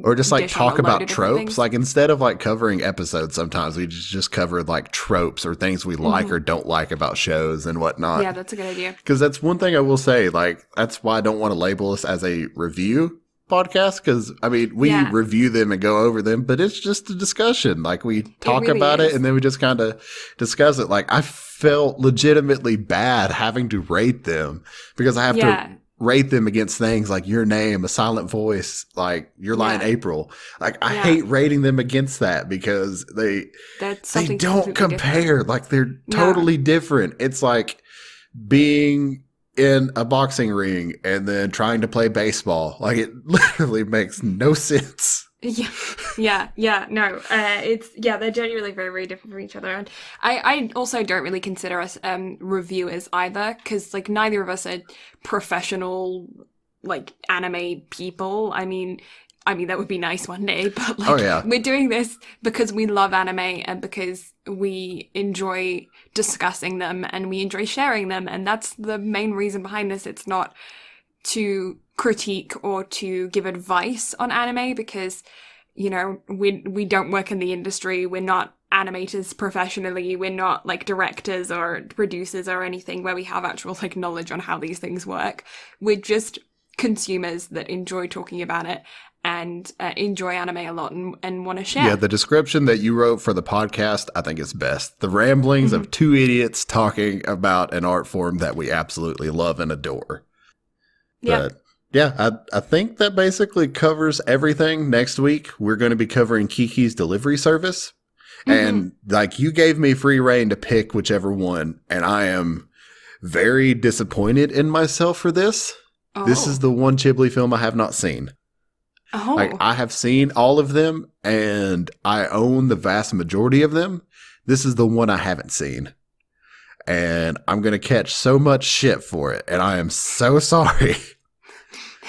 or just like talk about tropes. Like instead of like covering episodes, sometimes we just cover like tropes or things we like or don't like about shows and whatnot. Yeah, that's a good idea. Because that's one thing I will say, like, that's why I don't want to label us as a review podcast, because I mean we review them and go over them, but it's just a discussion. Like we talk about it and then we just kind of discuss it. Like I felt legitimately bad having to rate them because I have to rate them against things like Your Name, A Silent Voice, like Your Lie in April. Like I hate rating them against that because they don't compare. Different. Like they're totally different. It's like being in a boxing ring and then trying to play baseball. Like it literally makes no sense. They're genuinely very, very different from each other. And I also don't really consider us reviewers either, because like neither of us are professional like anime people. I mean that would be nice one day, but like we're doing this because we love anime and because we enjoy discussing them and we enjoy sharing them, and that's the main reason behind this. It's not to critique or to give advice on anime because, you know, we don't work in the industry. We're not animators professionally. We're not like directors or producers or anything where we have actual like knowledge on how these things work. We're just consumers that enjoy talking about it and enjoy anime a lot and want to share. Yeah, the description that you wrote for the podcast, I think is best. The ramblings of two idiots talking about an art form that we absolutely love and adore. Yeah. But yeah, I think that basically covers everything. Next week, we're going to be covering Kiki's delivery service. And like, you gave me free reign to pick whichever one, and I am very disappointed in myself for this. Oh. This is the one Ghibli film I have not seen. Oh. Like, I have seen all of them, and I own the vast majority of them. This is the one I haven't seen. And I'm going to catch so much shit for it, and I am so sorry.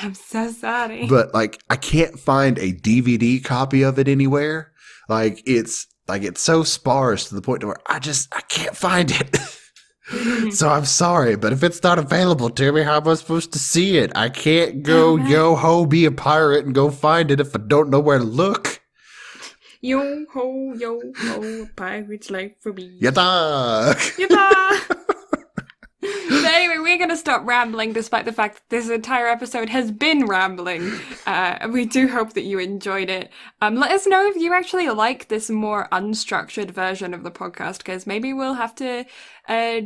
I'm so sorry. But, like, I can't find a DVD copy of it anywhere. Like, it's so sparse to the point where I can't find it. So I'm sorry, but if it's not available to me, how am I supposed to see it? I can't go yo-ho, be a pirate, and go find it if I don't know where to look. Yo-ho, yo-ho, pirate's life for me. Yata! Yata! But anyway, we're going to stop rambling despite the fact that this entire episode has been rambling. We do hope that you enjoyed it. Let us know if you actually like this more unstructured version of the podcast, because maybe we'll have to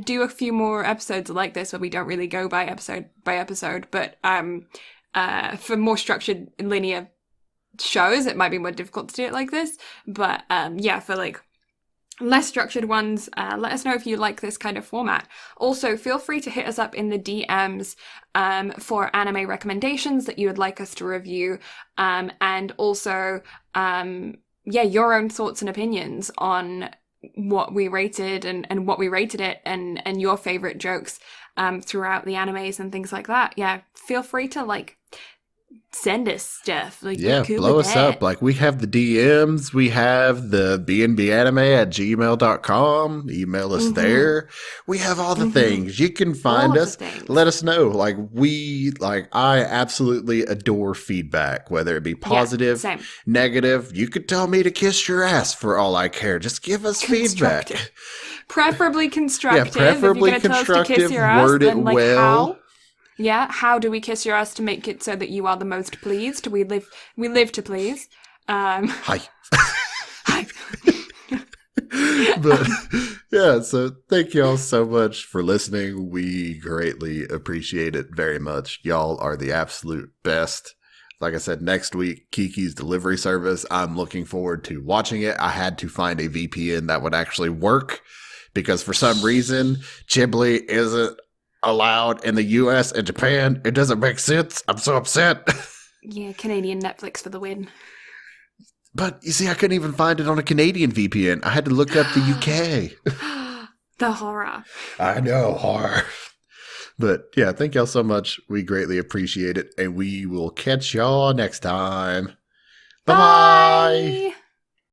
do a few more episodes like this where we don't really go by episode. But for more structured linear shows, it might be more difficult to do it like this. But yeah, for like less structured ones, let us know if you like this kind of format. Also, feel free to hit us up in the DMs for anime recommendations that you would like us to review, and also your own thoughts and opinions on what we rated and what we rated it, and your favorite jokes throughout the animes and things like that. Yeah, feel free to like send us stuff. Like, yeah, blow us up. Like, we have the DMs, we have the bnbanime@gmail.com. Email us there. We have all the things. You can find us. Let us know. I absolutely adore feedback, whether it be positive, negative. You could tell me to kiss your ass for all I care. Just give us feedback. Preferably constructive. Yeah, preferably if you're gonna constructive. Tell us to kiss your ass, word then, it like, well. How? Yeah, how do we kiss your ass to make it so that you are the most pleased? We live to please. Hi. Hi. But yeah, so thank y'all so much for listening. We greatly appreciate it very much. Y'all are the absolute best. Like I said, next week, Kiki's delivery service. I'm looking forward to watching it. I had to find a VPN that would actually work, because for some reason, Ghibli isn't allowed in the US and Japan. It doesn't make sense. I'm so upset. Yeah, Canadian Netflix for the win. But you see, I couldn't even find it on a Canadian VPN. I had to look up the UK. The horror. I know, horror. But yeah, thank y'all so much. We greatly appreciate it. And we will catch y'all next time. Bye-bye. Bye.